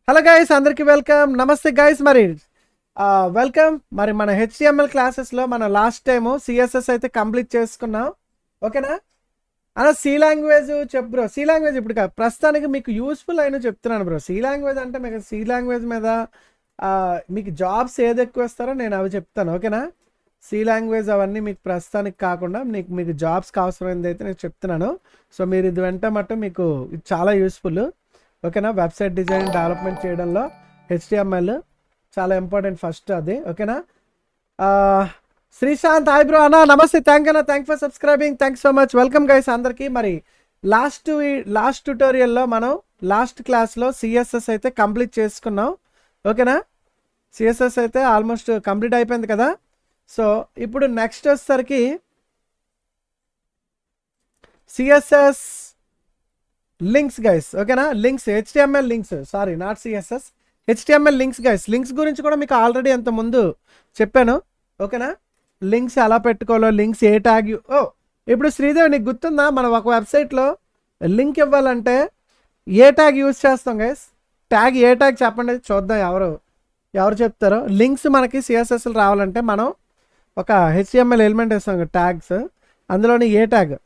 Hello guys, అందరికీ welcome. నమస్తే guys. మరి వెల్కమ్. మరి మన హెచ్టిఎంఎల్ క్లాసెస్లో మన లాస్ట్ టైము సిఎస్ఎస్ అయితే కంప్లీట్ చేసుకున్నాం. ఓకేనా అన్న? సి లాంగ్వేజ్ చెప్పు బ్రో. సి లాంగ్వేజ్ ఇప్పుడు ప్రస్తుతానికి మీకు యూస్ఫుల్ అయిన చెప్తున్నాను బ్రో. సి లాంగ్వేజ్ అంటే మీకు సి లాంగ్వేజ్ మీద మీకు జాబ్స్ ఏది ఎక్కువ ఇస్తారో నేను అవి చెప్తాను. ఓకేనా? సి లాంగ్వేజ్ అవన్నీ మీకు ప్రస్తుతానికి కాకుండా మీకు జాబ్స్కి అవసరమైనది అయితే నేను చెప్తున్నాను. సో మీరు ఇది వెంట మట్టు మీకు ఇది చాలా యూస్ఫుల్. ఓకేనా? వెబ్సైట్ డిజైన్ డెవలప్మెంట్ చేయడంలో హెచ్టిఎంఎల్ చాలా ఇంపార్టెంట్ ఫస్ట్ అది. ఓకేనా? శ్రీశాంత్ హాయ్ బ్రో అన్న, నమస్తే. Thank for subscribing. Thanks so much. Welcome guys అందరికీ. మరి లాస్ట్ ట్యూటోరియల్లో మనం లాస్ట్ క్లాస్లో సిఎస్ఎస్ అయితే కంప్లీట్ చేసుకున్నాం. ఓకేనా? సిఎస్ఎస్ అయితే ఆల్మోస్ట్ కంప్లీట్ అయిపోయింది కదా. సో ఇప్పుడు నెక్స్ట్ వచ్చేసరికి సిఎస్ఎస్ లింక్స్ గైస్. ఓకేనా? Links, HTML links, sorry not CSS, HTML links guys. Links గురించి కూడా మీకు ఆల్రెడీ అంత ముందు చెప్పాను. ఓకేనా? లింక్స్ ఎలా పెట్టుకోవాలో, లింక్స్ ఏ ట్యాగ్ ఇప్పుడు శ్రీదేవి నీకు గుర్తుందా? మనం ఒక వెబ్సైట్లో లింక్ ఇవ్వాలంటే ఏ ట్యాగ్ యూజ్ చేస్తాం గైస్? ట్యాగ్ ఏ ట్యాగ్ చెప్పండి చూద్దాం. ఎవరు చెప్తారో. లింక్స్ మనకి సిఎస్ఎస్లు రావాలంటే మనం ఒక హెచ్టిఎంఎల్ ఎలిమెంట్ వేస్తాం ట్యాగ్స్, అందులోని ఏ ట్యాగ్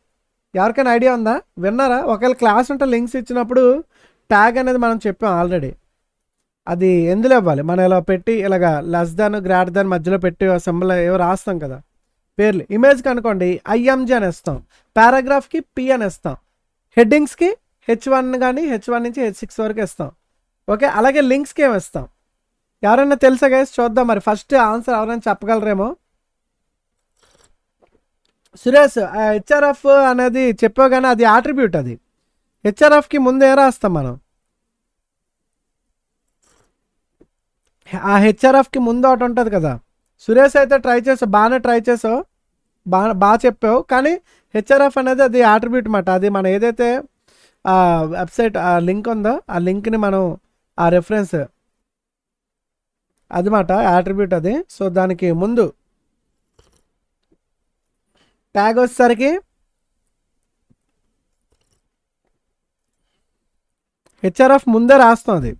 ఎవరికైనా ఐడియా ఉందా? విన్నారా? ఒకవేళ క్లాస్ ఉంటే లింక్స్ ఇచ్చినప్పుడు ట్యాగ్ అనేది మనం చెప్పాం ఆల్రెడీ. అది ఎందులో ఇవ్వాలి? మనం ఇలా పెట్టి ఇలాగ లెస్ దాన్ గ్రేటర్ దాన్ మధ్యలో పెట్టి సింబల్ ఏవో రాస్తాం కదా పేర్లు. ఇమేజ్కి అనుకోండి ఐఎంజీ అని ఇస్తాం, పారాగ్రాఫ్కి పి అని ఇస్తాం, హెడ్డింగ్స్కి H1 కానీ H1 నుంచి H6 వరకు ఇస్తాం. ఓకే, అలాగే లింక్స్కి ఏమి ఇస్తాం? ఎవరైనా తెలుసా గైస్? చూద్దాం. మరి ఫస్ట్ ఆన్సర్ ఎవరైనా చెప్పగలరేమో. సురేష్, హెచ్ఆర్ఎఫ్ అనేది చెప్పావు కానీ అది ఆట్రిబ్యూట్. అది హెచ్ఆర్ఎఫ్కి ముందు ఏ రాస్తాం మనం? ఆ హెచ్ఆర్ఎఫ్కి ముందు ఒకటి ఉంటుంది కదా. సురేష్ అయితే బాగానే ట్రై చేసావు, బాగా చెప్పావు. కానీ హెచ్ఆర్ఎఫ్ అనేది అది ఆట్రిబ్యూట్ అన్నమాట. అది మనం ఏదైతే వెబ్సైట్ లింక్ ఉందో ఆ లింక్ని మనం ఆ రెఫరెన్స్ అది మాట ఆట్రిబ్యూట్ అది. సో దానికి ముందు ట్యాగ్ వచ్చేసరికి హెచ్ఆర్ఎఫ్ ముందే రాస్తాం. అది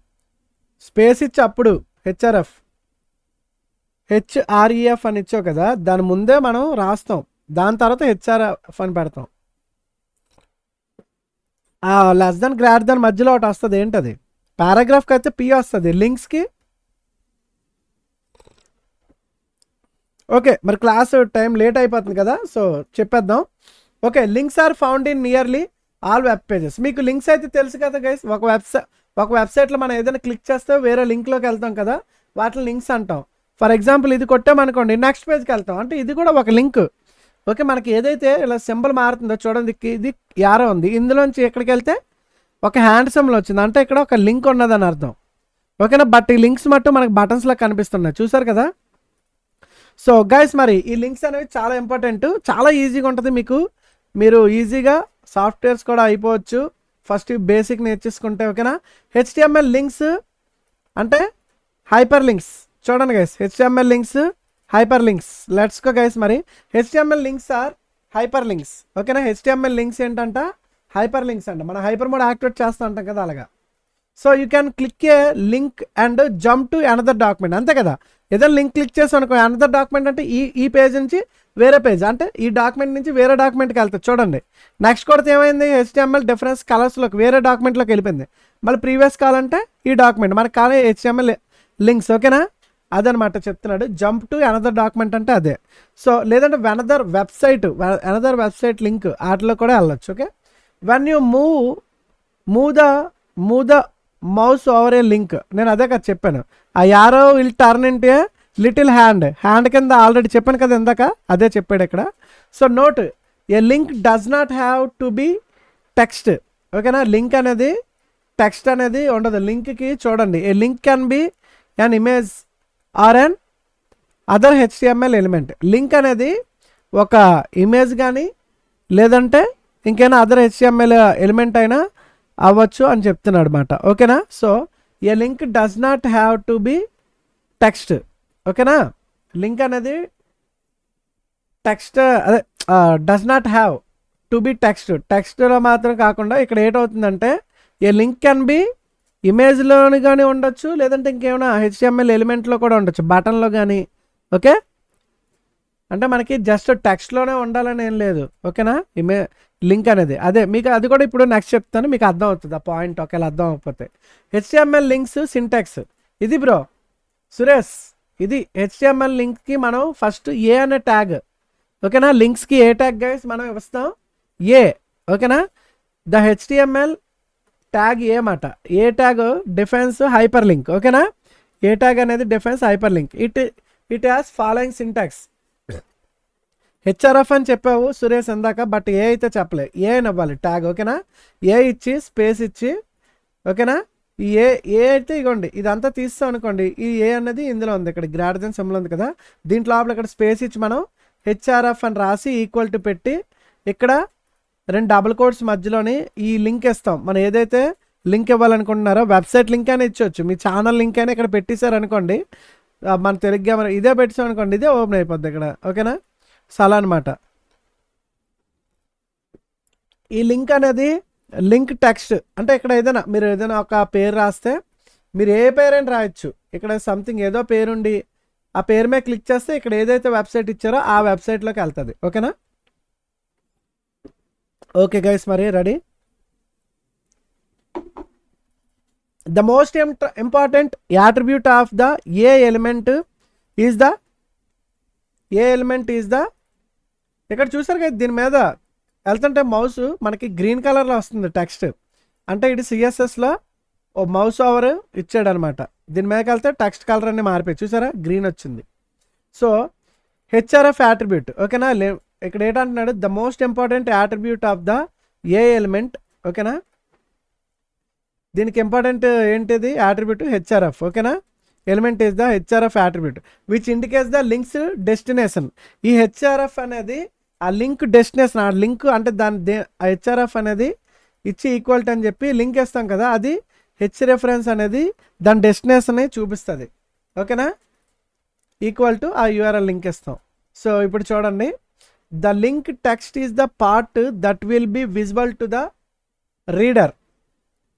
స్పేస్ ఇచ్చి అప్పుడు హెచ్ఆర్ఈఎఫ్ అని ఇచ్చావు కదా, దాని ముందే మనం రాస్తాం. దాని తర్వాత హెచ్ఆర్ఎఫ్ అని పెడతాం. లెస్ దాన్ గ్రేటర్ దాన్ మధ్యలో ఒకటి వస్తుంది. ఏంటది? పారాగ్రాఫ్కి అయితే పి వస్తుంది, లింక్స్కి. ఓకే, మరి క్లాస్ టైం లేట్ అయిపోతుంది కదా, సో చెప్పేద్దాం. Okay, links are found in nearly all web pages. మీకు లింక్స్ అయితే తెలుసు కదా గైస్. ఒక వెబ్సైట్లో మనం ఏదైనా క్లిక్ చేస్తే వేరే లింక్లోకి వెళ్తాం కదా, వాటిని లింక్స్ అంటాం. ఫర్ ఎగ్జాంపుల్ ఇది కొట్టామనుకోండి, నెక్స్ట్ పేజ్కి వెళ్తాం, అంటే ఇది కూడా ఒక లింక్. ఓకే, మనకి ఏదైతే ఇలా సింబల్ మారుతుందో చూడండి, ఇది యారో ఉంది, ఇందులోంచి ఎక్కడికి వెళ్తే ఒక హ్యాండ్ సింబల్ వచ్చింది, అంటే ఇక్కడ ఒక లింక్ ఉన్నదని అర్థం. ఓకేనా? బట్ ఈ లింక్స్ మట్టు మనకు బటన్స్లా కనిపిస్తున్నాయి, చూసారు కదా. సో గైస్, మరి ఈ లింక్స్ అనేవి చాలా ఇంపార్టెంట్, చాలా ఈజీగా ఉంటుంది మీకు. మీరు ఈజీగా సాఫ్ట్వేర్స్ కూడా అయిపోవచ్చు ఫస్ట్ బేసిక్ నేర్చేసుకుంటే. ఓకేనా? హెచ్టిఎంఎల్ లింక్స్ అంటే హైపర్ లింక్స్. చూడండి guys, HTML links, hyperlinks. Let's go guys. మరి HTML links are hyperlinks. ఓకేనా? హెచ్టిఎంఎల్ లింక్స్ ఏంటంట? హైపర్ లింక్స్ అంట. మనం హైపర్ మోడ్ యాక్టివేట్ చేస్తూ ఉంటాం కదా, అలాగా. So you can click a link and jump to another document. అంతే కదా, ఏదైనా లింక్ క్లిక్ చేసాం అనుకో, అనదర్ డాక్యుమెంట్ అంటే ఈ పేజ్ నుంచి వేరే పేజ్, అంటే ఈ డాక్యుమెంట్ నుంచి వేరే డాక్యుమెంట్కి వెళ్తుంది. చూడండి, నెక్స్ట్ కొడితే ఏమైంది? హెచ్టిఎంఎల్ డిఫరెన్స్ కలర్స్లోకి వేరే డాక్యుమెంట్లోకి వెళ్ళిపోయింది. మళ్ళీ ప్రీవియస్ కావాలంటే ఈ డాక్యుమెంట్ మనకు కాలే హెచ్టిఎంఎల్ లింక్స్. ఓకేనా? అదనమాట చెప్తున్నాడు. జంప్ టు అనదర్ డాక్యుమెంట్ అంటే అదే. సో లేదంటే అనదర్ వెబ్సైట్ లింక్ వాటిలో కూడా వెళ్ళొచ్చు. Okay, when you move the mouse over a link, నేను అదే కదా చెప్పాను. ఆ arrow will turn into a little hand కింద ఆల్రెడీ చెప్పాను కదా ఇందాక, అదే చెప్పాడు ఇక్కడ. So note, a link does not have to be text. ఓకేనా? లింక్ అనేది టెక్స్ట్ అనేది ఉండదు లింక్కి. చూడండి, a link can be an image or an other HTML element. Link అనేది ఒక ఇమేజ్ కానీ లేదంటే ఇంకైనా అదర్ హెచ్టిఎంఎల్ ఎలిమెంట్ అయినా అవ్వచ్చు అని చెప్తున్నాడు అనమాట. ఓకేనా? So a link does not have to be text. ఓకేనా? లింక్ అనేది టెక్స్ట్, అదే does not have to be టెక్స్ట్లో మాత్రం కాకుండా ఇక్కడ ఏంటవుతుందంటే ఏ లింక్ కెన్ బి ఇమేజ్లోని కానీ ఉండొచ్చు, లేదంటే ఇంకేమైనా హెచ్టిఎంఎల్ ఎలిమెంట్లో కూడా ఉండొచ్చు, బటన్లో కానీ. ఓకే, అంటే మనకి జస్ట్ టెక్స్ట్లోనే ఉండాలని ఏం లేదు. ఓకేనా, లింక్ అనేది అదే మీకు అది కూడా ఇప్పుడు నెక్స్ట్ చెప్తాను, మీకు అర్థం అవుతుంది ఆ పాయింట్ ఒకవేళ అర్థం అవ్వకపోతే. హెచ్టిఎంఎల్ లింక్స్ సింటాక్స్ ఇది బ్రో సురేష్, ఇది హెచ్టిఎంఎల్ లింక్కి మనం ఫస్ట్ ఏ అనే ట్యాగ్. ఓకేనా, లింక్స్కి ఏ ట్యాగ్ గైస్ మనం ఇస్తాం, ఏ. ఓకేనా, ద హెచ్టిఎంఎల్ ట్యాగ్ ఏ మాట, ఏ ట్యాగ్ డిఫెన్స్ హైపర్ లింక్. ఓకేనా, ఏ ట్యాగ్ అనేది defence hyper link. It has following syntax. HRF అని చెప్పావు సురేష్ ఇందాక, బట్ ఏ అయితే చెప్పలే, ఏ అని అవ్వాలి ట్యాగ్. ఓకేనా, ఏ ఇచ్చి స్పేస్ ఇచ్చి. ఓకేనా, ఈ ఏ అయితే ఇగోండి ఇదంతా తీస్తాం అనుకోండి, ఈ ఏ అన్నది ఇందులో ఉంది, ఇక్కడ గ్రాడ్జన్ సింబల్ ఉంది కదా, దీంట్లో లోపల ఇక్కడ స్పేస్ ఇచ్చి మనం హెచ్ఆర్ఎఫ్ అని రాసి ఈక్వల్ టు పెట్టి ఇక్కడ 2 డబుల్ కోట్స్ మధ్యలోని ఈ లింక్ ఇస్తాం. మనం ఏదైతే లింక్ ఇవ్వాలనుకుంటున్నారో వెబ్సైట్ లింక్ అయినా ఇచ్చవచ్చు, మీ ఛానల్ లింక్ అయినా ఇక్కడ పెట్టేశారు అనుకోండి, మన తెలుగుగా మనం ఇదే పెట్టాం అనుకోండి, ఇదే ఓపెన్ అయిపోద్ది ఇక్కడ. ఓకేనా, సో అలా అనమాట. ఈ లింక్ అనేది లింక్ టెక్స్ట్ అంటే ఇక్కడ ఏదైనా మీరు ఏదైనా ఒక పేరు రాస్తే మీరు ఏ పేరైనా రాయొచ్చు, ఇక్కడ సంథింగ్ ఏదో పేరుండి ఆ పేరు మీద క్లిక్ చేస్తే ఇక్కడ ఏదైతే వెబ్సైట్ ఇచ్చారో ఆ వెబ్సైట్లోకి వెళ్తుంది. ఓకేనా, ఓకే గైస్, మరి ready. The most important attribute of the A element is the ఇక్కడ చూసారు కదా, దీని మీద వెళ్తుంటే మౌస్ మనకి గ్రీన్ కలర్లో వస్తుంది టెక్స్ట్, అంటే ఇది సిఎస్ఎస్లో ఓ మౌస్ ఓవర్ ఇచ్చాడు అనమాట. దీని మీదకి వెళ్తే టెక్స్ట్ కలర్ అన్ని మారిపోయి చూసారా, గ్రీన్ వచ్చింది. So HRF attribute. ఓకేనా, ఇక్కడ ఏంటంటున్నాడు, the most important attribute of the A element. ఓకేనా, దీనికి ఇంపార్టెంట్ ఏంటిది యాట్రిబ్యూట్ హెచ్ఆర్ఎఫ్. ఓకేనా, element is the HRF attribute which indicates the link's destination. ఈ హెచ్ఆర్ఎఫ్ అనేది ఆ లింక్ డెస్టినేషన్, ఆ లింక్ అంటే దాని హెచ్ఆర్ఎఫ్ అనేది ఇచ్చి ఈక్వల్టీ అని చెప్పి లింక్ ఇస్తాం కదా, అది హెచ్ రెఫరెన్స్ అనేది దాని డెస్టినేషన్ చూపిస్తుంది. ఓకేనా, ఈక్వల్ టు ఆ యూఆర్ఎల్ లింక్ ఇస్తాం. సో ఇప్పుడు చూడండి, the link text is the part that will be visible to the reader.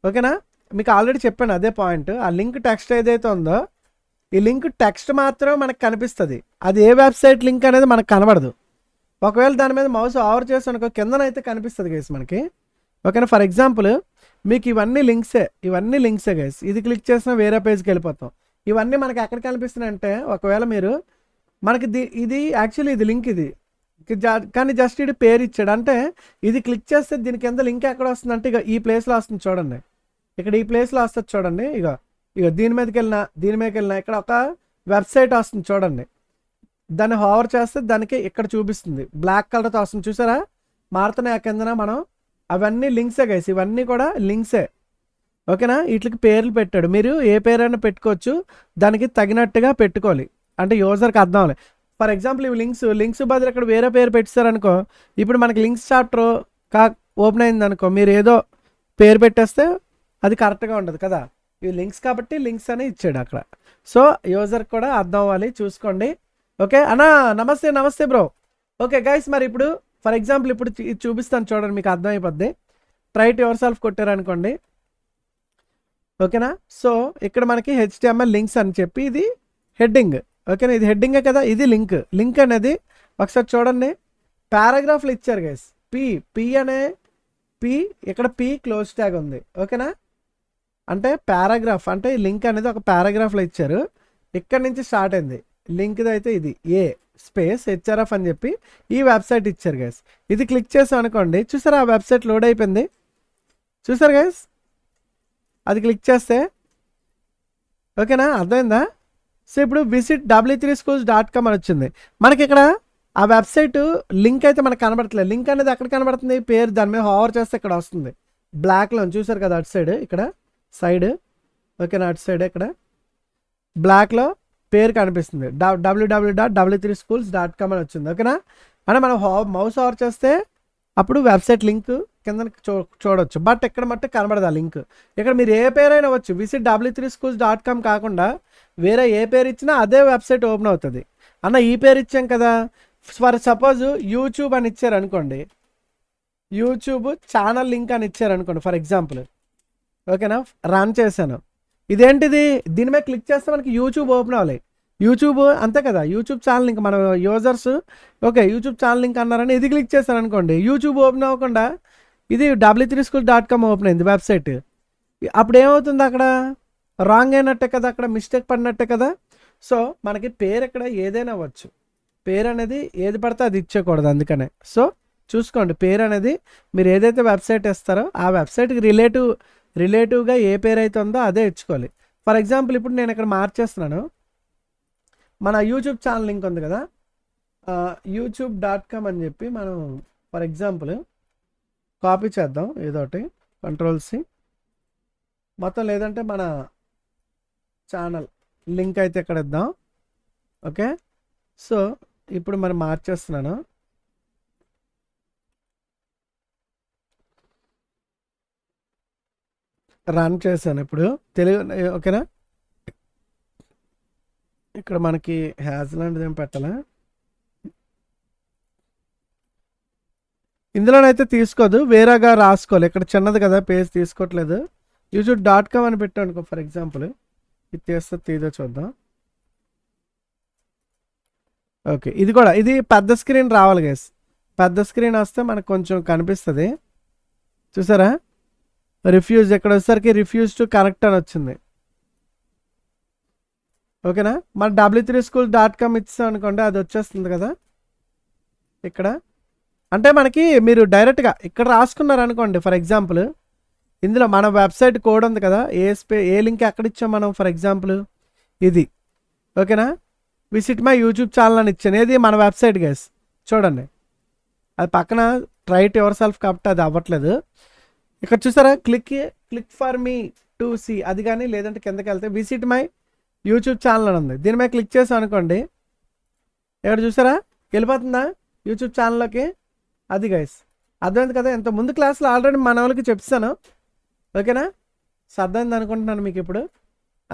ఓకేనా, మీకు ఆల్రెడీ చెప్పాను అదే పాయింట్. ఆ లింక్ టెక్స్ట్ ఏదైతే ఉందో ఈ లింక్ టెక్స్ట్ మాత్రం మనకు కనిపిస్తుంది, అది ఏ వెబ్సైట్ లింక్ అనేది మనకు కనబడదు. ఒకవేళ దాని మీద మౌస్ ఓవర్ చేసి అనుకో కిందనైతే కనిపిస్తుంది గైస్ మనకి. ఓకేనా, ఫర్ ఎగ్జాంపుల్ మీకు ఇవన్నీ లింక్సే గైస్, ఇది క్లిక్ చేసినా వేరే పేజ్కి వెళ్ళిపోతాం. ఇవన్నీ మనకి ఎక్కడ కనిపిస్తున్నాయి అంటే, ఒకవేళ మీరు మనకి ఇది యాక్చువల్లీ ఇది లింక్, ఇది కానీ జస్ట్ ఇది పేరు ఇచ్చాడు, అంటే ఇది క్లిక్ చేస్తే దీని కింద లింక్ ఎక్కడ వస్తుంది అంటే ఇక ఈ ప్లేస్లో వస్తుంది చూడండి, ఇక్కడ ఈ ప్లేస్లో వస్తుంది చూడండి. ఇక దీని మీదకి వెళ్ళినా ఇక్కడ ఒక వెబ్సైట్ వస్తుంది చూడండి, దాన్ని హోవర్ చేస్తే దానికి ఇక్కడ చూపిస్తుంది, బ్లాక్ కలర్తో వస్తుంది చూసారా, మారుతున్నాయి కిందన. మనం అవన్నీ లింక్సే గైస్, ఇవన్నీ కూడా లింక్సే. ఓకేనా, వీటికి పేర్లు పెట్టాడు, మీరు ఏ పేరైనా పెట్టుకోవచ్చు, దానికి తగినట్టుగా పెట్టుకోవాలి, అంటే యూజర్కి అర్థం అవ్వాలి. ఫర్ ఎగ్జాంపుల్ ఇవి లింక్స్ బదులు ఇక్కడ వేరే పేరు పెట్టారనుకో, ఇప్పుడు మనకి లింక్స్ చాప్టర్ ఓపెన్ అయింది అనుకో, మీరు ఏదో పేరు పెట్టేస్తే అది కరెక్ట్గా ఉండదు కదా. ఇవి లింక్స్ కాబట్టి లింక్స్ అని ఇచ్చాడు అక్కడ. సో యూజర్కి కూడా అర్థం అవ్వాలి, చూసుకోండి. ఓకే అన్నా, నమస్తే బ్రో. ఓకే గైస్, మరి ఇప్పుడు ఫర్ ఎగ్జాంపుల్ ఇప్పుడు ఇది చూపిస్తాను చూడండి, మీకు అర్థమైపోద్ది. ట్రై టు యువర్ సెల్ఫ్ కొట్టారనుకోండి. ఓకేనా, సో ఇక్కడ మనకి హెచ్టిఎంఎల్ లింక్స్ అని చెప్పి ఇది హెడ్డింగ్. ఓకేనా, ఇది హెడ్డింగే కదా, ఇది లింక్ అనేది ఒకసారి చూడండి, పారాగ్రాఫ్లు ఇచ్చారు గైస్. ఇక్కడ పి క్లోజ్ ట్యాగ్ ఉంది. ఓకేనా, అంటే పారాగ్రాఫ్ అంటే లింక్ అనేది ఒక పారాగ్రాఫ్లో ఇచ్చారు, ఇక్కడ నుంచి స్టార్ట్ అయింది లింక్ది అయితే ఇది ఏ స్పేస్ హెచ్ఆర్ఎఫ్ అని చెప్పి ఈ వెబ్సైట్ ఇచ్చారు గైస్. ఇది క్లిక్ చేసాం అనుకోండి, చూసారా ఆ వెబ్సైట్ లోడ్ అయిపోయింది, చూసారు గైస్, అది క్లిక్ చేస్తే. ఓకేనా, అర్థమైందా. సో ఇప్పుడు విజిట్ w3schools.com అని వచ్చింది మనకి. ఇక్కడ ఆ వెబ్సైట్ లింక్ అయితే మనకు కనబడట్లేదు, లింక్ అనేది ఎక్కడ కనబడుతుంది, పేరు దాని మీద హోవర్ చేస్తే ఇక్కడ వస్తుంది బ్లాక్లో, చూసారు కదా అటు సైడ్, ఇక్కడ సైడ్. ఓకేనా, అటు సైడ్ ఇక్కడ బ్లాక్లో పేరు కనిపిస్తుంది, www.w3schools.com అని వచ్చింది. ఓకేనా, అంటే మనం మౌస్ ఓవర్ చేస్తే అప్పుడు వెబ్సైట్ లింక్ కింద చూడవచ్చు, బట్ ఇక్కడ మట్టుకు కనబడదు ఆ లింక్. ఇక్కడ మీరు ఏ పేరైనా వచ్చు, విజిట్ w3schools.com కాకుండా వేరే ఏ పేరు ఇచ్చినా అదే వెబ్సైట్ ఓపెన్ అవుతుంది. అన్న ఈ పేరు ఇచ్చాం కదా, ఫర్ సపోజ్ యూట్యూబ్ అని ఇచ్చారు అనుకోండి, యూట్యూబ్ ఛానల్ లింక్ అని ఇచ్చారు అనుకోండి ఫర్ ఎగ్జాంపుల్. ఓకేనా, రన్ చేశాను. ఇదేంటిది, దీని మీద క్లిక్ చేస్తే మనకి యూట్యూబ్ ఓపెన్ అవ్వాలి. యూట్యూబ్ అంతే కదా, యూట్యూబ్ ఛానల్ లింక్ మన users okay YouTube channel link అన్నారని ఇది క్లిక్ చేశాను అనుకోండి, యూట్యూబ్ ఓపెన్ అవ్వకుండా ఇది w3school.com ఓపెన్ అయింది వెబ్సైట్. అప్పుడు ఏమవుతుంది, అక్కడ రాంగ్ అయినట్టే కదా, అక్కడ మిస్టేక్ పడినట్టే కదా. సో మనకి పేరు ఇక్కడ ఏదైనా అవ్వచ్చు, పేరు అనేది ఏది పడితే అది ఇచ్చేయకూడదు. అందుకనే సో చూసుకోండి, పేరు అనేది మీరు ఏదైతే వెబ్సైట్ ఇస్తారో ఆ వెబ్సైట్కి రిలేటివ్గా ఏ పేరు అయితే ఉందో అదే ఇచ్చుకోవాలి. ఫర్ ఎగ్జాంపుల్ ఇప్పుడు నేను ఇక్కడ మార్చేస్తున్నాను, మన యూట్యూబ్ ఛానల్ లింక్ ఉంది కదా, youtube.com అని చెప్పి మనం ఫర్ ఎగ్జాంపుల్ కాపీ చేద్దాం ఏదోటి, Ctrl+C మొత్తం, లేదంటే మన ఛానల్ లింక్ అయితే ఇక్కడ ఇద్దాం. ఓకే, సో ఇప్పుడు మనం మార్చేస్తున్నాను. రన్ చేశాను ఇప్పుడు తెలుగు. ఓకేనా, ఇక్కడ మనకి హ్యాజ్ లాంటిది ఏం పెట్టాలా, ఇందులోనైతే తీసుకోదు, వేరేగా రాసుకోవాలి. ఇక్కడ చిన్నది కదా పేజ్ తీసుకోవట్లేదు. youtube.com అని పెట్టాను అనుకో ఫర్ ఎగ్జాంపుల్, ఇది తీస్తే తీదో చూద్దాం. ఓకే, ఇది కూడా ఇది పెద్ద స్క్రీన్ రావాలి గైస్, పెద్ద స్క్రీన్ వస్తే మనకు కొంచెం కనిపిస్తుంది. చూసారా, రిఫ్యూజ్ ఇక్కడ వచ్చేసరికి రిఫ్యూజ్ టు కనెక్ట్ అని వచ్చింది. ఓకేనా, మన w3school.com ఇచ్చాం అనుకోండి, అది వచ్చేస్తుంది కదా ఇక్కడ. అంటే మనకి మీరు డైరెక్ట్గా ఇక్కడ రాసుకున్నారు అనుకోండి, ఫర్ ఎగ్జాంపుల్ ఇందులో మన వెబ్సైట్ కోడ్ ఉంది కదా, ఏ లింక్ ఎక్కడ ఇచ్చాం మనం, ఫర్ ఎగ్జాంపుల్ ఇది. ఓకేనా, విజిట్ మై యూట్యూబ్ ఛానల్ అని ఇచ్చాను, ఏది మన వెబ్సైట్ గైస్ చూడండి. అది పక్కన ట్రైట్ యువర్ సెల్ఫ్ కాబట్టి అది అవ్వట్లేదు. ఇక్కడ చూసారా, click for me to see, అది కానీ లేదంటే కిందకి వెళ్తే విజిట్ మై యూట్యూబ్ ఛానల్ అని ఉంది, దీని మీద క్లిక్ చేసాం అనుకోండి, ఇక్కడ చూసారా వెళ్ళిపోతుందా యూట్యూబ్ ఛానల్లోకి. అది గైస్ అర్థమైంది కదా, ఇంత ముందు క్లాస్లో ఆల్రెడీ మన వాళ్ళకి చెప్తాను. ఓకేనా, అర్థమైంది అనుకుంటున్నాను మీకు ఇప్పుడు.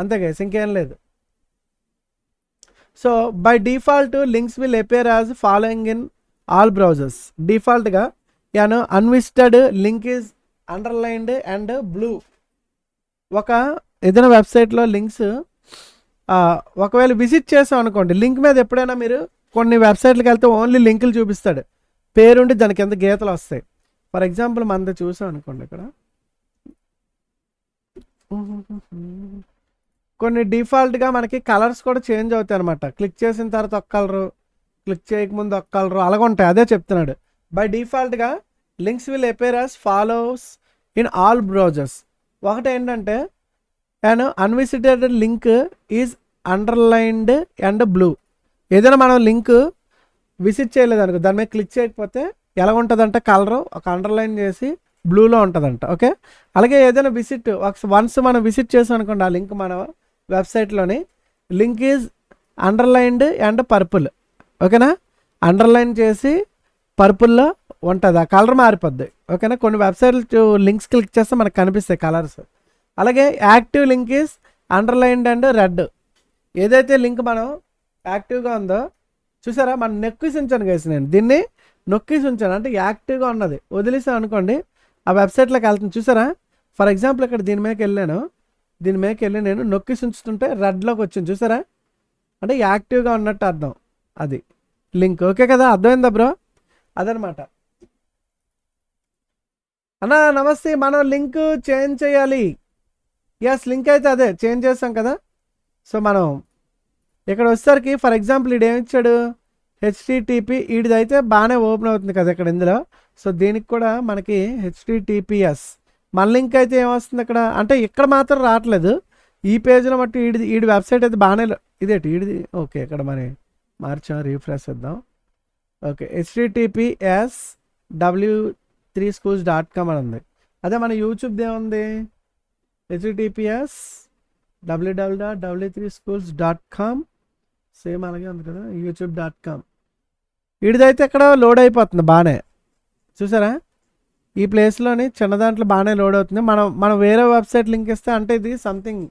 అంతే గైస్, ఇంకేం లేదు. So by default links will appear as following in all browsers. డిఫాల్ట్గా యాను unvisited link is underlined and blue. ఒక ఏదైనా వెబ్సైట్లో లింక్స్ ఒకవేళ విజిట్ చేసాం అనుకోండి, లింక్ మీద ఎప్పుడైనా మీరు కొన్ని వెబ్సైట్లకు వెళ్తే ఓన్లీ లింకులు చూపిస్తాడు, పేరుండి దానికి ఎంత గీతలు వస్తాయి. ఫర్ ఎగ్జాంపుల్ మనది చూసాం అనుకోండి, ఇక్కడ కొన్ని డిఫాల్ట్గా మనకి కలర్స్ కూడా చేంజ్ అవుతాయి అనమాట. క్లిక్ చేసిన తర్వాత ఒక కలరు, క్లిక్ చేయకముందు ఒక కలరు, అలాగ ఉంటాయి. అదే చెప్తున్నాడు, బై డిఫాల్ట్గా links will appear as follows in all browsers. ఒకటి ఏంటంటే and unvisited link is underlined and blue. ఏదైనా మనం లింక్ విజిట్ చేయలేదు అనుకో, దాని మీద క్లిక్ చేయకపోతే ఎలా ఉంటుందంటే కలరు ఒక అండర్లైన్ చేసి బ్లూలో ఉంటుందంట. ఓకే, అలాగే ఏదైనా విజిట్ వన్స్ మనం విజిట్ చేసాం అనుకోండి, ఆ లింక్ మన వెబ్సైట్లోని link is underlined and purple. ఓకేనా, అండర్లైన్ చేసి పర్పుల్లో ఉంటుంది, ఆ కలర్ మారిపోద్ది. ఓకేనా, కొన్ని వెబ్సైట్లు లింక్స్ క్లిక్ చేస్తే మనకు కనిపిస్తాయి కలర్స్. అలాగే active link is underlined and red. ఏదైతే లింక్ మనం యాక్టివ్గా ఉందో చూసారా, మనం నొక్కేసి ఉంచాను గైస్, నేను దీన్ని నొక్కేసి ఉంచాను అంటే యాక్టివ్గా ఉన్నది. వదిలేసాను అనుకోండి, ఆ వెబ్సైట్లోకి వెళ్తుంది. చూసారా, ఫర్ ఎగ్జాంపుల్ ఇక్కడ దీని మీదకి వెళ్ళి నేను నొక్కేసి ఉంచుతుంటే రెడ్లోకి వచ్చింది. చూసారా, అంటే యాక్టివ్గా ఉన్నట్టు అర్థం అది లింక్. ఓకే కదా, అర్థమైందా బ్రో? అదనమాట. అన్నా నమస్తే, మనం లింక్ చేంజ్ చేయాలి. ఎస్, లింక్ అయితే అదే చేంజ్ చేస్తాం కదా. సో మనం ఇక్కడ వచ్చేసరికి ఫర్ ఎగ్జాంపుల్ ఇది ఏమిచ్చాడు, HTTP, వీడిది అయితే బాగానే ఓపెన్ అవుతుంది కదా ఇక్కడ ఇందులో. సో దీనికి కూడా మనకి HTTPS మన లింక్ అయితే ఏమొస్తుంది ఇక్కడ అంటే ఇక్కడ మాత్రం రావట్లేదు, ఈ పేజ్లో మట్టి వీడి వెబ్సైట్ అయితే బాగానే ఇదేంటి వీడిది. ఓకే, ఇక్కడ మరి మార్చాం, రీఫ్రెష్ చేద్దాం. ఓకే, HTTPS w3schools.com అని ఉంది. అదే మన యూట్యూబ్ది ఏముంది, HTTPS www.w3schools.com, సేమ్ అలాగే ఉంది కదా, youtube.com. వీడిదైతే ఇక్కడ లోడ్ అయిపోతుంది బాగానే. చూసారా, ఈ ప్లేస్లోని చిన్న దాంట్లో బాగానే లోడ్ అవుతుంది. మనం వేరే వెబ్సైట్ లింక్ ఇస్తే అంటే ఇది సంథింగ్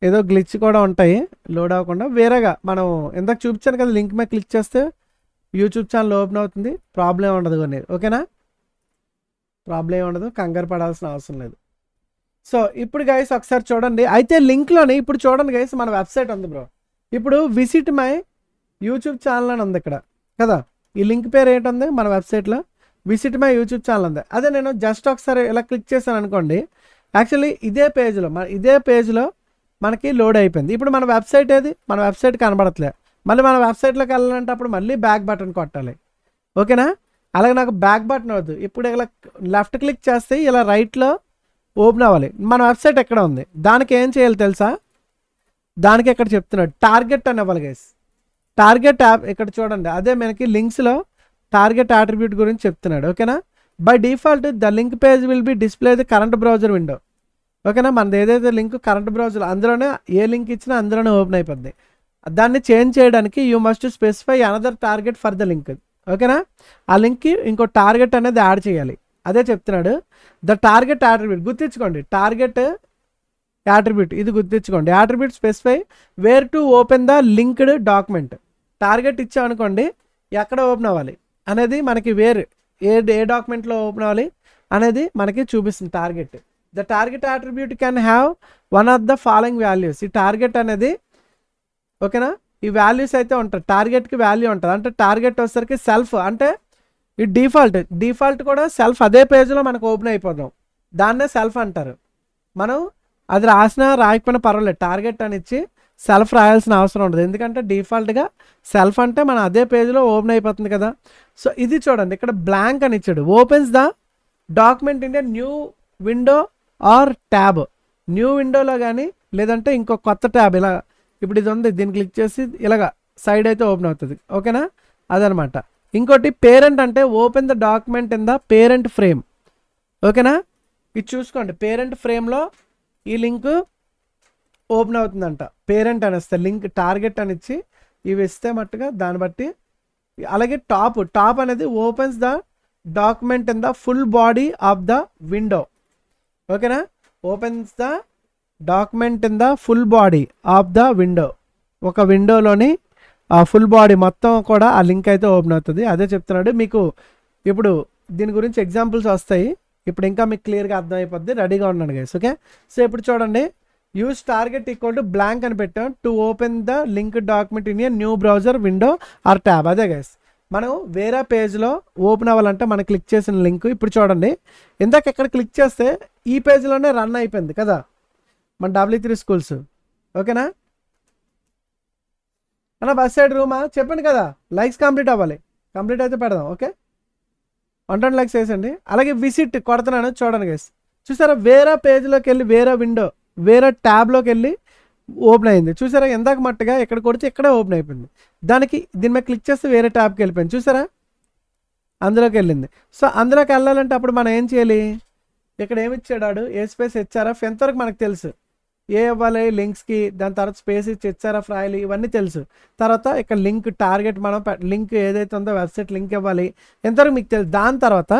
ఏదో గ్లిచ్ కూడా ఉంటాయి, లోడ్ అవ్వకుండా వేరేగా మనం ఇందాక చూపించాను కదా, లింక్ మీద క్లిక్ చేస్తే యూట్యూబ్ ఛానల్ ఓపెన్ అవుతుంది, ప్రాబ్లం ఉండదు కొన్ని. ఓకేనా, ప్రాబ్లం ఉండదు, కంగారు పడాల్సిన అవసరం లేదు. సో ఇప్పుడు గైస్ ఒకసారి చూడండి. అయితే లింక్లోని ఇప్పుడు చూడండి గైస్, మన వెబ్సైట్ ఉంది బ్రో. ఇప్పుడు విజిట్ మై యూట్యూబ్ ఛానల్ అని ఉంది ఇక్కడ కదా. ఈ లింక్ పేరు ఏంటుంది మన వెబ్సైట్లో? విజిట్ మై యూట్యూబ్ ఛానల్ ఉంది. అదే నేను జస్ట్ ఒకసారి ఇలా క్లిక్ చేశాను అనుకోండి, యాక్చువల్లీ ఇదే పేజ్లో మనకి లోడ్ అయిపోయింది. ఇప్పుడు మన వెబ్సైట్ ఏది? మన వెబ్సైట్ కనబడట్లే. మళ్ళీ మన వెబ్సైట్లోకి వెళ్ళాలంటే అప్పుడు మళ్ళీ బ్యాక్ బటన్ కొట్టాలి. ఓకేనా? అలాగే నాకు బ్యాక్ బటన్ వద్దు. ఇప్పుడు ఇలా లెఫ్ట్ క్లిక్ చేస్తే ఇలా రైట్లో ఓపెన్ అవ్వాలి. మన వెబ్సైట్ ఎక్కడ ఉంది? దానికి ఏం చేయాలి తెలుసా? దానికి ఇక్కడ చెప్తున్నాడు టార్గెట్ అని ఇవ్వాలి గైస్. టార్గెట్ యాప్ ఇక్కడ చూడండి, అదే మనకి లింక్స్లో టార్గెట్ అట్రిబ్యూట్ గురించి చెప్తున్నాడు. ఓకేనా? By default the link page will be display the current browser window. ఓకేనా? మనది ఏదైతే లింక్ కరెంట్ బ్రౌజర్ అందులోనే ఏ లింక్ ఇచ్చినా అందులోనే ఓపెన్ అయిపోద్ది. దాన్ని చేంజ్ చేయడానికి you must specify another target for the link. ఓకేనా? ఆ లింక్కి ఇంకో టార్గెట్ అనేది యాడ్ చేయాలి. అదే చెప్తున్నాడు. ద టార్గెట్ అట్రిబ్యూట్ గుర్తించుకోండి, టార్గెట్ అట్రిబ్యూట్ ఇది గుర్తించుకోండి. Attribute specify where to open the linked document. Target ఇచ్చామనుకోండి ఎక్కడ ఓపెన్ అవ్వాలి అనేది మనకి ఏ డాక్యుమెంట్లో ఓపెన్ అవ్వాలి అనేది మనకి చూపిస్తుంది target. The target attribute can have one of the following values. ఈ టార్గెట్ అనేది ఓకేనా, ఈ వాల్యూస్ అయితే ఉంటాయి. టార్గెట్కి వాల్యూ ఉంటుంది. అంటే టార్గెట్ వచ్చేసరికి సెల్ఫ్, అంటే ఈ డిఫాల్ట్ కూడా సెల్ఫ్ అదే పేజ్లో మనకు ఓపెన్ అయిపోదాం, దాన్నే సెల్ఫ్ అంటారు. మనం అది రాసినా రాయకపోయినా పర్వాలేదు, టార్గెట్ అని ఇచ్చి సెల్ఫ్ రాయాల్సిన అవసరం ఉండదు. ఎందుకంటే డిఫాల్ట్గా సెల్ఫ్ అంటే మన అదే పేజ్లో ఓపెన్ అయిపోతుంది కదా. సో ఇది చూడండి, ఇక్కడ బ్లాంక్ అని ఇచ్చాడు. Opens the document in a new window are tab. New విండోలో కానీ లేదంటే ఇంకో కొత్త ట్యాబ్. ఇలా ఇప్పుడు ఇది ఉంది, దీన్ని క్లిక్ చేసి ఇలాగా సైడ్ అయితే ఓపెన్ అవుతుంది. ఓకేనా? అదనమాట. ఇంకోటి పేరెంట్ అంటే open the document in the parent frame. ఓకేనా? ఇది చూసుకోండి, పేరెంట్ ఫ్రేమ్లో ఈ లింక్ ఓపెన్ అవుతుందంట. పేరెంట్ అని ఇస్తే లింక్ టార్గెట్ అని ఇచ్చి ఇవి ఇస్తే మట్టుగా దాన్ని బట్టి. అలాగే టాప్ అనేది opens the document in the full body of the window. ఓకేనా? Opens the document in the full body of the window. ఒక విండోలోని ఆ ఫుల్ బాడీ మొత్తం కూడా ఆ లింక్ అయితే ఓపెన్ అవుతుంది. అదే చెప్తున్నాడు మీకు. ఇప్పుడు దీని గురించి ఎగ్జాంపుల్స్ వస్తాయి. ఇప్పుడు ఇంకా మీకు క్లియర్గా అర్థమైపోద్ది. రెడీగా ఉన్నాను గైస్. ఓకే? సో ఇప్పుడు చూడండి, use target equal to blank అని పెట్టాం to open the link document in a new browser window are tab. అదే గైస్, మనం వేరే పేజ్లో ఓపెన్ అవ్వాలంటే మనం క్లిక్ చేసిన లింక్ ఇప్పుడు చూడండి, ఇందాక ఎక్కడ క్లిక్ చేస్తే ఈ పేజ్లోనే రన్ అయిపోయింది కదా మన W3 స్కూల్స్. ఓకేనా? అన్న బస్ సైడ్ రూమా చెప్పండి కదా, లైక్స్ కంప్లీట్ అవ్వాలి. కంప్లీట్ అయితే పెడదాం. ఓకే, 120 లైక్స్ వేసండి. అలాగే విజిట్ కొడుతున్నాను చూడండి గైస్. చూసారా, వేరే పేజ్లోకి వెళ్ళి వేరే ట్యాబ్లోకి వెళ్ళి ఓపెన్ అయింది. చూసారా, ఎందాక మట్టుగా ఎక్కడ కొడితే ఇక్కడే ఓపెన్ అయిపోయింది. దీని మీద క్లిక్ చేస్తే వేరే ట్యాబ్కి వెళ్ళిపోయింది. చూసారా, అందులోకి వెళ్ళింది. సో అందులోకి వెళ్ళాలంటే అప్పుడు మనం ఏం చేయాలి? ఇక్కడ ఏమి ఇచ్చాడు? ఏ స్పేస్ హెచ్ఆర్ఎఫ్ ఎంతవరకు మనకు తెలుసు. ఏ ఇవ్వాలి లింక్స్కి, దాని తర్వాత స్పేస్ ఇచ్చి హెచ్ఆర్ఎఫ్ రాయాలి, ఇవన్నీ తెలుసు. తర్వాత ఇక్కడ లింక్ టార్గెట్ మనం లింక్ ఏదైతే ఉందో వెబ్సైట్ లింక్ ఇవ్వాలి, ఎంతవరకు మీకు తెలుసు. దాని తర్వాత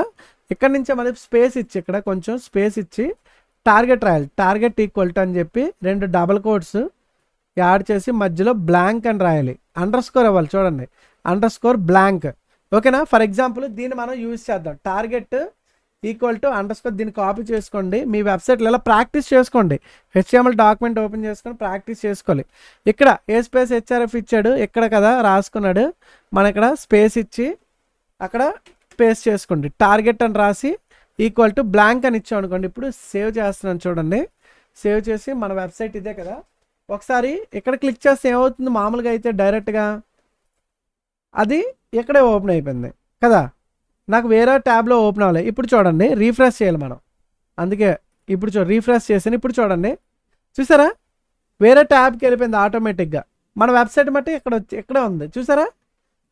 ఇక్కడ నుంచే మనకి స్పేస్ ఇచ్చి ఇక్కడ కొంచెం స్పేస్ ఇచ్చి టార్గెట్ రాయాలి. టార్గెట్ ఈక్వల్ టు అని చెప్పి 2 డబల్ కోట్స్ యాడ్ చేసి మధ్యలో బ్లాంక్ అని రాయాలి. అండర్ స్కోర్ ఇవ్వాలి. చూడండి, అండర్ స్కోర్ బ్లాంక్. ఓకేనా? ఫర్ ఎగ్జాంపుల్ దీన్ని మనం యూజ్ చేద్దాం. Target equal to under score. దీన్ని కాపీ చేసుకోండి, మీ వెబ్సైట్లో ఇలా ప్రాక్టీస్ చేసుకోండి. HTML డాక్యుమెంట్ ఓపెన్ చేసుకొని ప్రాక్టీస్ చేసుకోవాలి. ఇక్కడ ఏ స్పేస్ హెచ్ఆర్ఎఫ్ ఇచ్చాడు, ఇక్కడ కదా రాసుకున్నాడు. మన ఇక్కడ స్పేస్ ఇచ్చి అక్కడ పేస్ట్ చేసుకోండి. టార్గెట్ అని రాసి ఈక్వల్ టు బ్లాంక్ అని ఇచ్చాం అనుకోండి. ఇప్పుడు సేవ్ చేస్తున్నాను చూడండి. సేవ్ చేసి మన వెబ్సైట్ ఇదే కదా. ఒకసారి ఇక్కడ క్లిక్ చేస్తే ఏమవుతుంది? మామూలుగా అయితే డైరెక్ట్గా అది ఇక్కడే ఓపెన్ అయిపోయింది కదా. నాకు వేరే ట్యాబ్లో ఓపెన్ అవ్వాలి. ఇప్పుడు చూడండి, రీఫ్రెష్ చేయాలి మనం. అందుకే ఇప్పుడు రీఫ్రెష్ చేసాను. ఇప్పుడు చూడండి, చూసారా, వేరే ట్యాబ్కి వెళ్ళిపోయింది ఆటోమేటిక్గా. మన వెబ్సైట్ బట్టి ఇక్కడే ఉంది. చూసారా,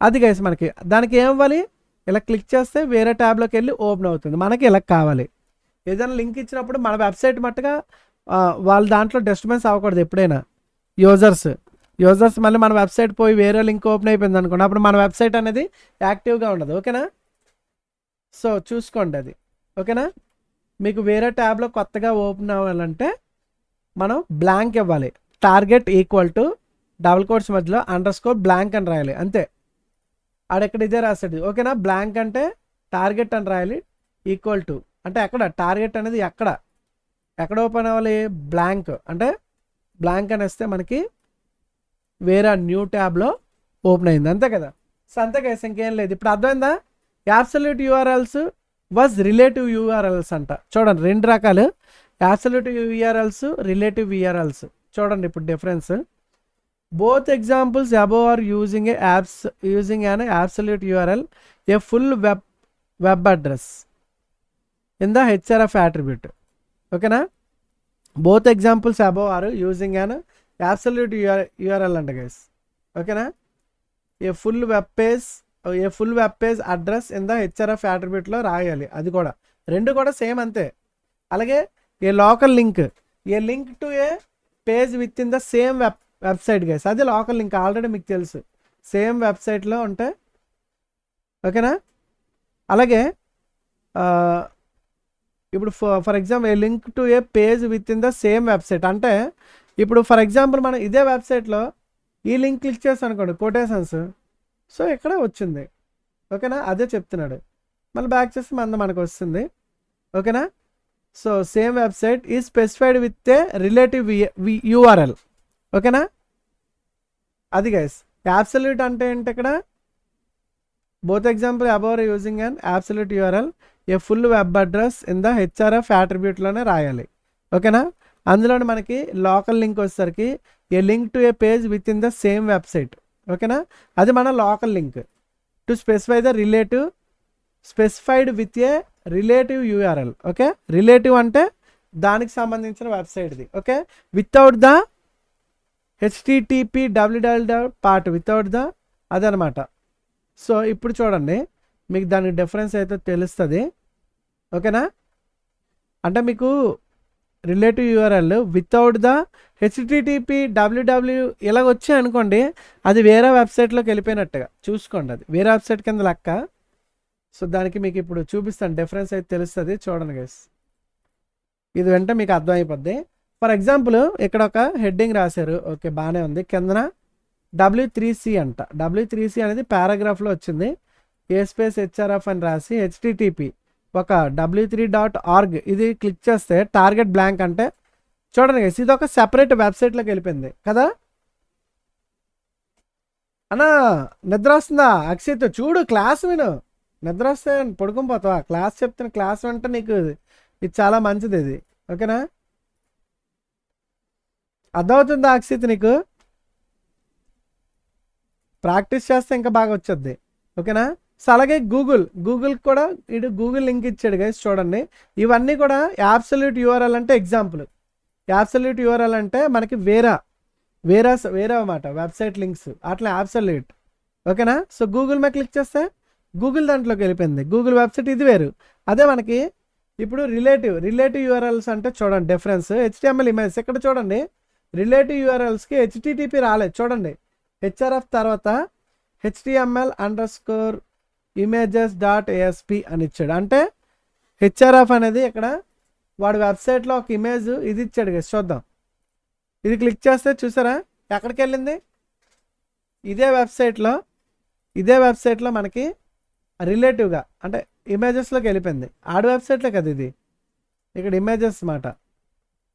అది గైస్ మనకి. దానికి ఏం ఇవ్వాలి? ఇలా క్లిక్ చేస్తే వేరే ట్యాబ్లోకి వెళ్ళి ఓపెన్ అవుతుంది. మనకి ఇలా కావాలి. ఏదైనా లింక్ ఇచ్చినప్పుడు మన వెబ్సైట్ మట్టుగా వాళ్ళ దాంట్లో డిస్టర్బెన్స్ అవ్వకూడదు ఎప్పుడైనా. యూజర్స్ మళ్ళీ మన వెబ్సైట్ పోయి వేరే లింక్ ఓపెన్ అయిపోయింది అనుకోండి, అప్పుడు మన వెబ్సైట్ అనేది యాక్టివ్గా ఉండదు. ఓకేనా? సో చూసుకోండి అది. ఓకేనా? మీకు వేరే ట్యాబ్లో కొత్తగా ఓపెన్ అవ్వాలంటే మనం బ్లాంక్ ఇవ్వాలి. Target equal to double quotes మధ్యలో అండర్ స్కోర్ బ్లాంక్ అని రాయాలి. అంతే, ఆడెక్కడ ఇదే రాస్తాడు. ఓకేనా? బ్లాంక్ అంటే టార్గెట్ అని రాయాలి. ఈక్వల్ టు అంటే ఎక్కడ టార్గెట్ అనేది ఎక్కడ ఎక్కడ ఓపెన్ అవ్వాలి, బ్లాంక్ అంటే బ్లాంక్ అని వస్తే మనకి వేరే న్యూ ట్యాబ్లో ఓపెన్ అయింది, అంతే కదా. సో అంతే కేసు, ఇంకేం లేదు. ఇప్పుడు అర్థమైందా, absolute URLs was relative URLs అంట. చూడండి 2 రకాలు, యాబ్సల్యూట్ యూఆర్ఎల్స్, రిలేటివ్ యూఆర్ఎల్స్. చూడండి ఇప్పుడు difference. Both examples above are using an absolute URL, a full web address in the href attribute. ఓకేనా, both examples above are using an absolute URL అంట guys. ఓకేనా, a full web page address in the href attribute లో రాయాలి. అది కూడా 2 కూడా same అంతే. అలాగే a local link, a link to a page within the same website guys, అది లోకల్ లింక్, ఆల్రెడీ మీకు తెలుసు, సేమ్ వెబ్సైట్లో ఉంటాయి. ఓకేనా, అలాగే ఇప్పుడు for example a link to a page within the same website అంటే, ఇప్పుడు ఫర్ ఎగ్జాంపుల్ మనం ఇదే వెబ్సైట్లో ఈ లింక్ క్లిక్ చేస్తాం అనుకోండి, కొటేషన్స్, సో ఇక్కడ వచ్చింది. ఓకేనా, అదే చెప్తున్నాడు. మళ్ళీ బ్యాక్ చేస్తే మనకు వస్తుంది. ఓకేనా, so same website is specified with a relative URL. ఓకేనా, అది గైస్ యాబ్సల్యూట్ అంటే ఏంటి, ఇక్కడ both example above using an absolute URL, a full web address in the href attribute-లోనే రాయాలి. ఓకేనా, అందులోనే మనకి లోకల్ లింక్ వచ్చేసరికి a link to a page within the same website. ఓకేనా, అది మన local link. To specify the specified with a relative URL. Okay, relative అంటే దానికి సంబంధించిన వెబ్సైట్ది. Okay, without the http www part, without the అదనమాట. So ఇప్పుడు చూడండి, మీకు దానికి డిఫరెన్స్ అయితే తెలుస్తుంది. ఓకేనా, అంటే మీకు relative URL without the http www ఇలాగ వచ్చాయి అనుకోండి, అది వేరే వెబ్సైట్లోకి వెళ్ళిపోయినట్టుగా చూసుకోండి, అది వేరే వెబ్సైట్ కింద లెక్క. సో దానికి మీకు ఇప్పుడు చూపిస్తాను, డిఫరెన్స్ అయితే తెలుస్తుంది. చూడండి గైస్, ఇది వెంటనే మీకు అర్థమైపోద్ది. ఫర్ ఎగ్జాంపుల్ ఇక్కడ ఒక హెడ్డింగ్ రాశారు, ఓకే బాగానే ఉంది. కిందన W3C అంట, W3C అనేది పారాగ్రాఫ్లో వచ్చింది. ఏ స్పేస్ href అని రాసి http ఒక w3.org ఇది క్లిక్ చేస్తే టార్గెట్ బ్లాంక్ అంటే చూడండి గైస్, ఇది ఒక సెపరేట్ వెబ్సైట్లోకి వెళ్ళిపోయింది కదా. అన్నా నిద్ర వస్తుందా అక్షిత్, చూడు క్లాస్ విను, నిద్ర వస్తే పడుకొని పోతావా, క్లాస్ చెప్తున్న క్లాస్ అంటే నీకు ఇది చాలా మంచిది ఇది. ఓకేనా, అర్థమవుతుందా అక్షిత్ నీకు, ప్రాక్టీస్ చేస్తే ఇంకా బాగా వచ్చేది. ఓకేనా, సో అలాగే గూగుల్ కూడా ఇటు గూగుల్ లింక్ ఇచ్చాడు గైస్. చూడండి, ఇవన్నీ కూడా యాబ్సల్యూట్ యూఆర్ఎల్ అంటే ఎగ్జాంపుల్. యాబ్సల్యూట్ యూఆర్ఎల్ అంటే మనకి వేరే అన్నమాట వెబ్సైట్ లింక్స్, అట్లా యాబ్సల్యూట్. ఓకేనా, సో గూగుల్ మీద క్లిక్ చేస్తే గూగుల్ దాంట్లోకి వెళ్ళిపోయింది, గూగుల్ వెబ్సైట్ ఇది వేరు. అదే మనకి ఇప్పుడు రిలేటివ్ యూఆర్ఎల్స్ అంటే చూడండి డిఫరెన్స్. HTML ఇమేజ్ ఇక్కడ చూడండి, రిలేటివ్ యూఆర్ఎల్స్కి http రాలేదు. చూడండి, href తర్వాత html_images.asp అని ఇచ్చాడు. అంటే href అనేది ఇక్కడ వాడు వెబ్సైట్లో ఒక ఇమేజ్ ఇది ఇచ్చాడు కదా, చూద్దాం. ఇది క్లిక్ చేస్తే చూసారా ఎక్కడికి వెళ్ళింది, ఇదే వెబ్సైట్లో మనకి రిలేటివ్గా అంటే ఇమేజెస్లోకి వెళ్ళిపోయింది. ఆడి వెబ్సైట్లో కదా ఇది, ఇక్కడ ఇమేజెస్ మాట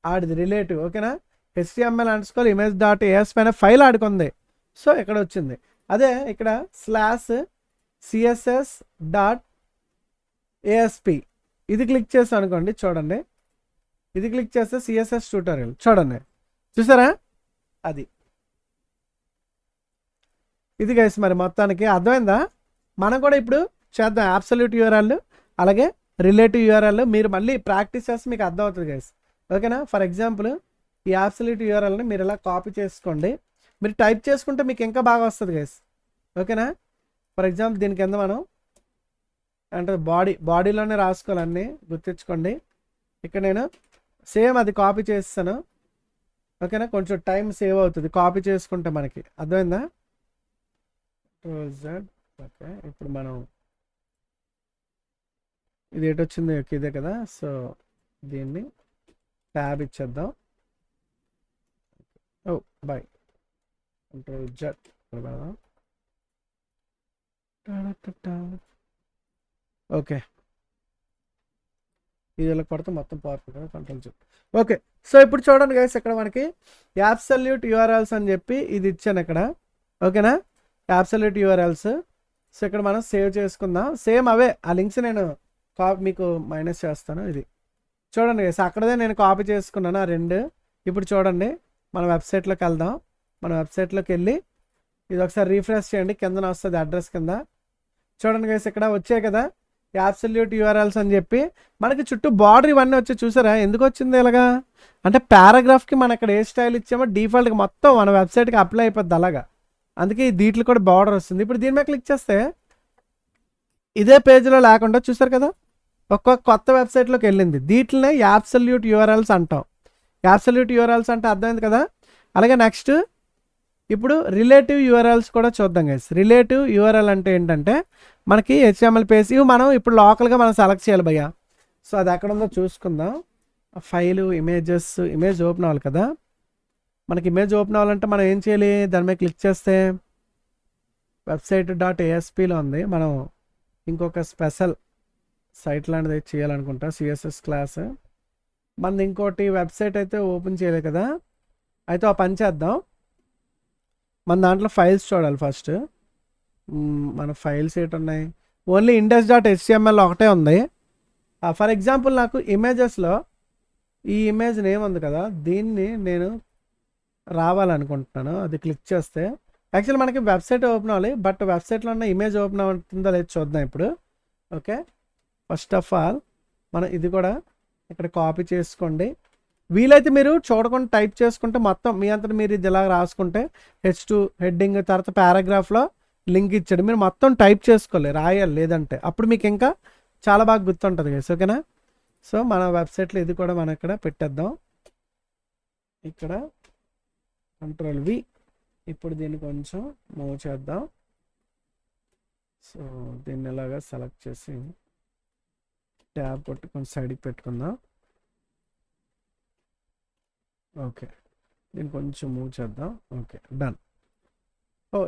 ఆడిది రిలేటివ్. ఓకేనా, html_image.asp అనే ఫైల్ ఆడుకుంది, సో ఇక్కడ వచ్చింది. అదే ఇక్కడ /css.asp ఇది క్లిక్ చేస్తాను అనుకోండి, చూడండి ఇది క్లిక్ చేస్తే CSS ట్యూటోరియల్ చూడండి, చూసారా అది ఇది గైస్. మరి మొత్తానికి అర్థమైందా, మనం కూడా ఇప్పుడు చేద్దాం అబ్సల్యూట్ యూఆర్ఎల్ అలాగే రిలేటివ్ యూఆర్ఎల్. మీరు మళ్ళీ ప్రాక్టీస్ చేస్తే మీకు అర్థమవుతుంది గైస్. ఓకేనా, ఫర్ ఎగ్జాంపుల్ ఈ అబ్సల్యూట్ యూఆర్ఎల్ని మీరు ఇలా కాపీ చేసుకోండి, మీరు టైప్ చేసుకుంటే మీకు ఇంకా బాగా వస్తుంది గైస్. ఓకేనా, ఫర్ ఎగ్జాంపుల్ దీని కింద మనం అంటే బాడీలోనే రాసుకోవాలన్నీ గుర్తించుకోండి. ఇక్కడ నేను సేమ్ అది కాపీ చేస్తాను. ఓకేనా, కొంచెం టైం సేవ్ అవుతుంది కాపీ చేసుకుంటే మనకి, అర్థమైందా. ఓకే, ఇప్పుడు మనం ఇది ఎటు వచ్చింది, ఇదే కదా. సో దీన్ని ట్యాబ్ ఇచ్చేద్దాం. ఓ బాయ్ Ctrl+Z పెడదాం. ఓకే, ఇది ఇలా కొడితే మొత్తం పోతుంది కదా, కంట్రోల్ చెప్పు. ఓకే, సో ఇప్పుడు చూడండి గైస్, ఇక్కడ మనకి యాబ్సల్యూట్ యూఆర్ఎల్స్ అని చెప్పి ఇది ఇచ్చాను ఇక్కడ. ఓకేనా, యాబ్సల్యూట్ యూఆర్ఎల్స్. సో ఇక్కడ మనం సేవ్ చేసుకుందాం. సేమ్ అవే ఆ లింక్స్ నేను మీకు మైనస్ చేస్తాను. ఇది చూడండి గైస్, అక్కడదే నేను కాపీ చేసుకున్నాను ఆ రెండు. ఇప్పుడు చూడండి, మన వెబ్సైట్లోకి వెళ్దాం. మన వెబ్సైట్లోకి వెళ్ళి ఇది ఒకసారి రీఫ్రెష్ చేయండి, కిందన వస్తుంది అడ్రస్ కింద. చూడండి గైస్, ఇక్కడ వచ్చాయి కదా యాబ్సల్యూట్ యూఆర్ఎల్స్ అని చెప్పి. మనకి చుట్టూ బార్డర్ ఇవన్నీ వచ్చి చూసారా, ఎందుకు వచ్చింది ఇలాగా అంటే పారాగ్రాఫ్కి మనం ఇక్కడ ఏ స్టైల్ ఇచ్చామో డిఫాల్ట్గా మొత్తం మన వెబ్సైట్కి అప్లై అయిపోద్ది అలాగా. అందుకే దీంట్లో కూడా బార్డర్ వస్తుంది. ఇప్పుడు దీని మీద క్లిక్ చేస్తే ఇదే పేజ్లో లేకుండా చూసారు కదా, ఒక్కొక్క కొత్త వెబ్సైట్లోకి వెళ్ళింది. దీంట్లోనే యాబ్సల్యూట్ యూఆర్ఎల్స్ అంటాం. యాబ్సల్యూట్ యూఆర్ఎల్స్ అంటే అర్థమైంది కదా. అలాగే నెక్స్ట్ ఇప్పుడు రిలేటివ్ యూఆర్ఎల్స్ కూడా చూద్దాం గైస్. రిలేటివ్ యూఆర్ఎల్ అంటే ఏంటంటే మనకి హెచ్టిఎంఎల్ పేజ్ ఇవి మనం ఇప్పుడు లోకల్గా మనం సెలెక్ట్ చేయాలి భయ్యా. సో అది ఎక్కడ ఉందో చూసుకుందాం. ఫైలు ఇమేజ్ ఓపెన్ అవ్వాలి కదా. మనకి ఇమేజ్ ఓపెన్ అవ్వాలంటే మనం ఏం చేయాలి, దాని మీద క్లిక్ చేస్తే website.asp.లో ఉంది. మనం ఇంకొక స్పెషల్ సైట్ లాంటిది చేయాలనుకుంటా, సిఎస్ఎస్ క్లాస్. మనది ఇంకోటి వెబ్సైట్ అయితే ఓపెన్ చేయలేదు కదా. అయితే ఆ పని చేద్దాం, మన దాంట్లో ఫైల్స్ చూడాలి ఫస్ట్. మన ఫైల్స్ ఏంటున్నాయి, ఓన్లీ index.html ఒకటే ఉంది. ఫర్ ఎగ్జాంపుల్ నాకు ఇమేజెస్లో ఈ ఇమేజ్ నేమ్ ఉంది కదా, దీన్ని నేను రావాలనుకుంటున్నాను. అది క్లిక్ చేస్తే యాక్చువల్లీ మనకి వెబ్సైట్ ఓపెన్ అవ్వాలి, బట్ వెబ్సైట్లో ఉన్న ఇమేజ్ ఓపెన్ అవుతుందో లేదు చూద్దాం ఇప్పుడు. ఓకే, ఫస్ట్ ఆఫ్ ఆల్ మనం ఇది కూడా ఇక్కడ కాపీ చేసుకోండి. వీలైతే మీరు చూడకుండా టైప్ చేసుకుంటే మొత్తం మీ అంతటా మీరు ఇది ఇలా రాసుకుంటే H2 హెడ్డింగ్ తర్వాత పారాగ్రాఫ్లో లింక్ ఇచ్చాడు, మీరు మొత్తం టైప్ చేసుకోవాలి, రాయాలి. లేదంటే అప్పుడు మీకు ఇంకా చాలా బాగా గుర్తుంటుంది గైస్. ఓకేనా, సో మన వెబ్సైట్లో ఇది కూడా మనం ఇక్కడ పెట్టేద్దాం. ఇక్కడ Ctrl+V. ఇప్పుడు దీన్ని కొంచెం మూవ్ చేద్దాం. సో దీన్ని ఇలాగా సెలెక్ట్ చేసి ట్యాబ్ కొట్టి కొంచెం సైడ్కి పెట్టుకుందాం. ఓకే, దీన్ని కొంచెం మూవ్ చేద్దాం. Okay, done.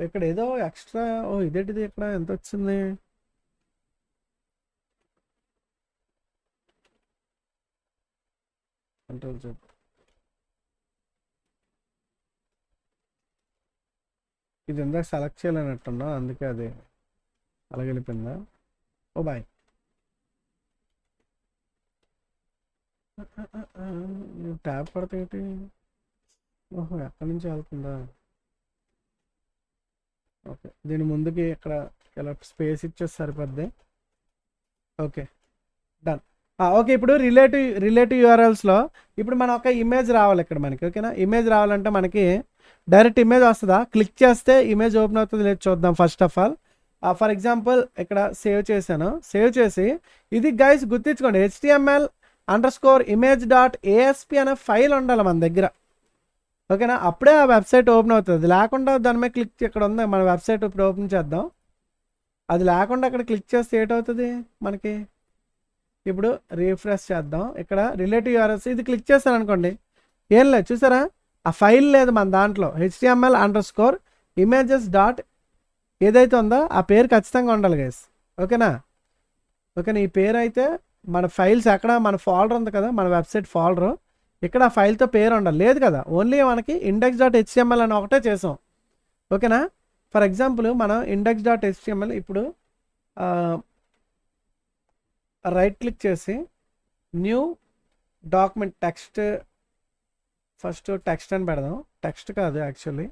ఇక్కడ ఏదో ఎక్స్ట్రా ఇదేంటిది, ఇక్కడ ఎంత వచ్చింది, కంట్రోల్ చెప్పు. ఇది ఇందాక సెలెక్ట్ చేయాలన్నట్టున్నా, అందుకే అది అలాగే వెళ్ళిపోయిందా. బాయ్. ట్యాబ్ పడితే ఎక్కడి నుంచి వెళ్తుందా. ఓకే, దీని ముందుకి ఇక్కడ ఇలా స్పేస్ ఇచ్చేసి సరిపోద్ది. Okay, done. ఓకే, ఇప్పుడు రిలేటివ్ యూఆర్ఎల్స్లో ఇప్పుడు మనం ఒక ఇమేజ్ రావాలి ఇక్కడ మనకి. ఓకేనా, ఇమేజ్ రావాలంటే మనకి డైరెక్ట్ ఇమేజ్ వస్తుందా, క్లిక్ చేస్తే ఇమేజ్ ఓపెన్ అవుతుంది లేదు చూద్దాం. First of all for example ఇక్కడ సేవ్ చేశాను. సేవ్ చేసి ఇది గైస్ గుర్తించుకోండి, HTML_image.asp అనే ఫైల్ ఉండాలి మన దగ్గర. ఓకేనా, అప్పుడే ఆ వెబ్సైట్ ఓపెన్ అవుతుంది. లేకుండా దాని మీద క్లిక్ ఇక్కడ ఉంది, మన వెబ్సైట్ ఇప్పుడు ఓపెన్ చేద్దాం. అది లేకుండా అక్కడ క్లిక్ చేస్తే ఏటవుతుంది మనకి. ఇప్పుడు రీఫ్రెష్ చేద్దాం. ఇక్కడ రిలేటివ్ యూఆర్ఎల్స్ ఇది క్లిక్ చేస్తాను అనుకోండి, ఏం లేదు చూసారా, ఆ ఫైల్ లేదు మన దాంట్లో. HTML_images. ఏదైతే ఉందో ఆ పేరు ఖచ్చితంగా ఉండాలి గైస్. ఓకేనా, ఈ పేరు అయితే మన ఫైల్స్ ఎక్కడ మన ఫోల్డర్ ఉంది కదా, మన వెబ్సైట్ ఫోల్డర్, ఇక్కడ ఆ ఫైల్తో పేరు ఉండాలి. లేదు కదా, ఓన్లీ మనకి index.html అని ఒకటే చేసాం. ఓకేనా, ఫర్ ఎగ్జాంపుల్ మనం index.html ఇప్పుడు రైట్ క్లిక్ చేసి new document text, first text అని పెడదాం. టెక్స్ట్ కాదు యాక్చువల్లీ,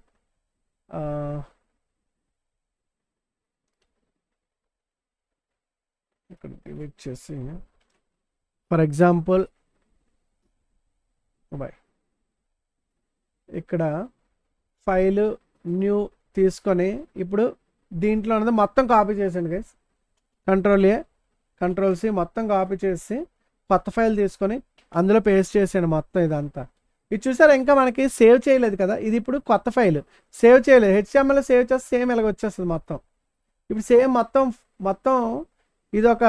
ఇక్కడ డిలీట్ చేసి ఫర్ ఎగ్జాంపుల్ ఇక్కడ ఫైలు న్యూ తీసుకొని ఇప్పుడు దీంట్లో ఉన్నది మొత్తం కాపీ చేసాను గైస్. Ctrl+A Ctrl+C మొత్తం కాపీ చేసి కొత్త ఫైల్ తీసుకొని అందులో పేస్ట్ చేసాను మొత్తం ఇదంతా. ఇది చూసారా, ఇంకా మనకి సేవ్ చేయలేదు కదా, ఇది ఇప్పుడు కొత్త ఫైల్ సేవ్ చేయలేదు. HTML సేవ్ చేస్తే సేమ్ ఇలాగ వచ్చేస్తుంది మొత్తం. ఇప్పుడు సేమ్ మొత్తం ఇది ఒక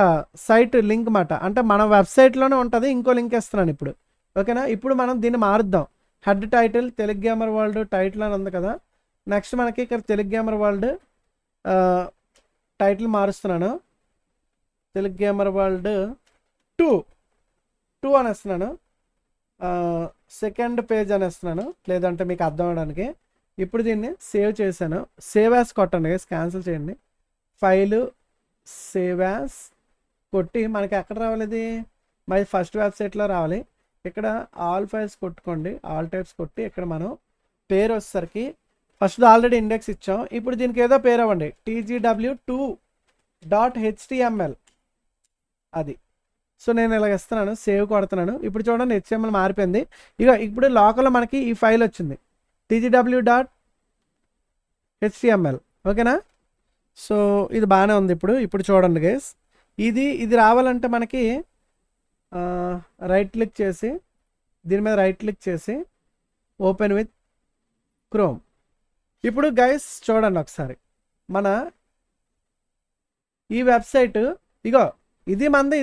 సైట్ లింక్ మాట, అంటే మన వెబ్సైట్లోనే ఉంటుంది. ఇంకో లింక్ ఇస్తున్నాను ఇప్పుడు. ఓకేనా, ఇప్పుడు మనం దీన్ని మారుద్దాం. Head title Telugu gamer world title అని ఉంది కదా. నెక్స్ట్ మనకి ఇక్కడ తెలుగు గేమర్ వరల్డ్ టైటిల్ మారుస్తున్నాను, తెలుగు గేమర్ వరల్డ్ 2. 2 అనేస్తున్నాను, సెకండ్ పేజ్ అనేస్తున్నాను, లేదంటే మీకు అర్థం అవడానికి. ఇప్పుడు దీన్ని సేవ్ చేశాను. సేవ్ యాస్ కొట్టండి గైస్, క్యాన్సిల్ చేయండి. ఫైలు సేవ్ యాస్ కొట్టి మనకి ఎక్కడ రావాలి, ఇది మై ఫస్ట్ వెబ్సైట్లో రావాలి. ఇక్కడ ఆల్ ఫైల్స్ కొట్టుకోండి, ఆల్ టైప్స్ కొట్టి ఇక్కడ మనం పేరు వచ్చేసరికి ఫస్ట్ ఆల్రెడీ ఇండెక్స్ ఇచ్చాం. ఇప్పుడు దీనికి ఏదో పేరు అవ్వండి, tgw2.html అది. సో నేను ఇలాగ ఇస్తున్నాను, సేవ్ కొడుతున్నాను. ఇప్పుడు చూడండి HTML మారిపోయింది. ఇక ఇప్పుడు లోకల్లో మనకి ఈ ఫైల్ వచ్చింది, tgw.html. ఓకేనా? సో ఇది బాగానే ఉంది. ఇప్పుడు చూడండి గైస్, ఇది రావాలంటే మనకి రైట్ క్లిక్ చేసి దీని మీద రైట్ క్లిక్ చేసి ఓపెన్ విత్ క్రోమ్. ఇప్పుడు గైస్ చూడండి ఒకసారి, మన ఈ వెబ్సైట్ ఇగో ఇది మందే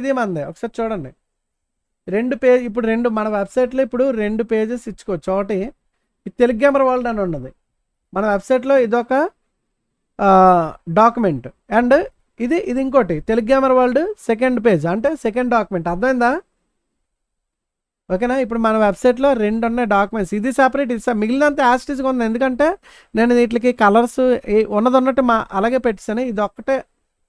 ఒకసారి చూడండి. ఇప్పుడు మన వెబ్సైట్లో ఇప్పుడు 2 పేజెస్ ఇచ్చుకోవచ్చు. ఒకటి తెలుగు గేమర్ వరల్డ్ అని ఉన్నది మన వెబ్సైట్లో, ఇదొక డాక్యుమెంట్. అండ్ ఇది ఇంకోటి Telugu gamer world second page, అంటే సెకండ్ డాక్యుమెంట్. అర్థమైందా? ఓకేనా? ఇప్పుడు మన వెబ్సైట్లో 2 ఉన్నాయి డాక్యుమెంట్స్, ఇది సెపరేట్, ఇది మిగిలినంత యాస్టిస్గా ఉంది. ఎందుకంటే నేను వీటికి కలర్స్ ఉన్నట్టు అలాగే పెట్టాను. ఇది ఒక్కటే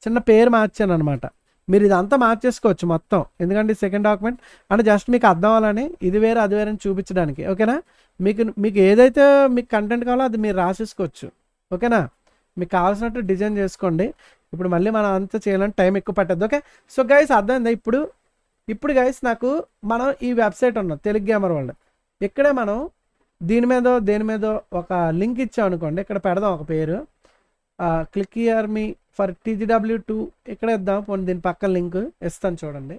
చిన్న పేరు మార్చాను అనమాట. మీరు ఇదంతా మార్చేసుకోవచ్చు మొత్తం, ఎందుకంటే సెకండ్ డాక్యుమెంట్ అంటే జస్ట్ మీకు అర్థం అవ్వాలని, ఇది వేరే అది వేరే అని చూపించడానికి. ఓకేనా? మీకు ఏదైతే మీకు కంటెంట్ కావాలో అది మీరు రాసేసుకోవచ్చు. ఓకేనా? మీకు కావాల్సినట్టు డిజైన్ చేసుకోండి. ఇప్పుడు మళ్ళీ మనం అంతా చేయాలంటే టైం ఎక్కువ పట్టద్దు. ఓకే, సో గైస్ అర్థమైందా? ఇప్పుడు గైస్ మనం ఈ వెబ్సైట్ ఉన్నాం తెలుగు గేమర్ వరల్డ్. ఇక్కడే మనం దేని మీదో ఒక లింక్ ఇచ్చాం అనుకోండి, ఇక్కడ పెడదాం ఒక పేరు, click here me for tgw2 ఇక్కడ ఇద్దాం. పోనీ దీని పక్కన లింక్ ఇస్తాను చూడండి.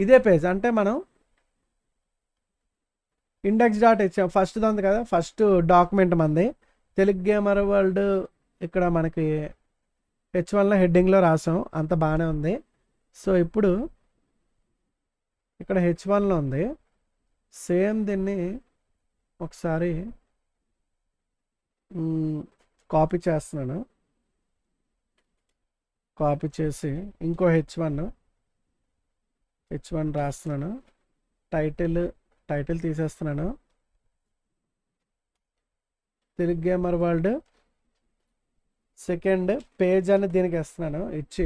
ఇదే పేజ్ అంటే మనం index.html ఫస్ట్ ఉంది కదా, ఫస్ట్ డాక్యుమెంట్ మంది తెలుగు గేమర్ వరల్డ్. ఇక్కడ మనకి H1లో హెడ్డింగ్లో రాసాం, అంత బాగానే ఉంది. సో ఇప్పుడు ఇక్కడ H1లో ఉంది, సేమ్ దీన్ని ఒకసారి కాపీ చేస్తున్నాను. కాపీ చేసి ఇంకో H1 రాస్తున్నాను. టైటిల్ తీసేస్తున్నాను, Telugu gamer world second page అని దీనికి వేస్తున్నాను ఇచ్చి.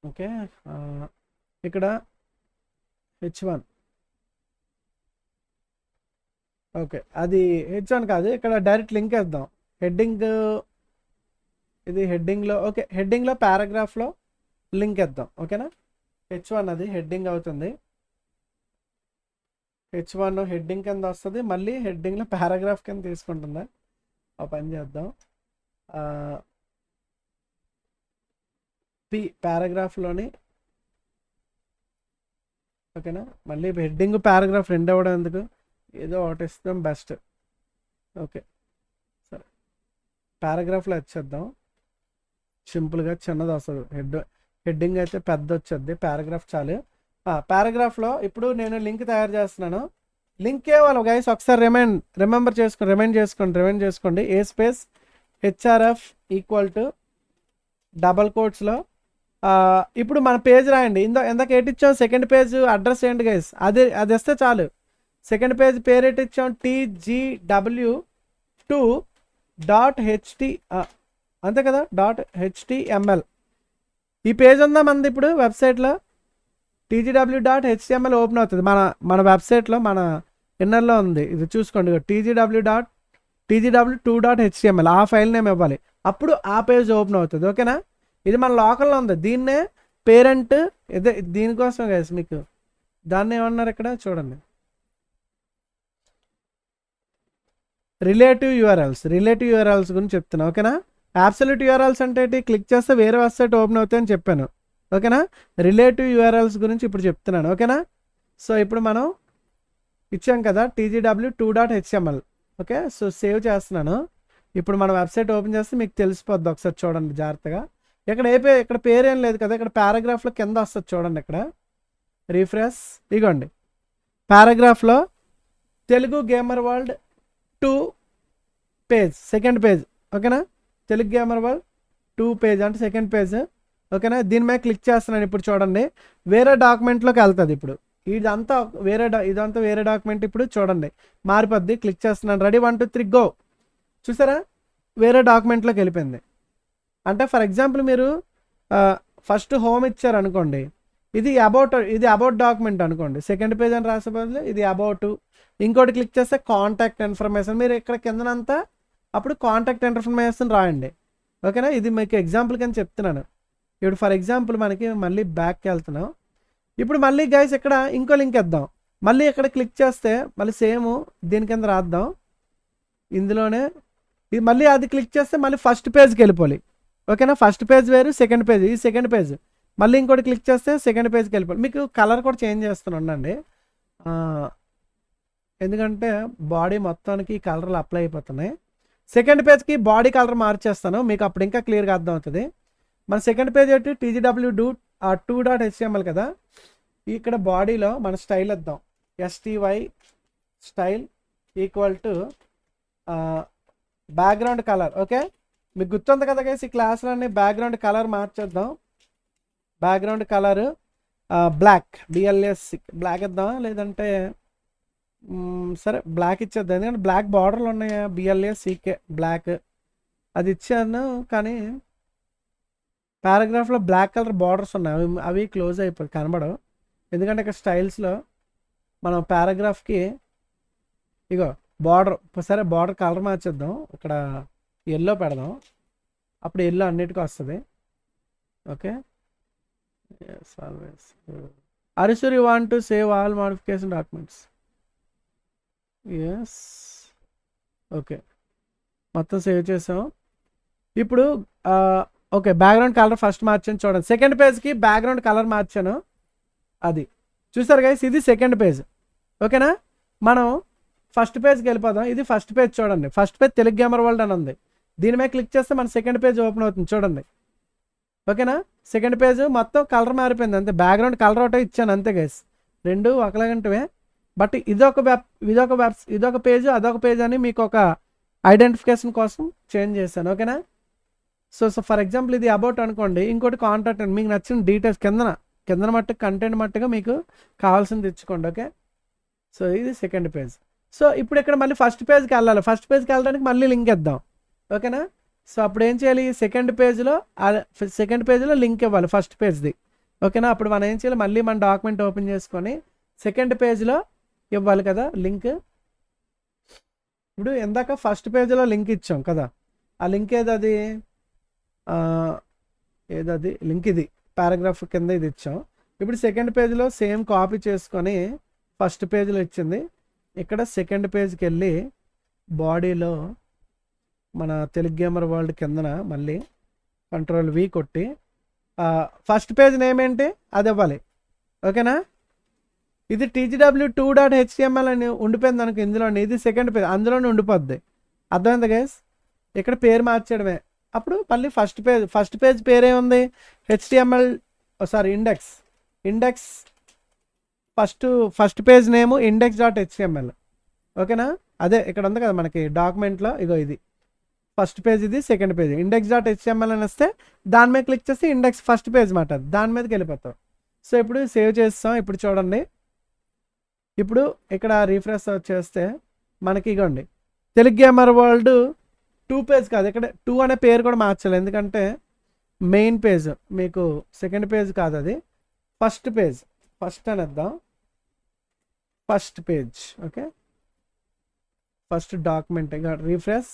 ఓకే, ఇక్కడ H1. ఓకే, అది H1 కాదు, ఇక్కడ డైరెక్ట్ లింక్ వేద్దాం. ఇది హెడ్డింగ్లో. ఓకే, హెడ్డింగ్లో పారాగ్రాఫ్లో లింక్ వేద్దాం. ఓకేనా? H1 అది హెడ్డింగ్ అవుతుంది. H1 హెడ్డింగ్ కింద వస్తుంది, మళ్ళీ హెడ్డింగ్లో పారాగ్రాఫ్ కింద తీసుకుంటుందా? ఆ పని చేద్దాం. పారాగ్రాఫ్లోని. ఓకేనా? మళ్ళీ హెడ్డింగ్ పారాగ్రాఫ్ 2 అవ్వడం ఎందుకు, ఏదో ఒకటి ఇస్తాం బెస్ట్. ఓకే, సరే, పారాగ్రాఫ్లో వచ్చేద్దాం. సింపుల్గా చిన్నది వస్తుంది, హెడ్డింగ్ అయితే పెద్ద వచ్చేది, పారాగ్రాఫ్ చాలు. పారాగ్రాఫ్లో ఇప్పుడు నేను లింక్ తయారు చేస్తున్నాను. లింక్ ఇవ్వాలి గైస్, ఒకసారి రిమైండ్ చేసుకోండి. A space HRF equal to double కోట్స్లో ఇప్పుడు మన పేజ్ రాయండి. ఇందాక ఏటిచ్చాం సెకండ్ పేజ్ అడ్రస్ ఏంటి గైస్, అది వస్తే చాలు. సెకండ్ పేజ్ పేరు ఏటిచ్చాం, tgw2.ht అంతే కదా, .html. ఈ పేజ్ ఉందా మనది ఇప్పుడు వెబ్సైట్లో, tgw.html ఓపెన్ అవుతుంది మన వెబ్సైట్లో, మన ఇన్నర్లో ఉంది. ఇది చూసుకోండి, tgw2.html ఆ ఫైల్ నేమ్ ఇవ్వాలి, అప్పుడు ఆ పేజ్ ఓపెన్ అవుతుంది. ఓకేనా? ఇది మన లోకల్లో ఉంది, దీన్నే పేరెంట్. ఇదే దీనికోసం గైస్, మీకు దాన్ని ఏమన్నారు ఇక్కడ చూడండి, రిలేటివ్ యూఆర్ఎల్స్ గురించి చెప్తున్నా. ఓకేనా? అబ్సల్యూట్ యూఆర్ఎల్స్ అంటే క్లిక్ చేస్తే వేరే వెబ్సైట్ ఓపెన్ అవుతాయని చెప్పాను. ఓకేనా? రిలేటివ్ యూఆర్ఎల్స్ గురించి ఇప్పుడు చెప్తున్నాను. ఓకేనా? సో ఇప్పుడు మనం ఇచ్చాం కదా tgw2.html. ఓకే, సో సేవ్ చేస్తున్నాను. ఇప్పుడు మన వెబ్సైట్ ఓపెన్ చేస్తే మీకు తెలిసిపోద్ది, ఒకసారి చూడండి జాగ్రత్తగా. ఇక్కడ పేరు ఏం లేదు కదా, ఇక్కడ పారాగ్రాఫ్లో కింద వస్తుంది చూడండి, ఇక్కడ రీఫ్రెష్. ఇగోండి పారాగ్రాఫ్లో Telugu gamer world 2 page second page. ఓకేనా? తెలుగు గేమర్ వరల్డ్ 2 పేజ్ అంటే సెకండ్ పేజ్. ఓకేనా. దీని మీద క్లిక్ చేస్తున్నాను. ఇప్పుడు చూడండి వేరే డాక్యుమెంట్లోకి వెళ్తుంది. ఇప్పుడు ఇదంతా ఇదంతా వేరే డాక్యుమెంట్. ఇప్పుడు చూడండి మారిపోద్ది. క్లిక్ చేస్తున్నాను. Ready 1 2 3 go. చూసారా వేరే డాక్యుమెంట్లోకి వెళ్ళిపోయింది. అంటే ఫర్ ఎగ్జాంపుల్ మీరు ఫస్ట్ హోమ్ ఇచ్చారు అనుకోండి, ఇది అబౌట్ డాక్యుమెంట్ అనుకోండి, సెకండ్ పేజ్ అని రాసే బదులు ఇది అబౌట్. ఇంకోటి క్లిక్ చేస్తే కాంటాక్ట్ ఇన్ఫర్మేషన్. మీరు ఇక్కడ కిందనంతా అప్పుడు కాంటాక్ట్ ఇన్ఫర్మేషన్ రాయండి. ఓకేనా. ఇది మీకు ఎగ్జాంపుల్ కింద చెప్తున్నాను. ఇప్పుడు ఫర్ ఎగ్జాంపుల్ మనకి మళ్ళీ బ్యాక్కి వెళ్తున్నాం. ఇప్పుడు మళ్ళీ గైస్ ఇక్కడ ఇంకో లింక్ ఇద్దాం. మళ్ళీ ఇక్కడ క్లిక్ చేస్తే మళ్ళీ సేమ్ దీని కింద రాద్దాం. ఇందులోనే ఇది మళ్ళీ అది క్లిక్ చేస్తే మళ్ళీ ఫస్ట్ పేజ్కి వెళ్ళిపోవాలి. ఓకేనా. ఫస్ట్ పేజ్ వేరు, సెకండ్ పేజ్. ఇది సెకండ్ పేజ్. మళ్ళీ ఇంకోటి క్లిక్ చేస్తే సెకండ్ పేజ్కి వెళ్ళిపోవాలి. మీకు కలర్ కూడా చేంజ్ చేస్తున్నాండి, ఎందుకంటే బాడీ మొత్తానికి కలర్లు అప్లై అయిపోతున్నాయి. సెకండ్ పేజ్కి బాడీ కలర్ మార్చేస్తాను, మీకు అప్పుడు ఇంకా క్లియర్గా అర్థం అవుతుంది. మన సెకండ్ పేజ్ ఏంటి TGW2.html కదా. ఇక్కడ బాడీలో మన స్టైల్ ఇద్దాం. STY style equal to background colour. Okay, మీకు గుర్తుంది కదా గైస్, ఈ క్లాస్లోని బ్యాక్గ్రౌండ్ కలర్ మార్చేద్దాం. Background colour black, BLS black ఇద్దాం, లేదంటే సరే బ్లాక్ ఇచ్చేద్దాం. ఎందుకంటే బ్లాక్ బార్డర్లు ఉన్నాయా, BLSCK బ్లాక్ అది ఇచ్చాను. కానీ పారాగ్రాఫ్లో బ్లాక్ కలర్ బార్డర్స్ ఉన్నాయి, అవి క్లోజ్ అయిపోయి కనబడవు. ఎందుకంటే ఇక్కడ స్టైల్స్లో మనం పారాగ్రాఫ్కి ఇగో బార్డర్, సరే బార్డర్ కలర్ మార్చేద్దాం. ఇక్కడ ఎల్లో పెడదాం, అప్పుడు ఎల్లో అన్నిటికీ వస్తుంది. Okay. Are you sure you want to save all modification documents? Yes. Okay, మొత్తం సేవ్ చేసాం. ఇప్పుడు ఓకే, బ్యాక్గ్రౌండ్ కలర్ ఫస్ట్ మార్చాను చూడండి. సెకండ్ పేజ్కి బ్యాక్గ్రౌండ్ కలర్ మార్చాను, అది చూసారు గైస్. ఇది సెకండ్ పేజ్. ఓకేనా. మనం ఫస్ట్ పేజ్కి వెళ్ళిపోదాం. ఇది ఫస్ట్ పేజ్ చూడండి. ఫస్ట్ పేజ్ తెలుగు గ్యామర్ వరల్డ్ అని ఉంది. దీని మీద క్లిక్ చేస్తే మన సెకండ్ పేజ్ ఓపెన్ అవుతుంది చూడండి. ఓకేనా. సెకండ్ పేజ్ మొత్తం కలర్ మారిపోయింది అంతే. బ్యాక్గ్రౌండ్ కలర్ ఒకటే ఇచ్చాను అంతే గైస్, రెండు ఒకలాగంటే. బట్ ఇదొక పేజ్ అదొక పేజ్ అని మీకు ఒక ఐడెంటిఫికేషన్ కోసం చేంజ్ చేశాను. ఓకేనా. సో ఫర్ ఎగ్జాంపుల్ ఇది అబౌట్ అనుకోండి, ఇంకోటి కాంటాక్ట్ అని. మీకు నచ్చిన డీటెయిల్స్ కిందన మట్టుకు కంటెంట్ మట్టుగా మీకు కావాల్సింది తెచ్చుకోండి. ఓకే. సో ఇది సెకండ్ పేజ్. సో ఇప్పుడు ఇక్కడ మళ్ళీ ఫస్ట్ పేజ్కి వెళ్ళాలి. ఫస్ట్ పేజ్కి వెళ్ళడానికి మళ్ళీ లింక్ ఇద్దాం. ఓకేనా. సో అప్పుడు ఏం చేయాలి, సెకండ్ పేజ్లో లింక్ ఇవ్వాలి ఫస్ట్ పేజ్ది. ఓకేనా. అప్పుడు మనం ఏం చేయాలి, మళ్ళీ మన డాక్యుమెంట్ ఓపెన్ చేసుకొని సెకండ్ పేజ్లో ఇవ్వాలి కదా లింక్. ఇప్పుడు ఇందాక ఫస్ట్ పేజ్లో లింక్ ఇచ్చాం కదా, ఆ లింక్ ఏదది లింక్ ఇది పారాగ్రాఫ్ కింద ఇది ఇచ్చాం. ఇప్పుడు సెకండ్ పేజ్లో సేమ్ కాపీ చేసుకొని ఫస్ట్ పేజ్లో ఇచ్చింది ఇక్కడ సెకండ్ పేజ్కి వెళ్ళి బాడీలో మన తెలుగు గేమర్ వరల్డ్ కిందన మళ్ళీ Ctrl+V కొట్టి ఫస్ట్ పేజ్ నేమ్ ఏంటి అది ఇవ్వాలి. ఓకేనా. ఇది TGW2.html అని ఉండిపోయింది మనకి ఇందులోనే. ఇది సెకండ్ పేజ్, అందులోనే ఉండిపోద్ది. అర్థమైంది గైస్. ఇక్కడ పేరు మార్చడమే. అప్పుడు మళ్ళీ ఫస్ట్ పేజ్ పేరే ఉంది, HTML index first page name index.html. ఓకేనా. అదే ఇక్కడ ఉంది కదా మనకి డాక్యుమెంట్లో, ఇగో ఇది ఫస్ట్ పేజ్, ఇది సెకండ్ పేజ్. index.html అని వస్తే దాని మీద క్లిక్ చేస్తే ఇండెక్స్ ఫస్ట్ పేజ్ మాట, దాని మీదకి వెళ్ళిపోతాం. సో ఇప్పుడు సేవ్ చేస్తాం. ఇప్పుడు చూడండి, ఇప్పుడు ఇక్కడ రీఫ్రెష్ చేస్తే మనకి ఇగోండి తెలుగు గేమర్ వరల్డ్ 2 పేజ్ కాదు, ఇక్కడ 2 అనే పేరు కూడా మార్చాలి. ఎందుకంటే మెయిన్ పేజ్ మీకు సెకండ్ పేజ్ కాదు, అది ఫస్ట్ పేజ్. ఫస్ట్ అని ఇద్దాం, first page. Okay, first document. ఇక రీఫ్రెష్.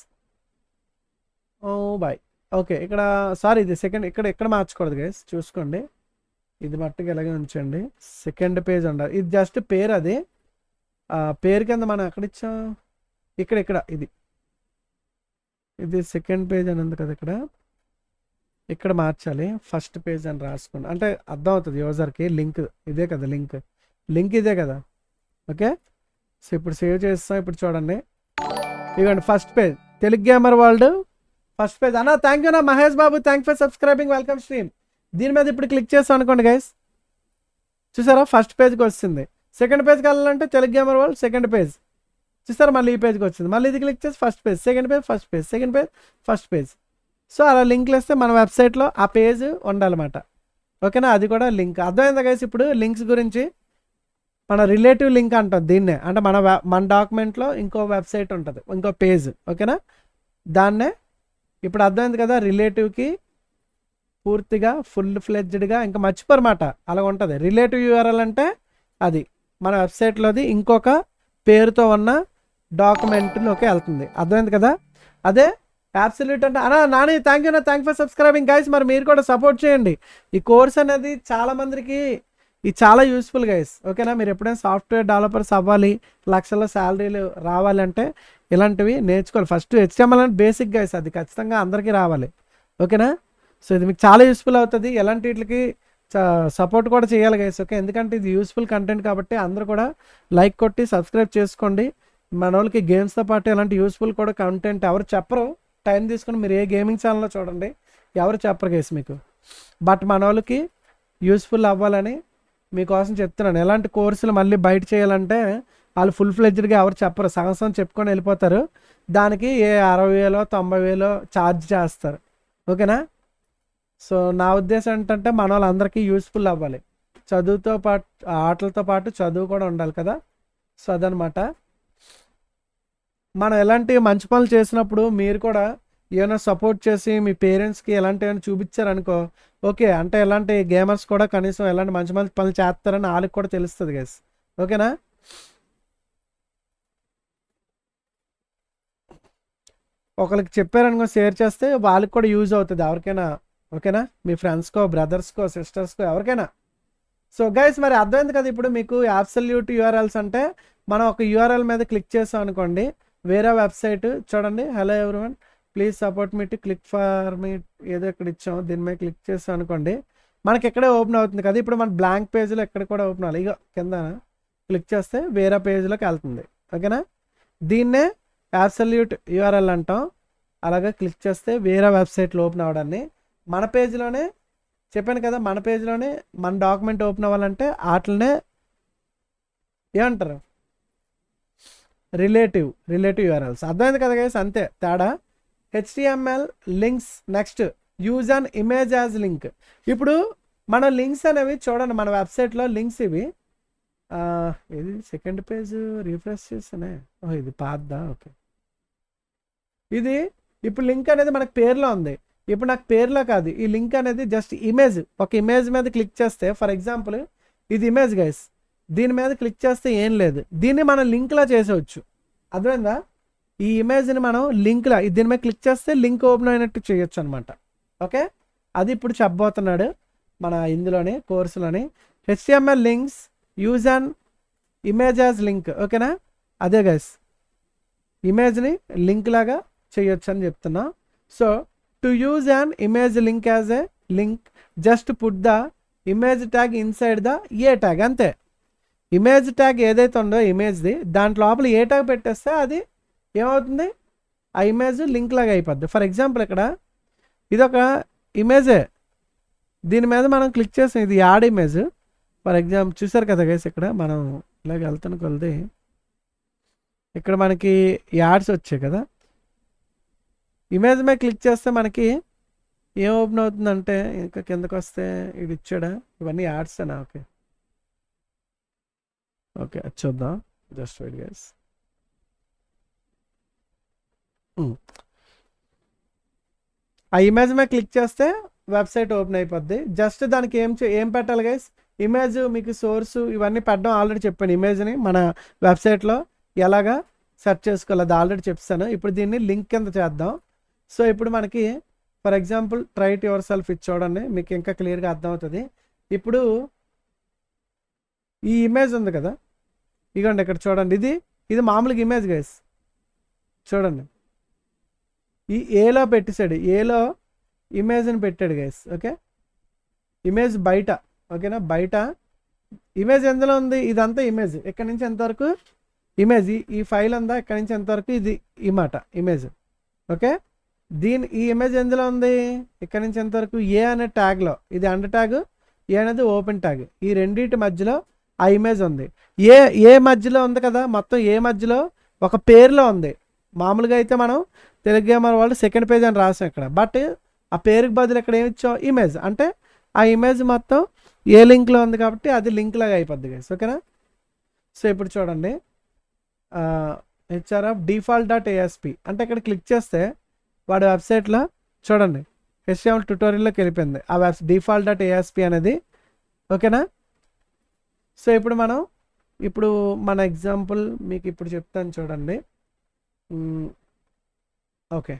బాయ్. ఓకే, ఇక్కడ సారీ ఇది సెకండ్, ఇక్కడ మార్చకూడదు గైస్, చూసుకోండి. ఇది మట్టుకు ఇలాగే ఉంచండి. సెకండ్ పేజ్ ఉండాలి. ఇది జస్ట్ పేరు, అది పేరు కింద మనం ఎక్కడ ఇచ్చాం, ఇక్కడ ఇది సెకండ్ పేజ్ అని ఉంది కదా, ఇక్కడ మార్చాలి. ఫస్ట్ పేజ్ అని రాసుకోండి, అంటే అర్థం అవుతుంది యూజర్కి. లింక్ ఇదే కదా, లింక్ ఇదే కదా. ఓకే, సో ఇప్పుడు సేవ్ చేస్తాం. ఇప్పుడు చూడండి, ఇవ్వండి first page Telugu gamer world first page. అన్న థ్యాంక్ యూ నా Mahesh Babu, thank for subscribing, welcome stream. దీని మీద ఇప్పుడు క్లిక్ చేస్తాం అనుకోండి గైస్, చూసారా ఫస్ట్ పేజ్కి వస్తుంది. సెకండ్ పేజ్కి వెళ్ళాలంటే Telugu gamer world second page, చూసారా మళ్ళీ ఈ పేజ్కి వచ్చింది. మళ్ళీ ఇది క్లిక్ చేసి first page, second page, first page, second page, first page. So అలా లింక్లు ఇస్తే మన వెబ్సైట్లో ఆ పేజ్ ఉండాలన్నమాట. ఓకేనా, అది కూడా లింక్. అర్థమైందా గైస్? ఇప్పుడు లింక్స్ గురించి మన రిలేటివ్ లింక్ అంటాం దీన్నే. అంటే మన డాక్యుమెంట్లో ఇంకో వెబ్సైట్ ఉంటుంది, ఇంకో పేజ్. ఓకేనా, దాన్నే ఇప్పుడు అర్థమైంది కదా. రిలేటివ్కి పూర్తిగా ఫుల్ ఫ్లెడ్జ్డ్గా ఇంకా మర్చిపోరమాట, అలా ఉంటుంది. రిలేటివ్ యూఆర్ఎల్ అంటే అది మన వెబ్సైట్లోది ఇంకొక పేరుతో ఉన్న డాక్యుమెంట్లోకి వెళ్తుంది. అర్థమైంది కదా. అదే అబ్సల్యూట్ అంటే Nani thank you for subscribing guys. మరి మీరు కూడా సపోర్ట్ చేయండి. ఈ కోర్స్ అనేది చాలా మందికి ఇది చాలా యూస్ఫుల్ గైస్. ఓకేనా, మీరు ఎప్పుడైనా సాఫ్ట్వేర్ డెవలపర్స్ అవ్వాలి, లక్షల శాలరీలు రావాలంటే ఇలాంటివి నేర్చుకోవాలి. ఫస్ట్ HTML అంటే బేసిక్ గైస్, అది ఖచ్చితంగా అందరికీ రావాలి. ఓకేనా, సో ఇది మీకు చాలా యూస్ఫుల్ అవుతుంది. ఎలాంటి వీటికి సపోర్ట్ కూడా చేయాలి గైస్. ఓకే, ఎందుకంటే ఇది యూస్ఫుల్ కంటెంట్ కాబట్టి అందరూ కూడా లైక్ కొట్టి సబ్స్క్రైబ్ చేసుకోండి. మన వాళ్ళకి గేమ్స్తో పాటు ఇలాంటి యూస్ఫుల్ కూడా కంటెంట్ ఎవరు చెప్పరు. టైం తీసుకుని మీరు ఏ గేమింగ్ ఛానల్లో చూడండి, ఎవరు చెప్పరు గైస్ మీకు. బట్ మన వాళ్ళకి యూస్ఫుల్ అవ్వాలని మీకోసం చెప్తున్నాను. ఎలాంటి కోర్సులు మళ్ళీ బయట చేయాలంటే వాళ్ళు ఫుల్ ఫ్లెడ్జ్డ్గా ఎవరు చెప్పరు, సగం చెప్పుకొని వెళ్ళిపోతారు. దానికి 60,000 90,000 ఛార్జ్ చేస్తారు. ఓకేనా, సో నా ఉద్దేశం ఏంటంటే మన వాళ్ళందరికీ యూస్ఫుల్ అవ్వాలి. చదువుతో పాటు ఆటలతో పాటు చదువు కూడా ఉండాలి కదా. సో అదనమాట. మనం ఎలాంటి మంచి పనులు చేసినప్పుడు మీరు కూడా ఏమైనా సపోర్ట్ చేసి మీ పేరెంట్స్కి ఎలాంటి ఏమైనా చూపించారనుకో, ఓకే అంటే ఎలాంటి గేమర్స్ కూడా కనీసం ఎలాంటి మంచి మంచి పనులు చేస్తారని వాళ్ళకి కూడా తెలుస్తుంది గైస్. ఓకేనా, ఒకరికి చెప్పారనుకో, షేర్ చేస్తే వాళ్ళకి కూడా యూజ్ అవుతుంది ఎవరికైనా. ఓకేనా, మీ ఫ్రెండ్స్కో బ్రదర్స్కో సిస్టర్స్కో ఎవరికైనా. సో గైస్ మరి అర్థమైంది కదా. ఇప్పుడు మీకు అబ్సల్యూట్ యూఆర్ఎల్స్ అంటే మనం ఒక యూఆర్ఎల్ మీద క్లిక్ చేసాం అనుకోండి, వేరే వెబ్సైట్ చూడండి. Hello everyone, please support me to click for మీ ఏదో ఇక్కడ ఇచ్చాం, దీని మీద క్లిక్ చేసాం అనుకోండి, మనకి ఎక్కడే ఓపెన్ అవుతుంది కదా. ఇప్పుడు మన బ్లాంక్ పేజ్లో ఎక్కడ కూడా ఓపెన్ అవ్వాలి. ఇక కింద క్లిక్ చేస్తే వేరే పేజ్లోకి వెళ్తుంది. ఓకేనా, దీన్నే అబ్సల్యూట్ యూఆర్ఎల్ అంటాం. అలాగే క్లిక్ చేస్తే వేరే వెబ్సైట్లో ఓపెన్ అవ్వడాన్ని మన పేజ్లోనే చెప్పాను కదా, మన పేజ్లోనే మన డాక్యుమెంట్ ఓపెన్ అవ్వాలంటే వాటినే ఏమంటారు, రిలేటివ్ యూఆర్ఎల్స్. అర్థమైంది కదా గైస్, అంతే తేడా. HTML links. Next use an image as link. ఇప్పుడు మన లింక్స్ అనేవి చూడండి, మన వెబ్సైట్లో లింక్స్ ఇవి. ఇది సెకండ్ పేజ్ రిఫ్రెష్ చేస్తానే, ఇది పాద్దా. ఓకే, ఇది ఇప్పుడు లింక్ అనేది మనకు పేరులో ఉంది. ఇప్పుడు నాకు పేరులో కాదు, ఈ లింక్ అనేది జస్ట్ ఇమేజ్. ఒక ఇమేజ్ మీద క్లిక్ చేస్తే, ఫర్ ఎగ్జాంపుల్ ఇది ఇమేజ్ గైస్, దీని మీద క్లిక్ చేస్తే ఏం లేదు, దీన్ని మనం లింక్లా చేసేవచ్చు. అర్థమైందా, ఈ ఇమేజ్ని మనం లింక్లా దీని మీద క్లిక్ చేస్తే లింక్ ఓపెన్ అయినట్టు చేయొచ్చు అనమాట. ఓకే, అది ఇప్పుడు చెప్పబోతున్నాడు మన ఇందులోని కోర్సులోని. HTML links use an image as link. ఓకేనా, అదే గైస్, ఇమేజ్ని లింక్ లాగా చేయొచ్చు అని చెప్తున్నా. So to use an image link as a link, just put the image tag inside the A tag. అంతే, ఇమేజ్ ట్యాగ్ ఏదైతే ఉందో ఇమేజ్ది, దాంట్ లోపల ఏ ట్యాగ్ పెట్టేస్తే అది ఏమవుతుంది, ఆ ఇమేజ్ లింక్ లాగా అయిపోద్ది. ఫర్ ఎగ్జాంపుల్ ఇక్కడ ఇది ఒక ఇమేజే, దీని మీద మనం క్లిక్ చేసాం, ఇది యాడ్ ఇమేజ్. ఫర్ ఎగ్జాంపుల్ చూసారు కదా గైస్, ఇక్కడ మనం ఇలాగ వెళ్తున్న కొలది ఇక్కడ మనకి యాడ్స్ వచ్చాయి కదా. ఇమేజ్ మీద క్లిక్ చేస్తే మనకి ఏం ఓపెన్ అవుతుందంటే, ఇంకా కిందకు వస్తే ఇది ఇచ్చాడా, ఇవన్నీ యాడ్సేనా. ఓకే ఓకే, అది చూద్దాం. Just wait guys. ఆ ఇమేజ్ మీద క్లిక్ చేస్తే వెబ్సైట్ ఓపెన్ అయిపోద్ది. జస్ట్ దానికి ఏం పెట్టాలి గైస్, ఇమేజ్ మీకు సోర్సు ఇవన్నీ పెట్టడం ఆల్రెడీ చెప్పాను. ఇమేజ్ని మన వెబ్సైట్లో ఎలాగా సెర్చ్ చేసుకోవాలి అది ఆల్రెడీ చెప్తాను. ఇప్పుడు దీన్ని లింక్ కింద చేద్దాం. సో ఇప్పుడు మనకి for example try it your self ఇది చూడండి, మీకు ఇంకా క్లియర్గా అర్థమవుతుంది. ఇప్పుడు ఈ ఇమేజ్ ఉంది కదా, ఇగోండి ఇక్కడ చూడండి, ఇది మామూలుగా ఇమేజ్ గైస్. చూడండి, ఈ ఏలో పెట్టేశాడు, ఏలో ఇమేజ్ని పెట్టాడు గైస్. ఓకే, ఇమేజ్ బయట. ఓకేనా, బయట ఇమేజ్ ఎందులో ఉంది, ఇదంతా ఇమేజ్. ఇక్కడ నుంచి ఎంతవరకు ఇమేజ్, ఈ ఫైల్ ఉందా, ఇక్కడ నుంచి ఎంతవరకు ఇది ఈ మాట ఇమేజ్. ఓకే, ఈ ఇమేజ్ ఎందులో ఉంది, ఇక్కడ నుంచి ఎంతవరకు ఏ అనే ట్యాగ్లో, ఇది అండర్ ట్యాగ్, ఏ అనేది ఓపెన్ ట్యాగ్, ఈ రెండింటి మధ్యలో ఆ ఇమేజ్ ఉంది. ఏ మధ్యలో ఉంది కదా, మొత్తం ఏ మధ్యలో ఒక పేరులో ఉంది. మామూలుగా అయితే మనం Telugu gamer world second page అని రాసాం ఇక్కడ. బట్ ఆ పేరుకి బదులు ఇక్కడ ఏమి ఇచ్చాం, ఇమేజ్. అంటే ఆ ఇమేజ్ మొత్తం ఏ లింక్లో ఉంది కాబట్టి అది లింక్ లాగా అయిపోద్ది గైస్. ఓకేనా. సో ఇప్పుడు చూడండి హెచ్ఆర్ఎఫ్ default.asp అంటే ఇక్కడ క్లిక్ చేస్తే వాడి వెబ్సైట్లో చూడండి HTML ట్యూటోరియల్లోకి వెళ్ళిపోయింది ఆ default.asp అనేది. ఓకేనా. సో ఇప్పుడు మన ఎగ్జాంపుల్ మీకు ఇప్పుడు చెప్తాను చూడండి. ఓకే.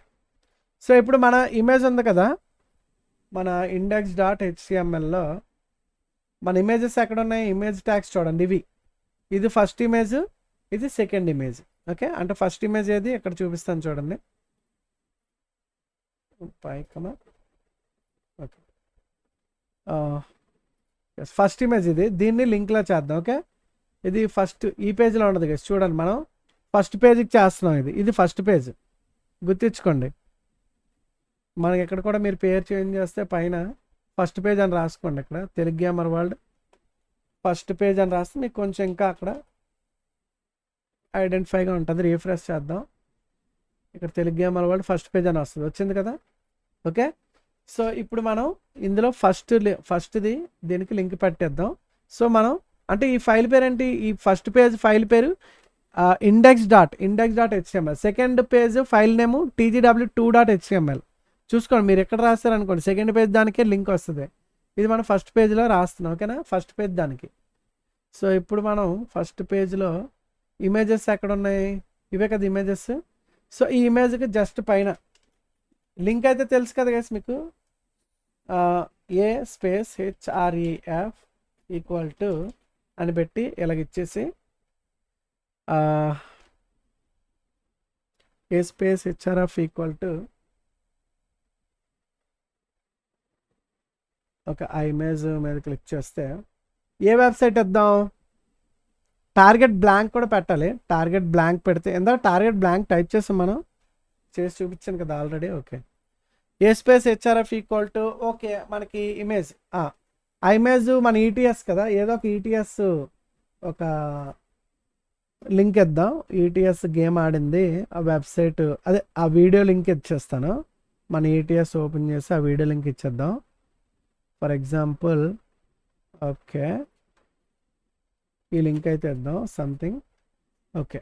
సో ఇప్పుడు మన ఇమేజ్ ఉంది కదా, మన index.htmlలో మన ఇమేజెస్ ఎక్కడ ఉన్నాయి, ఇమేజ్ ట్యాగ్స్ చూడండి ఇవి. ఇది ఫస్ట్ ఇమేజ్, ఇది సెకండ్ ఇమేజ్. ఓకే. అంటే ఫస్ట్ ఇమేజ్ ఏది ఇక్కడ చూపిస్తాను చూడండి. ఓకే. ఫస్ట్ ఇమేజ్ ఇది, దీన్ని లింక్లో చేద్దాం. ఓకే. ఇది ఫస్ట్ ఈ పేజ్లో ఉండదు కదా, చూడండి మనం ఫస్ట్ పేజ్కి చేస్తున్నాం. ఇది ఫస్ట్ పేజ్, గుర్తించుకోండి. మనకి ఇక్కడ కూడా మీరు పేరు చేంజ్ చేస్తే పైన ఫస్ట్ పేజ్ అని రాసుకోండి. ఇక్కడ Telugu gamer world first page అని రాస్తే మీకు కొంచెం ఇంకా అక్కడ ఐడెంటిఫైగా ఉంటుంది. రీఫ్రెష్ చేద్దాం. ఇక్కడ Telugu gamer world first page అని వస్తుంది, వచ్చింది కదా. ఓకే. సో ఇప్పుడు మనం ఇందులో ఫస్ట్ది దీనికి లింక్ పెట్టేద్దాం. సో మనం అంటే ఈ ఫైల్ పేరు ఏంటి, ఈ ఫస్ట్ పేజ్ ఫైల్ పేరు index.html. సెకండ్ పేజ్ ఫైల్ నేము tgw2.html. చూసుకోండి, మీరు ఎక్కడ రాస్తారనుకోండి సెకండ్ పేజ్ దానికే లింక్ వస్తుంది. ఇది మనం ఫస్ట్ పేజ్లో రాస్తున్నాం. ఓకేనా, ఫస్ట్ పేజ్ దానికి. సో ఇప్పుడు మనం ఫస్ట్ పేజ్లో ఇమేజెస్ ఎక్కడ ఉన్నాయి, ఇవే కదా ఇమేజెస్. సో ఈ ఇమేజ్కి జస్ట్ పైన లింక్ అయితే తెలుసు కదా గైస్ మీకు, a space href equal to అని పెట్టి ఇలాగ ఇచ్చేసి a space href equal to ఒక ఆ ఇమేజ్ మీద క్లిక్ చేస్తే ఏ వెబ్సైట్ ఇద్దాం, టార్గెట్ బ్లాంక్ కూడా పెట్టాలి. టార్గెట్ బ్లాంక్ పెడితే ఎంత టార్గెట్ బ్లాంక్ టైప్ చేస్తాం, మనం చేసి చూపించాను కదా already. Okay. A space href equal to okay మనకి ఇమేజ్, ఆ ఇమేజ్ మన ఈటీఎస్ కదా, ఏదో ఒక ఈటీఎస్ ఒక లింక్ ఇద్దాం. ఈటీఎస్ గేమ్ ఆడింది ఆ వెబ్సైట్, అదే ఆ వీడియో లింక్ ఇచ్చేస్తాను. మన ఈటీఎస్ ఓపెన్ చేసి ఆ వీడియో లింక్ ఇచ్చేద్దాం. ఫర్ ఎగ్జాంపుల్ ఓకే ఈ లింక్ అయితే ఇద్దాం సంథింగ్. ఓకే.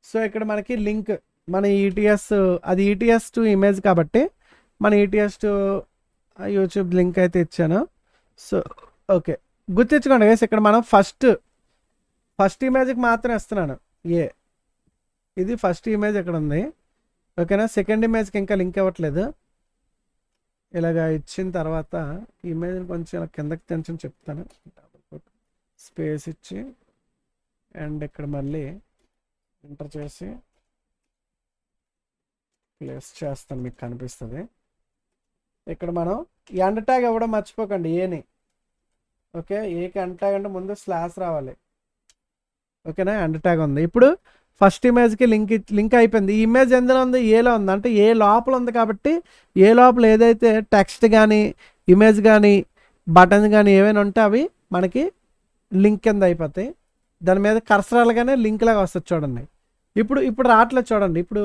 సో ఇక్కడ మనకి లింక్ మన ఈటీఎస్, అది ఈటీఎస్ టు ఇమేజ్ కాబట్టి మన ఈటీఎస్ టు యూట్యూబ్ లింక్ అయితే ఇచ్చాను. సో ఓకే, గుర్తించుకోండి గైస్, ఇక్కడ మనం ఫస్ట్ ఇమేజ్కి మాత్రం ఇస్తున్నాను. ఇది ఫస్ట్ ఇమేజ్ ఇక్కడ ఉంది. ఓకేనా. సెకండ్ ఇమేజ్కి ఇంకా లింక్ ఇవ్వట్లేదు. ఇలాగా ఇచ్చిన తర్వాత ఇమేజ్ని కొంచెం ఇలా కిందకి తెంచని చెప్తాను. స్పేస్ ఇచ్చి అండ్ ఇక్కడ మళ్ళీ ఎంటర్ చేసి ప్లేస్ చేస్తాను, మీకు కనిపిస్తుంది. ఇక్కడ మనం ఎండ్ ట్యాగ్ ఇవ్వడం మర్చిపోకండి, ఏని. ఓకే, ఏకి ఎండ్ ట్యాగ్ అంటే ముందు స్లాష్ రావాలి. ఓకేనా, ఎండ్ ట్యాగ్ ఉంది. ఇప్పుడు ఫస్ట్ ఇమేజ్కి లింక్ అయిపోయింది. ఈ ఇమేజ్ ఎందులో ఉంది, ఏలో ఉంది. అంటే ఏ లోపల ఉంది కాబట్టి ఏ లోపల ఏదైతే టెక్స్ట్ కానీ ఇమేజ్ కానీ బటన్స్ కానీ ఏవైనా ఉంటే అవి మనకి లింక్ కింద అయిపోతాయి. దాని మీద కర్సరాలుగానే లింక్ లాగా వస్తుంది చూడండి. ఇప్పుడు రావట్లేదు చూడండి. ఇప్పుడు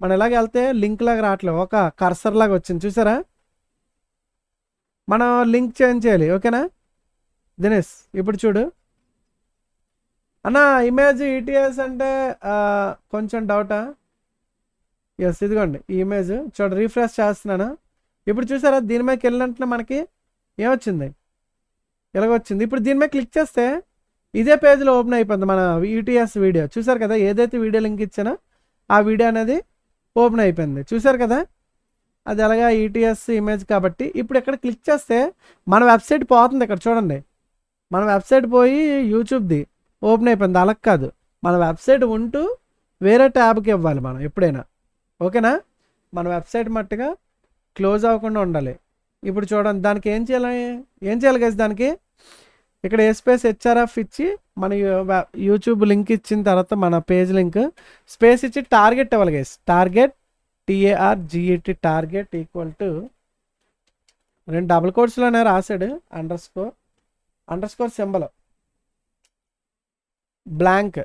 మనం ఇలాగ వెళ్తే లింక్ లాగా రావట్లేదు, ఒక కర్సర్ లాగా వచ్చింది చూసారా. మనం లింక్ చేంజ్ చేయాలి. ఓకేనా దినేష్, ఇప్పుడు చూడు అన్న, ఇమేజ్ ఈటీఎస్ అంటే కొంచెం డౌటా. ఎస్, ఇదిగోండి ఈ ఇమేజ్ చూడ, రీఫ్రెష్ చేస్తున్నాను. ఇప్పుడు చూసారా, దీని మీదకి వెళ్ళినట్టు మనకి ఏమొచ్చింది, ఇలాగొచ్చింది. ఇప్పుడు దీని మీద క్లిక్ చేస్తే ఇదే పేజ్లో ఓపెన్ అయిపోతుంది మన ఈటీఎస్ వీడియో. చూసారు కదా, ఏదైతే వీడియో లింక్ ఇచ్చానో ఆ వీడియో అనేది ఓపెన్ అయిపోయింది. చూసారు కదా, అది ఎలాగా ఈటీఎస్ ఇమేజ్ కాబట్టి. ఇప్పుడు ఇక్కడ క్లిక్ చేస్తే మన వెబ్సైట్ పోతుంది. ఇక్కడ చూడండి, మన వెబ్సైట్ పోయి యూట్యూబ్ది ఓపెన్ అయిపోయింది. అలా కాదు, మన వెబ్సైట్ ఉంటూ వేరే ట్యాబ్కి ఇవ్వాలి మనం ఎప్పుడైనా. ఓకేనా, మన వెబ్సైట్ మట్టుగా క్లోజ్ అవ్వకుండా ఉండాలి. ఇప్పుడు చూడండి, దానికి ఏం చేయాలి గైస్, దానికి ఇక్కడ ఏ స్పేస్ href ఇచ్చి మన యూట్యూబ్ లింక్ ఇచ్చిన తర్వాత మన పేజ్ లింక్ స్పేస్ ఇచ్చి టార్గెట్ ఇవ్వాలి guys. Target TARGET target equal to 2 double కోట్స్లోనే రాశాడు, అండర్ స్కోర్ సింబల్ బ్లాంక్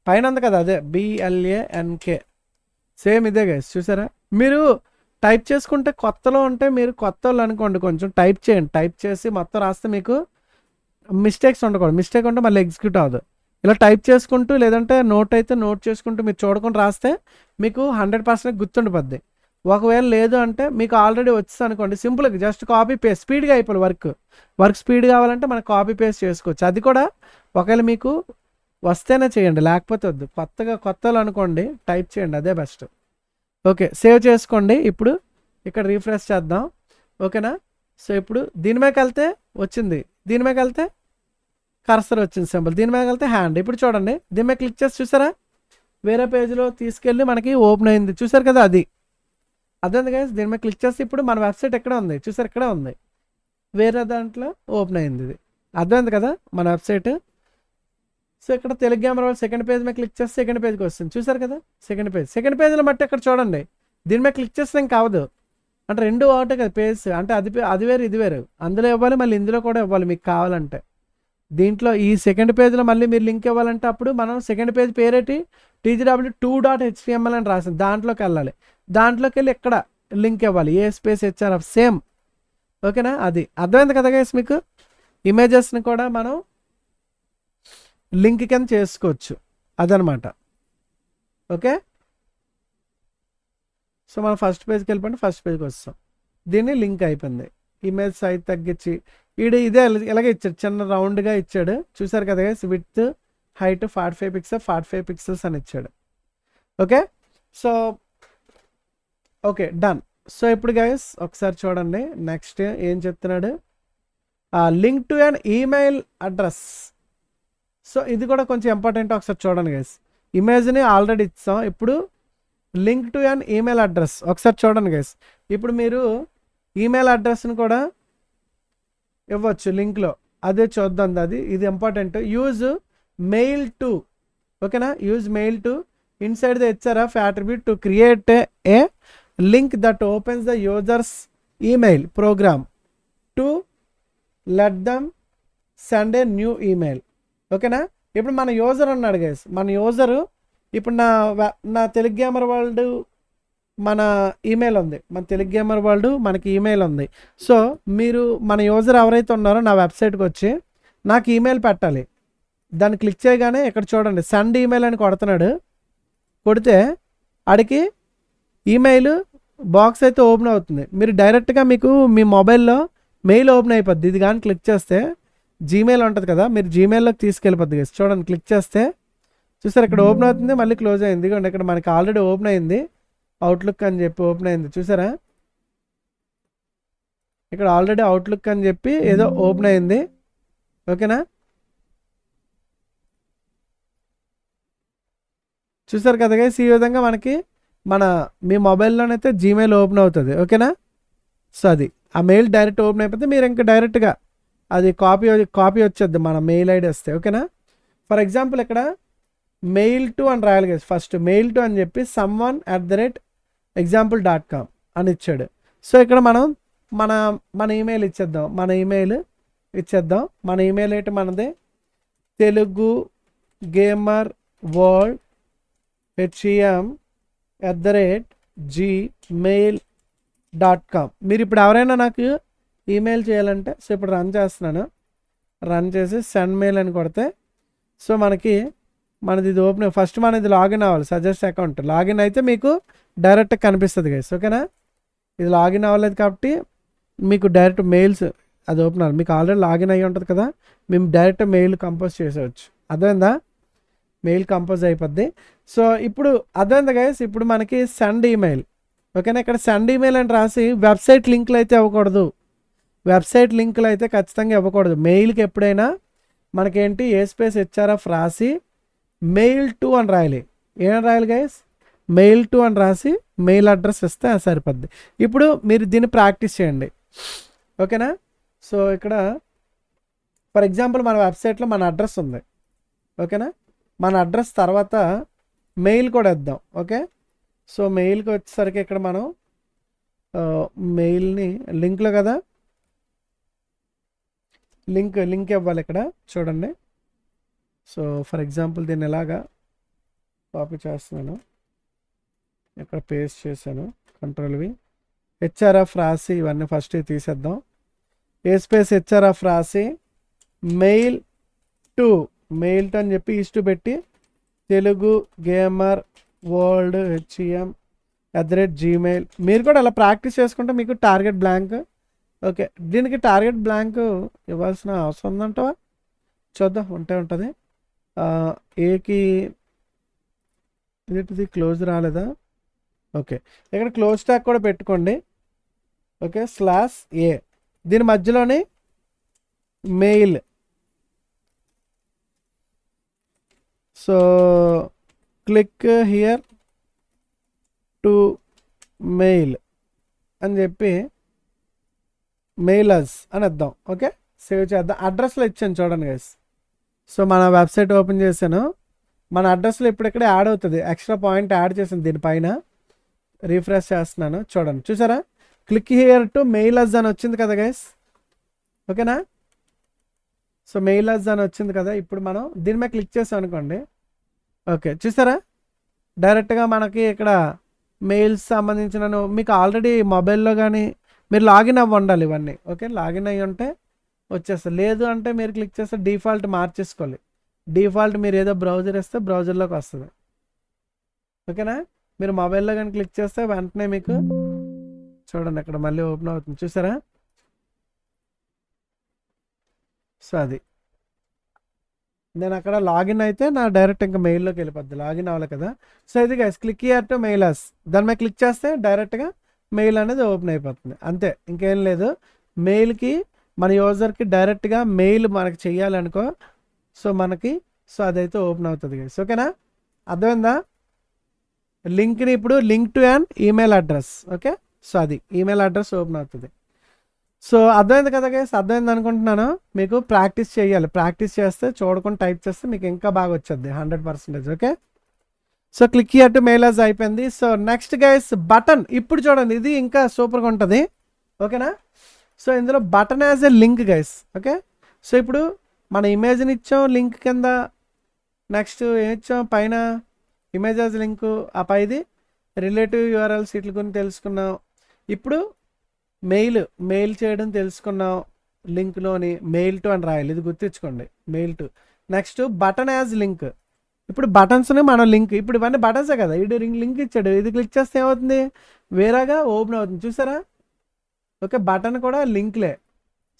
పైన ఉంది కదా, అదే BLANK సేమ్ ఇదే గైస్, చూసారా? మీరు టైప్ చేసుకుంటే కొత్తలో ఉంటే మీరు కొత్త వాళ్ళు అనుకోండి, కొంచెం టైప్ చేయండి. టైప్ చేసి మొత్తం రాస్తే మీకు మిస్టేక్స్ ఉండకూడదు. మిస్టేక్ ఉంటే మళ్ళీ ఎగ్జిక్యూట్ అవ్వదు. ఇలా టైప్ చేసుకుంటూ లేదంటే నోట్ అయితే నోట్ చేసుకుంటూ మీరు చూడకుండా రాస్తే మీకు 100% గుర్తుండిపోద్ది. ఒకవేళ లేదు అంటే మీకు ఆల్రెడీ వచ్చింది అనుకోండి, సింపుల్గా జస్ట్ కాపీ పేస్ట్, స్పీడ్గా అయిపోయి వర్క్ స్పీడ్ కావాలంటే మనకు కాపీ పేస్ట్ చేసుకోవచ్చు. అది కూడా ఒకవేళ మీకు వస్తేనే చేయండి, లేకపోతే వద్దు. కొత్తలు అనుకోండి, టైప్ చేయండి, అదే బెస్ట్. ఓకే, సేవ్ చేసుకోండి. ఇప్పుడు ఇక్కడ రీఫ్రెష్ చేద్దాం, ఓకేనా? సో ఇప్పుడు దీని మీదకి వెళ్తే వచ్చింది, దీని మీదకి వెళ్తే కర్సర్ వచ్చింది సింబల్, దీని మీదకి వెళ్తే హ్యాండ్. ఇప్పుడు చూడండి, దీని మీద క్లిక్ చేసి చూసారా, వేరే పేజ్లో తీసుకెళ్ళి మనకి ఓపెన్ అయింది, చూసారు కదా? అది అదే గైస్, దీని మీద క్లిక్ చేస్తే ఇప్పుడు మన వెబ్సైట్ ఎక్కడ ఉంది చూసారు, ఇక్కడే ఉంది, వేరే దాంట్లో ఓపెన్ అయింది. ఇది అర్థమైంది కదా మన వెబ్సైట్. సో ఇక్కడ తెలుగు గ్యామర్ వాళ్ళు సెకండ్ పేజ్ మీద క్లిక్ చేస్తే సెకండ్ పేజ్కి వస్తుంది, చూసారు కదా? సెకండ్ పేజ్లో బట్టి ఇక్కడ చూడండి, దీని మీద క్లిక్ చేస్తే ఇంకా అవ్వదు, అంటే రెండు ఒకటే కదా పేజ్, అంటే అది వేరు ఇది వేరు, అందులో ఇవ్వాలి మళ్ళీ ఇందులో కూడా ఇవ్వాలి మీకు కావాలంటే. దీంట్లో ఈ సెకండ్ పేజ్లో మళ్ళీ మీరు లింక్ ఇవ్వాలంటే అప్పుడు మనం సెకండ్ పేజ్ పేరేటి tgw2.html అని రాసింది, దాంట్లోకి వెళ్ళాలి. దాంట్లోకి వెళ్ళి ఇక్కడ లింక్ ఇవ్వాలి, ఏ స్పేస్ హెచ్ఆర్ సేమ్, ఓకేనా? అది అర్థమైంది కదా గైస్ మీకు? ఇమేజెస్ని కూడా మనం లింక్ కింద చేసుకోవచ్చు, అదనమాట. ఓకే, సో మనం ఫస్ట్ పేజ్కి వెళ్ళిపోయి ఫస్ట్ పేజ్కి వస్తాం. దీన్ని లింక్ అయిపోయింది. ఇమేజ్ సైజ్ తగ్గించి ఇదే ఇలాగే ఇచ్చాడు, చిన్న రౌండ్గా ఇచ్చాడు, చూసారు కదా గైస్? విత్ హైట్ 45 పిక్సెల్స్ అని ఇచ్చాడు. Okay, so okay done. So ఇప్పుడు గైస్ ఒకసారి చూడండి, నెక్స్ట్ ఏం చెప్తున్నాడు, link to an email address. So ఇది కూడా కొంచెం ఇంపార్టెంట్, ఒకసారి చూడండి గైస్. ఇమేజ్ని ఆల్రెడీ ఇచ్చాం, ఇప్పుడు link to an email address ఒకసారి చూడండి గైస్. ఇప్పుడు మీరు ఈమెయిల్ అడ్రస్ని కూడా ఇవ్వచ్చు లింక్లో, అదే చూద్దాం. ఇది ఇంపార్టెంట్. యూజ్ మెయిల్ టు, ఓకేనా? Use mailto inside the HRF attribute to create a link that opens the user's email program to let them send a new email, ఓకేనా? ఇప్పుడు మన యూజర్ ఉన్నాడు గైస్, మన యూజరు ఇప్పుడు నా Telugu gamer world మన email ఉంది, మన తెలుగు గేమర్ వరల్డ్ మనకి ఈమెయిల్ ఉంది. సో మీరు మన యూజర్ ఎవరైతే ఉన్నారో నా వెబ్సైట్కి వచ్చి నాకు ఈమెయిల్ పెట్టాలి. దాన్ని క్లిక్ చేయగానే ఇక్కడ చూడండి సెండ్ ఈమెయిల్ అని కొడుతున్నాడు, కొడితే ఆడికి ఈమెయిల్ బాక్స్ అయితే ఓపెన్ అవుతుంది. మీరు డైరెక్ట్గా మీకు మీ మొబైల్లో మెయిల్ ఓపెన్ అయిపోద్ది. ఇది కానీ క్లిక్ చేస్తే జీమెయిల్ ఉంటుంది కదా, మీరు జీమెయిల్లోకి తీసుకెళ్ళిపోద్ది గైస్. చూడండి, క్లిక్ చేస్తే చూసారు ఇక్కడ ఓపెన్ అవుతుంది, మళ్ళీ క్లోజ్ అయింది. ఇదిగోండి ఇక్కడ మనకి ఆల్రెడీ ఓపెన్ అయింది, అవుట్లుక్ అని చెప్పి ఓపెన్ అయింది, చూసారా? ఇక్కడ ఆల్రెడీ అవుట్లుక్ అని చెప్పి ఏదో ఓపెన్ అయింది, ఓకేనా? చూసారు కదా గైస్, ఈ విధంగా మనకి మీ మొబైల్లోనైతే జీమెయిల్ ఓపెన్ అవుతుంది, ఓకేనా? సో అది ఆ మెయిల్ డైరెక్ట్ ఓపెన్ అయిపోతే మీరు ఇంకా డైరెక్ట్గా అది కాపీ వచ్చేద్ది మన మెయిల్ ఐడి వస్తే, ఓకేనా? ఫర్ ఎగ్జాంపుల్ ఇక్కడ మెయిల్ టు అని రాయాలి గైస్. ఫస్ట్ మెయిల్ టు అని చెప్పి someone@example.com అని ఇచ్చాడు. సో ఇక్కడ మనం మన ఈమెయిల్ ఇచ్చేద్దాం. మన ఈమెయిల్ ఏంటి మనది? Telugu gamer world HEM@gmail.com. మీరు ఇప్పుడు ఎవరైనా నాకు ఈమెయిల్ చేయాలంటే, సో ఇప్పుడు రన్ చేస్తున్నాను, రన్ చేసి సెండ్ మెయిల్ అని కొడితే సో మనది ఇది ఓపెన్. ఫస్ట్ మనది లాగిన్ అవ్వాలి, సజెస్ట్ అకౌంట్ లాగిన్ అయితే మీకు డైరెక్ట్ కనిపిస్తుంది గైస్, ఓకేనా? ఇది లాగిన్ అవ్వలేదు కాబట్టి మీకు డైరెక్ట్ మెయిల్స్ అది ఓపెన్ అవ్వాలి. మీకు ఆల్రెడీ లాగిన్ అయ్యి ఉంటుంది కదా, మేము డైరెక్ట్ మెయిల్ కంపోజ్ చేసేవచ్చు. అర్థమైందా? మెయిల్ కంపోజ్ అయిపోద్ది. సో ఇప్పుడు అర్థమైందా గైస్? ఇప్పుడు మనకి సెండ్ ఈమెయిల్, ఓకేనా? ఇక్కడ సెండ్ ఈమెయిల్ అని రాసి వెబ్సైట్ లింకులు అయితే ఇవ్వకూడదు, వెబ్సైట్ లింకులు అయితే ఖచ్చితంగా ఇవ్వకూడదు. మెయిల్కి ఎప్పుడైనా మనకేంటి ఏ స్పేస్ హెచ్ఆర్ఎఫ్ రాసి మెయిల్ టు అని రాయాలి. ఏం రాయాలి గైస్? మెయిల్ టు అని రాసి మెయిల్ అడ్రస్ ఇస్తే అది సరిపోద్ది. ఇప్పుడు మీరు దీన్ని ప్రాక్టీస్ చేయండి, ఓకేనా? సో ఇక్కడ ఫర్ ఎగ్జాంపుల్ మన వెబ్సైట్లో మన అడ్రస్ ఉంది, ఓకేనా? మన అడ్రస్ తర్వాత మెయిల్ కూడా ఇద్దాం, ఓకే? సో మెయిల్కి వచ్చేసరికి ఇక్కడ మనం మెయిల్ని లింక్లో కదా, లింక్ ఇవ్వాలి ఇక్కడ చూడండి. సో ఫర్ ఎగ్జాంపుల్ దీన్ని ఎలాగా కాపీ చేస్తున్నాను, ఇక్కడ పేస్ట్ చేశాను, కంట్రోల్వి. హెచ్ఆర్ఎఫ్ రాసి ఇవన్నీ ఫస్ట్ తీసేద్దాం. ఏ స్పేస్ హెచ్ఆర్ఎఫ్ రాసి మెయిల్ టు అని చెప్పి ఈస్ట్ పెట్టి తెలుగు గేమర్ వరల్డ్ HEM@gmail. మీరు కూడా అలా ప్రాక్టీస్ చేసుకుంటే మీకు టార్గెట్ బ్లాంక్. ఓకే, దీనికి టార్గెట్ బ్లాంక్ ఇవ్వాల్సిన అవసరం ఉందంటవా? చూద్దాం, ఉంటుంది. ఏకి ఇది క్లోజ్ రాలేదా? ఓకే, ఇక్కడ క్లోజ్ ట్యాగ్ కూడా పెట్టుకోండి. ఓకే, /A దీని మధ్యలోని mail. So click here to mail అని చెప్పి మెయిలర్స్ అని వద్దాం. ఓకే, సేవ్ చేద్దాం. అడ్రస్లో ఇచ్చాను చూడండి గైస్. సో మన వెబ్సైట్ ఓపెన్ చేశాను, మన అడ్రస్లో ఇప్పుడిక్కడే యాడ్ అవుతుంది. ఎక్స్ట్రా పాయింట్ యాడ్ చేసాను దీనిపైన. రీఫ్రెష్ చేస్తున్నాను, చూడండి, చూసారా? క్లిక్ హియర్ టు మెయిలర్స్ అని వచ్చింది కదా గైస్. ఓకేనా? సో మెయిలర్స్ అని వచ్చింది కదా. ఇప్పుడు మనం దీని మీద క్లిక్ చేసాం అనుకోండి. ఓకే, చూసారా? డైరెక్ట్గా మనకి ఇక్కడ మెయిల్స్ సంబంధించిన మీకు ఆల్రెడీ మొబైల్లో కానీ మీరు లాగిన్ అవ్వి ఉండాలి ఇవన్నీ. ఓకే, లాగిన్ అయ్యి ఉంటే వచ్చేస్తుంది. లేదు అంటే మీరు క్లిక్ చేస్తే డిఫాల్ట్ మార్చేసుకోవాలి. డిఫాల్ట్ మీరు ఏదో బ్రౌజర్ ఇస్తే బ్రౌజర్లోకి వస్తుంది. ఓకేనా? మీరు మొబైల్లో కానీ క్లిక్ చేస్తే వెంటనే మీకు చూడండి అక్కడ మళ్ళీ ఓపెన్ అవుతుంది, చూసారా? సో అది నేను అక్కడ లాగిన్ అయితే నా డైరెక్ట్ ఇంకా మెయిల్లోకి వెళ్ళిపోద్ది. లాగిన్ అవ్వాలి కదా. సో ఇది guys, click here to mailers. దాని మీద క్లిక్ చేస్తే డైరెక్ట్గా మెయిల్ అనేది ఓపెన్ అయిపోతుంది. అంతే, ఇంకేం లేదు. మెయిల్కి మన యూజర్కి డైరెక్ట్గా మెయిల్ మనకి చెయ్యాలనుకో, సో మనకి అదైతే ఓపెన్ అవుతుంది గైస్. ఓకేనా? అర్థమైందా? లింక్ని ఇప్పుడు link to an email address. Okay, so అది ఈమెయిల్ అడ్రస్ ఓపెన్ అవుతుంది. సో అర్థమైంది కదా గైస్? అర్థమైంది అనుకుంటున్నాను. మీకు ప్రాక్టీస్ చేయాలి. ప్రాక్టీస్ చేస్తే చూడకుండా టైప్ చేస్తే మీకు ఇంకా బాగా వచ్చేది 100%. Okay, so click here to mailers అయిపోయింది. So next guys button. ఇప్పుడు చూడండి, ఇది ఇంకా సూపర్గా ఉంటుంది. ఓకేనా? సో ఇందులో button as a link guys. Okay, so ఇప్పుడు మన ఇమేజ్ని ఇచ్చాం లింక్ కింద. నెక్స్ట్ ఏమి ఇచ్చాం? పైన ఇమేజ్ యాజ్ లింకు. ఆ పైది రిలేటివ్ యూఆర్ఎల్స్ వీటి గురించి తెలుసుకున్నాం. ఇప్పుడు మెయిల్ చేయడం తెలుసుకున్నాం. లింక్లోని మెయిల్ టు అని రాయాలి, ఇది గుర్తించుకోండి, mail to. Next button as link. ఇప్పుడు బటన్స్ని మనం లింక్, ఇప్పుడు ఇవన్నీ బటన్సే కదా. ఇది లింక్ ఇచ్చాడు, ఇది క్లిక్ చేస్తే ఏమవుతుంది? వేరేగా ఓపెన్ అవుతుంది, చూసారా? ఓకే, బటన్ కూడా లింక్లే.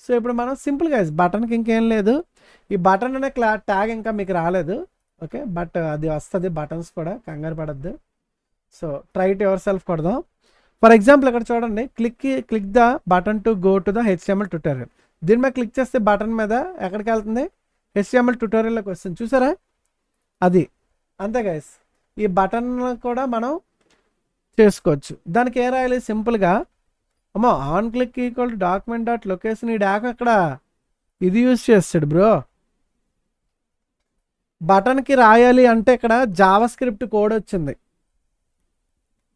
సో ఇప్పుడు మనం సింపుల్గా బటన్కి ఇంకేం లేదు. ఈ బటన్ అనే ట్యాగ్ ఇంకా మీకు రాలేదు. ఓకే, బట్ అది వస్తుంది. బటన్స్ కూడా కంగారు పడద్దు. So try to your self కొడదాం. ఫర్ ఎగ్జాంపుల్ ఇక్కడ చూడండి, click the button to go to the HTML tutorial. దీని మీద క్లిక్ చేస్తే బటన్ మీద ఎక్కడికి వెళ్తుంది? HTML ట్యూటోరియల్లోకి వస్తుంది, చూసారా? అది అంతే గైస్. ఈ బటన్ కూడా మనం చేసుకోవచ్చు. దానికి ఏ రాయాలి? సింపుల్గా on click equal to document dot location. ఈ డాక్ అక్కడ ఇది యూజ్ చేస్తాడు బ్రో. బటన్కి రాయాలి అంటే ఇక్కడ జావా స్క్రిప్ట్ కోడ్ వచ్చింది.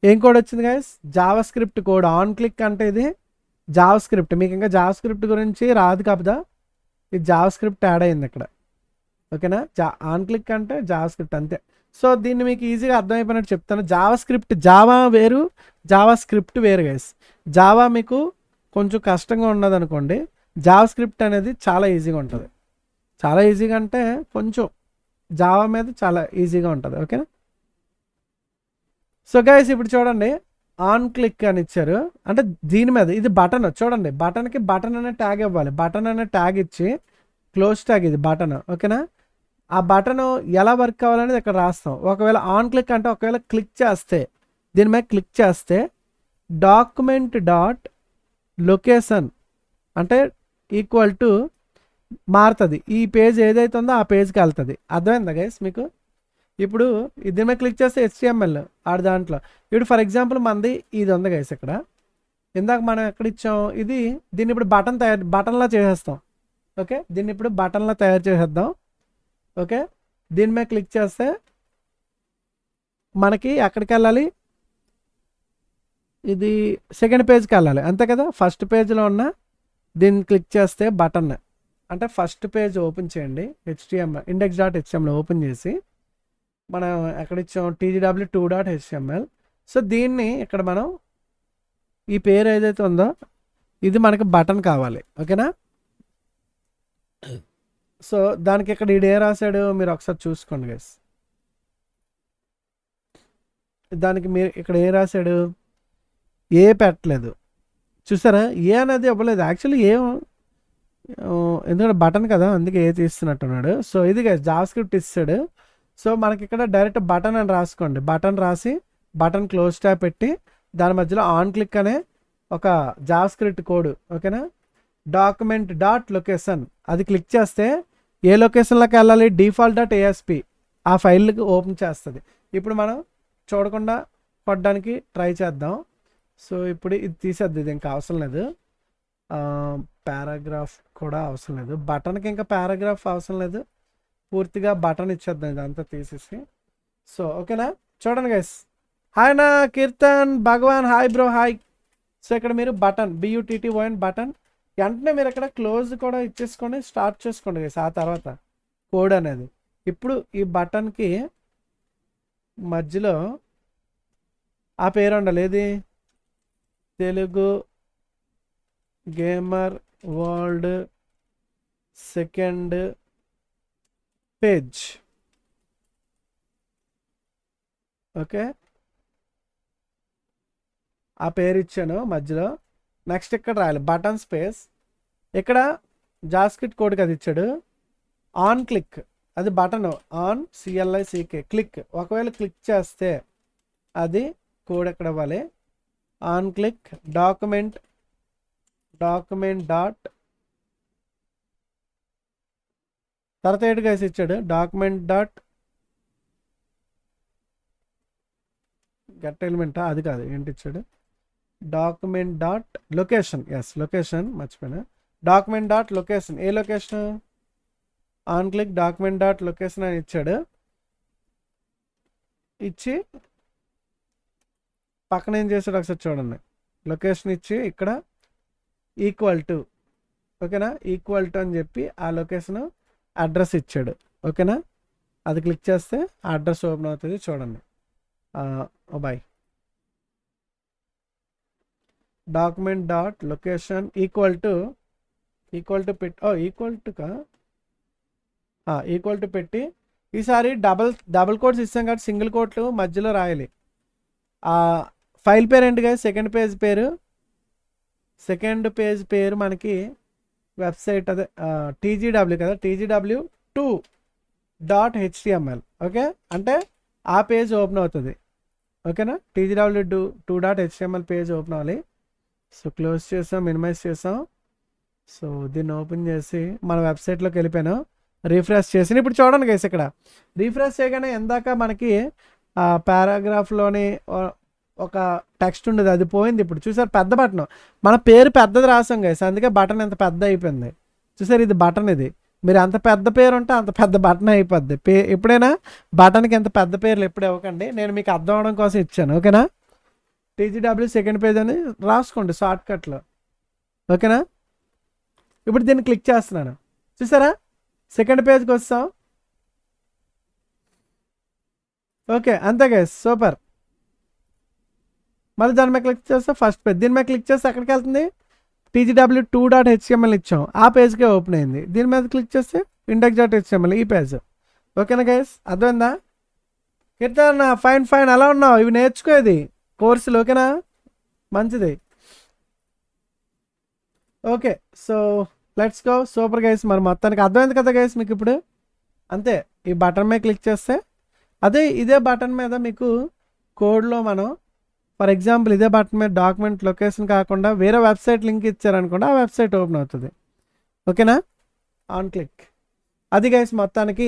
ఏం కోడ్ వచ్చింది guys? Java script code. On click అంటే ఇది జావా స్క్రిప్ట్. మీకు ఇంకా జావా స్క్రిప్ట్ గురించి రాదు కదా, ఇది జావా స్క్రిప్ట్ యాడ్ అయింది ఇక్కడ. ఓకేనా? ఆన్ క్లిక్ అంటే జావా స్క్రిప్ట్ అంతే. సో దీన్ని మీకు ఈజీగా అర్థమైపోయినట్టు చెప్తాను. జావా స్క్రిప్ట్, జావా వేరు, జావా స్క్రిప్ట్ వేరు గైస్. జావా మీకు కొంచెం కష్టంగా ఉన్నది అనుకోండి, జావా స్క్రిప్ట్ అనేది చాలా ఈజీగా ఉంటుంది. చాలా ఈజీగా అంటే కొంచెం జావా మీద చాలా ఈజీగా ఉంటుంది. ఓకేనా? సో గైస్ ఇప్పుడు చూడండి, ఆన్ క్లిక్ అని ఇచ్చారు అంటే దీని మీద ఇది బటన్. చూడండి, బటన్కి బటన్ అనే ట్యాగ్ ఇవ్వాలి. బటన్ అనే ట్యాగ్ ఇచ్చి క్లోజ్ ట్యాగ్ ఇది బటన్. ఓకేనా? ఆ బటన్ ఎలా వర్క్ కావాలనేది ఇక్కడ రాస్తాం. ఒకవేళ ఆన్ క్లిక్ అంటే ఒకవేళ క్లిక్ చేస్తే, దీని మీద క్లిక్ చేస్తే డాక్యుమెంట్ డాట్ లొకేషన్ అంటే ఈక్వల్ టు మారుతుంది. ఈ పేజ్ ఏదైతే ఉందో ఆ పేజ్కి వెళ్తుంది. అర్థమైందా గైస్ మీకు? ఇప్పుడు దీని మీద క్లిక్ చేస్తే HTML ఆడ దాంట్లో. ఇప్పుడు ఫర్ ఎగ్జాంపుల్ మనది ఇది ఉంది గైస్. ఇక్కడ ఇందాక మనం ఎక్కడ ఇచ్చాం ఇది, దీన్ని ఇప్పుడు బటన్లా చేసేస్తాం. ఓకే, దీన్ని ఇప్పుడు బటన్లా తయారు చేసేద్దాం. ఓకే, దీని మీద క్లిక్ చేస్తే మనకి ఎక్కడికి వెళ్ళాలి? ఇది సెకండ్ పేజ్కి వెళ్ళాలి, అంతే కదా? ఫస్ట్ పేజ్లో ఉన్న దీన్ని క్లిక్ చేస్తే బటన్ అంటే ఫస్ట్ పేజ్ ఓపెన్ చేయండి. HTML index.html ఓపెన్ చేసి మనం ఎక్కడ ఇచ్చాం? tgw2.html. సో దీన్ని ఇక్కడ మనం ఈ పేరు ఏదైతే ఉందో ఇది మనకి బటన్ కావాలి. ఓకేనా? సో దానికి ఇక్కడ ఈడు ఏ రాశాడు మీరు ఒకసారి చూసుకోండి గైస్. దానికి మీరు ఇక్కడ ఏ రాశాడు, ఏ పెట్టలేదు చూసారా, ఏ అనేది ఇవ్వలేదు యాక్చువల్లీ. ఏ ఎందుకంటే బటన్ కదా అందుకే ఏ తీస్తున్నట్టున్నాడు. సో ఇది గైస్ జావా స్క్రిప్ట్ ఇస్తాడు. సో మనకి ఇక్కడ డైరెక్ట్ బటన్ అని రాసుకోండి. బటన్ రాసి బటన్ క్లోజ్ ట్యాబ్ పెట్టి దాని మధ్యలో ఆన్ క్లిక్ అనే ఒక జావా స్క్రిప్ట్ కోడ్. ఓకేనా? డాక్యుమెంట్ డాట్ లొకేషన్ అది క్లిక్ చేస్తే ఏ లొకేషన్లోకి వెళ్ళాలి, డిఫాల్ట్ డాట్ ఏఎస్పి ఆ ఫైల్కి ఓపెన్ చేస్తుంది. ఇప్పుడు మనం చూడకుండా కొట్టడానికి ట్రై చేద్దాం. సో ఇప్పుడు ఇది తీసేద్ది, ఇది ఇంకా అవసరం లేదు. పారాగ్రాఫ్ కూడా అవసరం లేదు, బటన్కి ఇంకా పారాగ్రాఫ్ అవసరం లేదు, పూర్తిగా బటన్ ఇచ్చేద్దాం ఇదంతా తీసేసి. సో ఓకేనా? చూడండి గైస్. హాయ్ నా కీర్తన్ భగవాన్, హాయ్ బ్రో హాయ్. సో ఇక్కడ మీరు బటన్ BUTTON బటన్ వెంటనే మీరు ఇక్కడ క్లోజ్ కూడా ఇచ్చేసుకొని స్టార్ట్ చేసుకోండి గైస్. ఆ తర్వాత కోడ్ అనేది ఇప్పుడు ఈ బటన్కి మధ్యలో ఆ పేరు ఉండాలి. ఏది? Telugu gamer world second page. Okay, ఆ పేరు ఇచ్చాను మధ్యలో. నెక్స్ట్ ఇక్కడ రాయాలి బటన్ స్పేస్. ఇక్కడ జాస్క్రిప్ట్ కోడ్ అది ఇచ్చాడు. ఆన్ క్లిక్ అది బటన్, ఆన్ CLICK క్లిక్. ఒకవేళ క్లిక్ చేస్తే అది కోడ్ ఎక్కడ ఇవ్వాలి, ఆన్ క్లిక్ డాక్యుమెంట్ డాట్ తర్వాత ఏడు గైస్ ఇచ్చాడు డాక్యుమెంట్ డాట్ గెట్ ఎలిమెంట్, అది కాదు ఏంటి ఇచ్చాడు, document dot location. Yes location మర్చిపోయినా. Document dot location, a location, on click document dot location అని ఇచ్చాడు. ఇచ్చి పక్కన ఏం చేశాడు ఒకసారి చూడండి. లొకేషన్ ఇచ్చి ఇక్కడ ఈక్వల్ టు, ఓకేనా, ఈక్వల్ టు అని చెప్పి ఆ లొకేషన్ అడ్రస్ ఇచ్చాడు. ఓకేనా? అది క్లిక్ చేస్తే ఆ అడ్రస్ ఓపెన్ అవుతుంది. చూడండి. By document dot location equal to పెట్టి ఈక్వల్ టు పెట్టి ఈసారి డబుల్ కోట్స్ ఇస్తాం కాబట్టి సింగిల్ కోట్లు మధ్యలో రాయాలి. ఫైల్ పేరు ఏంటి కదా, సెకండ్ పేజ్ పేరు మనకి వెబ్సైట్ అదే TGW కదా, TGW2.html. ఓకే, అంటే ఆ పేజ్ ఓపెన్ అవుతుంది. ఓకేనా? TGW2.html పేజ్ ఓపెన్ అవ్వాలి. సో క్లోజ్ చేసాం, మినిమైజ్ చేసాం. సో దీన్ని ఓపెన్ చేసి మన వెబ్సైట్లోకి వెళ్ళిపోయాను. రీఫ్రెష్ చేసి ఇప్పుడు చూడండి గైస్, ఇక్కడ రీఫ్రెష్ చేయగానే ఎందాక మనకి పారాగ్రాఫ్లోని ఒక టెక్స్ట్ ఉండదు, అది పోయింది. ఇప్పుడు చూసారు పెద్ద బటన్, మన పేరు పెద్దది రాసాం గైస్, అందుకే బటన్ ఎంత పెద్ద అయిపోయింది. చూసారు ఇది బటన్. ఇది మీరు అంత పెద్ద పేరు ఉంటే అంత పెద్ద బటన్ అయిపోద్ది. ఎప్పుడైనా బటన్కి ఎంత పెద్ద పేర్లు ఎప్పుడు ఇవ్వకండి, నేను మీకు అర్థం అవడం కోసం ఇచ్చాను. ఓకేనా? TGW సెకండ్ పేజ్ అని రాసుకోండి షార్ట్కట్లో. ఓకేనా? ఇప్పుడు దీన్ని క్లిక్ చేస్తున్నాను. చూసారా సెకండ్ పేజ్కి వస్తాం. ఓకే అంతే గైస్, సూపర్. మళ్ళీ దాని మీద క్లిక్ చేస్తే ఫస్ట్ పేజ్, దీని మీద క్లిక్ చేస్తే ఎక్కడికి వెళ్తుంది, TGW2.html ఇచ్చాం, ఆ పేజ్కే ఓపెన్ అయింది. దీని మీద క్లిక్ చేస్తే index.html ఈ పేజ్. ఓకేనా గైస్, అర్థమైందా? కీర్తన్ ఫైన్ ఎలా ఉన్నావు, ఇవి నేర్చుకోది కోర్సులు. ఓకేనా? మంచిది. Okay, so let's go. Super guys, మరి మొత్తానికి అర్థమైంది కదా గైస్ మీకు ఇప్పుడు. అంతే, ఈ బటన్ మీద క్లిక్ చేస్తే ఇదే బటన్ మీద మీకు కోడ్లో మనం ఫర్ ఎగ్జాంపుల్ ఇదే బటన్ మీద డాక్యుమెంట్ లొకేషన్ కాకుండా వేరే వెబ్సైట్ లింక్ ఇచ్చారనుకోండి, ఆ వెబ్సైట్ ఓపెన్ అవుతుంది. ఓకేనా? ఆన్ క్లిక్ అది గైస్ మొత్తానికి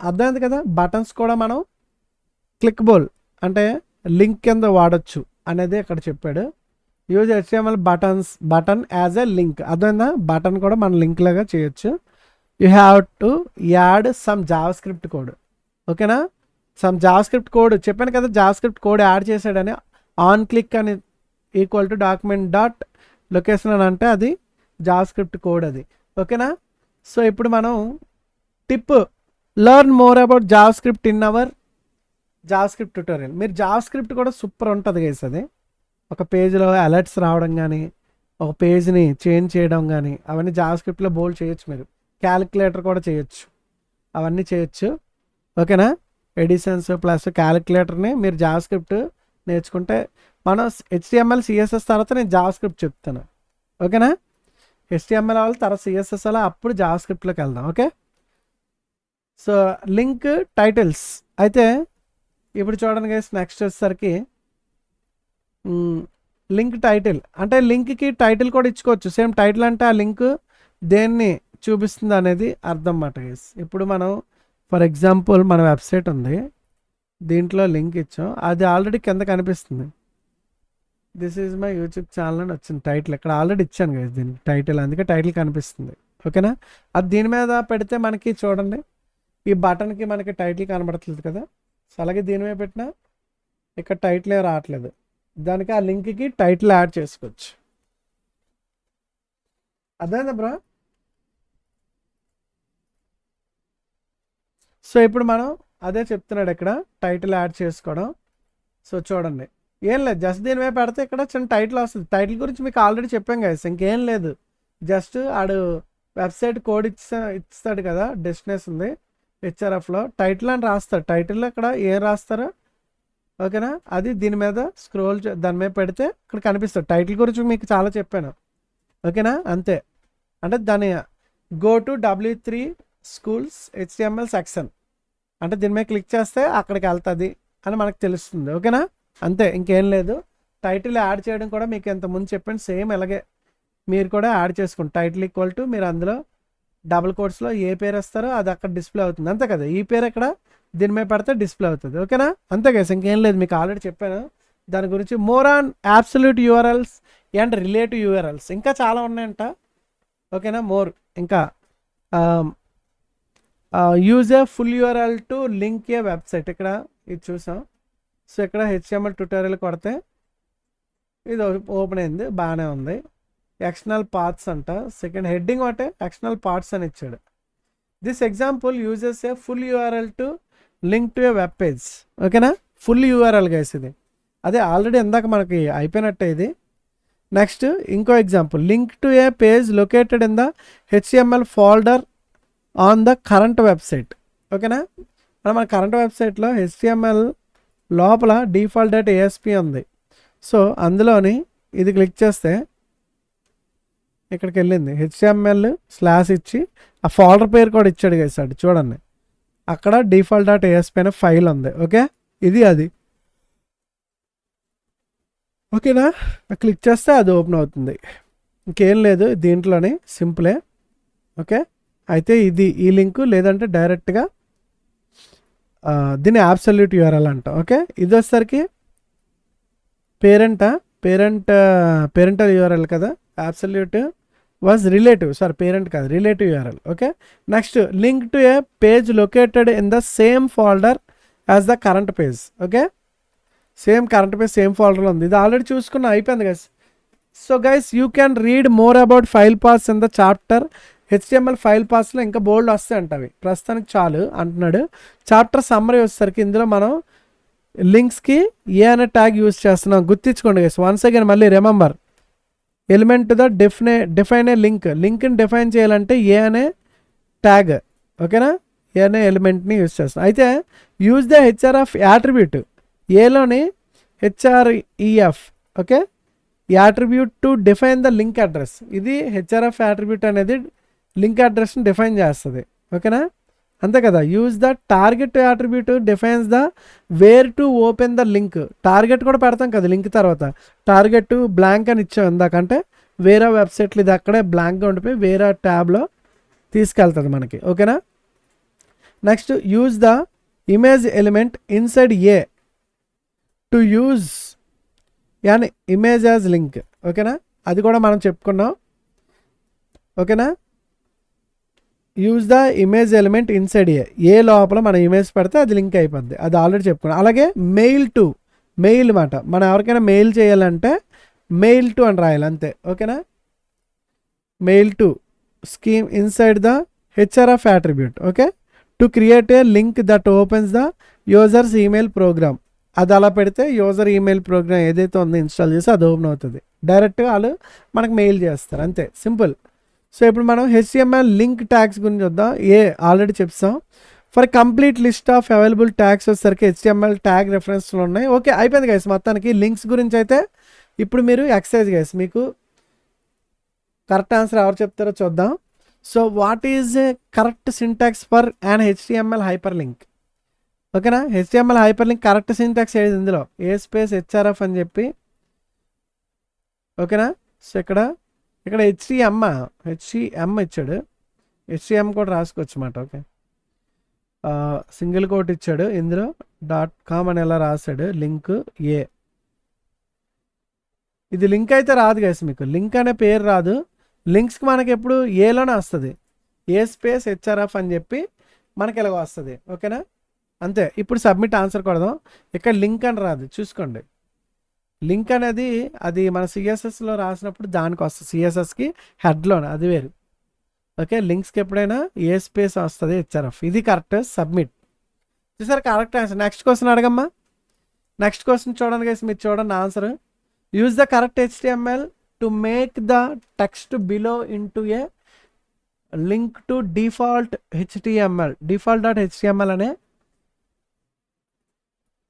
అర్థమైంది కదా. బటన్స్ కూడా మనం క్లిక్బుల్ అంటే లింక్ కింద వాడచ్చు అనేది అక్కడ చెప్పాడు. Use HTML button as a link. అర్థమైందా? బటన్ కూడా మనం లింక్ లాగా చేయొచ్చు. You have to add some Java script code. ఓకేనా? సమ్ జావా స్క్రిప్ట్ కోడ్ చెప్పాను కదా, జావా స్క్రిప్ట్ కోడ్ యాడ్ చేశాడని. ఆన్ క్లిక్ అని equal to document dot location అని అంటే అది జావా స్క్రిప్ట్ కోడ్ అది. ఓకేనా? సో ఇప్పుడు మనం tip, learn more about Java script in our Java script tutorial. మీరు జావా స్క్రిప్ట్ కూడా సూపర్ ఉంటుంది గైస్. అది ఒక పేజ్లో అలర్ట్స్ రావడం కానీ, ఒక పేజ్ని చేంజ్ చేయడం కానీ, అవన్నీ జావా స్క్రిప్ట్లో బోల్డ్ చేయొచ్చు. మీరు క్యాలిక్యులేటర్ కూడా చేయొచ్చు, అవన్నీ చేయొచ్చు. ఓకేనా? ఎడిషన్స్ ప్లస్ క్యాలిక్యులేటర్ని మీరు జావా స్క్రిప్ట్ నేర్చుకుంటే, మనం HTML CSS తర్వాత నేను జావా స్క్రిప్ట్ చెప్తాను. ఓకేనా? HTML వాళ్ళు తర్వాత CSS అలా, అప్పుడు జావా స్క్రిప్ట్లోకి వెళ్దాం. ఓకే, సో లింక్ టైటిల్స్ అయితే ఇప్పుడు చూడండి గైస్. నెక్స్ట్ వచ్చేసరికి లింక్ టైటిల్ అంటే లింక్కి టైటిల్ కూడా ఇచ్చుకోవచ్చు. సేమ్ టైటిల్ అంటే ఆ లింక్ దేన్ని చూపిస్తుంది అనేది అర్థం అన్నమాట గైస్. ఇప్పుడు మనం ఫర్ ఎగ్జాంపుల్ మన వెబ్సైట్ ఉంది, దీంట్లో లింక్ ఇచ్చాం, అది ఆల్రెడీ కింద కనిపిస్తుంది. This is my YouTube channel అని వచ్చింది టైటిల్. ఇక్కడ ఆల్రెడీ ఇచ్చాను గైస్ దీనికి టైటిల్, అందుకే టైటిల్ కనిపిస్తుంది. ఓకేనా? అది దీని మీద పెడితే మనకి చూడండి ఈ బటన్కి మనకి టైటిల్ కనబడుతుంది కదా. సో అలాగే దీని మీద పెట్టినా ఇక్కడ టైటిల్ రావట్లేదు, దానికి ఆ లింక్కి టైటిల్ యాడ్ చేసుకోవచ్చు. అదేనా బ్రో? సో ఇప్పుడు మనం అదే చెప్తున్నాడు ఇక్కడ, టైటిల్ యాడ్ చేసుకోవడం. సో చూడండి, ఏం లేదు, జస్ట్ దీని మీద పెడితే ఇక్కడ చిన్న టైటిల్ వస్తుంది. టైటిల్ గురించి మీకు ఆల్రెడీ చెప్పాం కదా, ఇంకేం లేదు. జస్ట్ ఆడు వెబ్సైట్ కోడ్ ఇస్తాడు కదా, డెస్టినేషన్ ఉంది HRFలో, టైటిల్ అని రాస్తాడు. టైటిల్లో ఇక్కడ ఏం రాస్తారో ఓకేనా, అది దీని మీద స్క్రోల్ దాని మీద పెడితే ఇక్కడ కనిపిస్తుంది. టైటిల్ గురించి మీకు చాలా చెప్పాను. ఓకేనా? అంతే. అంటే దాని go to W3 schools HTML section అంటే దీని మీద క్లిక్ చేస్తే అక్కడికి వెళ్తుంది అని మనకు తెలుస్తుంది. ఓకేనా? అంతే, ఇంకేం లేదు. టైటిల్ యాడ్ చేయడం కూడా మీకు ఇంతకుముందు చెప్పండి, సేమ్ ఇలాగే మీరు కూడా యాడ్ చేసుకోండి. టైటిల్ ఈక్వల్ టు మీరు అందులో డబుల్ కోట్స్లో ఏ పేరు వస్తారో అది అక్కడ డిస్ప్లే అవుతుంది, అంతే కదా. ఈ పేరు ఎక్కడ దీని మీద పెడితే డిస్ప్లే అవుతుంది. ఓకేనా? అంతే కదా, ఇంకేం లేదు. మీకు ఆల్రెడీ చెప్పాను దాని గురించి. More on absolute URLs and relative URLs ఇంకా చాలా ఉన్నాయంట. ఓకేనా? మోర్ ఇంకా use a full URL to link A website, ఇక్కడ ఇది చూసాం. సో ఇక్కడ HTML ట్యూటోరియల్ కొడితే ఇది ఓపెన్ అయింది, బాగానే ఉంది. ఎక్స్టర్నల్ పార్ట్స్ అంట, సెకండ్ హెడ్డింగ్ ఒకటే ఎక్స్టర్నల్ పార్ట్స్ అని ఇచ్చాడు. This example uses A full URL to link to A web page. ఓకేనా? ఫుల్ URL గైస్ ఇది, అదే ఆల్రెడీ ఇందాక మనకి అయిపోయినట్టే ఇది. నెక్స్ట్ ఇంకో example, link to a page located in the HTML folder on the current website. ఓకేనా? మన కరెంట్ వెబ్సైట్లో HTML లోపల default.asp ఉంది. సో అందులోని ఇది క్లిక్ చేస్తే ఇక్కడికి వెళ్ళింది, HTML స్లాష్ ఇచ్చి ఆ ఫోల్డర్ పేరు కూడా ఇచ్చాడు గైసాడు. చూడండి అక్కడ default.asp అనే ఫైల్ ఉంది. ఓకే, ఇది అది. ఓకేనా? క్లిక్ చేస్తే అది ఓపెన్ అవుతుంది, ఇంకేం లేదు దీంట్లోనే, సింపులే. ఓకే, అయితే ఇది ఈ లింకు, లేదంటే డైరెక్ట్గా దీన్ని అబ్సల్యూట్ URL అంట. ఓకే, ఇది వచ్చేసరికి పేరెంటల్ URL కదా, absolute was relative, sorry parent కాదు, relative URL. Okay, next link to a page located in the same folder as the current page. Okay, same current page same ఫోల్డర్లో ఉంది, ఇది already చూసుకున్న అయిపోయింది guys. So guys you can read more about file paths in the chapter. HTML file పాత్స్లో ఇంకా bold వస్తాయంట, అవి ప్రస్తుతానికి చాలు అంటున్నాడు. చాప్టర్ సమ్మరీ వచ్చేసరికి ఇందులో మనం లింక్స్కి ఏ అనే ట్యాగ్ యూజ్ చేస్తున్నాం, గుర్తించుకోండి గైస్. వన్స్ అగైన్ మళ్ళీ remember, element to the define a లింక్ని డిఫైన్ చేయాలంటే ఏ అనే ట్యాగ్. ఓకేనా? ఏ అనే ఎలిమెంట్ని యూజ్ చేస్తాం. అయితే యూజ్ ద HRF యాట్రిబ్యూట్, ఏలోని HREF. Okay, attribute to define the link address. ఇది HRF యాట్రిబ్యూట్ అనేది లింక్ అడ్రస్ని డిఫైన్ చేస్తుంది. ఓకేనా? అంతే కదా. Use the target attribute defines the where to open the link. Target కూడా పెడతాం కదా లింక్ తర్వాత, టార్గెట్ బ్లాంక్ అని ఇచ్చాం ఇందాకంటే వేరే వెబ్సైట్లు ఇది అక్కడే బ్లాంక్గా ఉండిపోయి వేరే ట్యాబ్లో తీసుకెళ్తుంది మనకి. ఓకేనా? Next use the image element inside a to use an image as link. ఓకేనా? అది కూడా మనం చెప్పుకున్నాం. ఓకేనా? Use the image element inside a లోపల మన ఇమేజ్ పెడితే అది లింక్ అయిపోద్ది, అది ఆల్రెడీ చెప్పుకున్నాం. అలాగే మెయిల్ మాట, మనం ఎవరికైనా మెయిల్ చేయాలంటే మెయిల్ టు అని రాయాలి అంతే. ఓకేనా? Mailto scheme inside the HRF attribute. Okay, to create a link that opens the user's email program, అది అలా పెడితే యూజర్ ఈమెయిల్ ప్రోగ్రామ్ ఏదైతే ఉందో ఇన్స్టాల్ చేసి అది ఓపెన్ అవుతుంది. డైరెక్ట్గా వాళ్ళు మనకు మెయిల్ చేస్తారు, అంతే సింపుల్. సో ఇప్పుడు మనం HTML లింక్ ట్యాగ్స్ గురించి వద్దాం. ఆల్రెడీ చెప్తాం. For complete list of available tags వచ్చేసరికి HTML ట్యాగ్ రెఫరెన్స్లు ఉన్నాయి. ఓకే, అయిపోయింది గైస్. మొత్తానికి లింక్స్ గురించి అయితే ఇప్పుడు మీరు ఎక్సర్సైజ్ గైస్, మీకు కరెక్ట్ ఆన్సర్ ఎవరు చెప్తారో చూద్దాం. So what is correct syntax for an HTML hyper link? ఓకేనా, HTML hyper link correct syntax ఏది ఇందులో? ఏ స్పేస్ HRF అని చెప్పి. ఓకేనా, సో ఇక్కడ HTM ఇచ్చాడు, HTM కూడా రాసుకోవచ్చు అన్నమాట. ఓకే, సింగిల్ కోట్ ఇచ్చాడు, ఇందులో .com అని ఎలా రాశాడు, లింక్ ఇది లింక్ అయితే రాదు గైస్, మీకు లింక్ అనే పేరు రాదు. లింక్స్కి మనకి ఎప్పుడు ఏలోనే వస్తుంది, ఏ స్పేస్ HRF అని చెప్పి మనకి ఇలాగ వస్తుంది. ఓకేనా, అంతే. ఇప్పుడు సబ్మిట్ ఆన్సర్ కొడదాం. ఇక్కడ లింక్ అని రాదు, చూసుకోండి. లింక్ అనేది అది మన CSSలో రాసినప్పుడు దానికి వస్తుంది, CSSకి హెడ్లోనే, అది వేరు. ఓకే, లింక్స్కి ఎప్పుడైనా ఏ స్పేస్ వస్తుంది HRF. ఇది కరెక్ట్. సబ్మిట్. చూసారు, కరెక్ట్ ఆన్సర్. నెక్స్ట్ క్వశ్చన్ అడగమ్మా. నెక్స్ట్ క్వశ్చన్ చూడండి గైస్, మీరు చూడండి answer. Use the correct HTML to make the text below into a link to default HTML. default.html అనే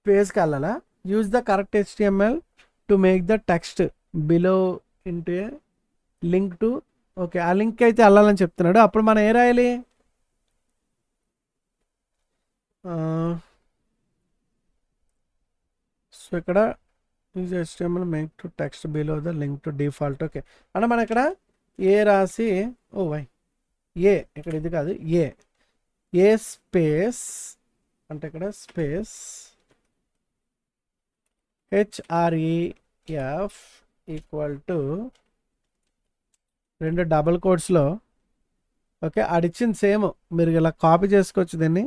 పేజ్కి వెళ్ళాలా? Use the correct HTML to make the text below into a link to. Okay, ఆ link అయితే వెళ్ళాలని చెప్తున్నాడు. అప్పుడు మనం a రాయాలి? సో ఇక్కడ use HTML make to text below the link to default. Okay, అంటే మనం ఇక్కడ ఏ రాసి, ఇక్కడ ఇది కాదు, ఏ స్పేస్ అంటే ఇక్కడ space HREF equal to 2 double కోట్స్లో. ఓకే, అడిచ్చింది సేమ్, మీరు ఇలా కాపీ చేసుకోవచ్చు దీన్ని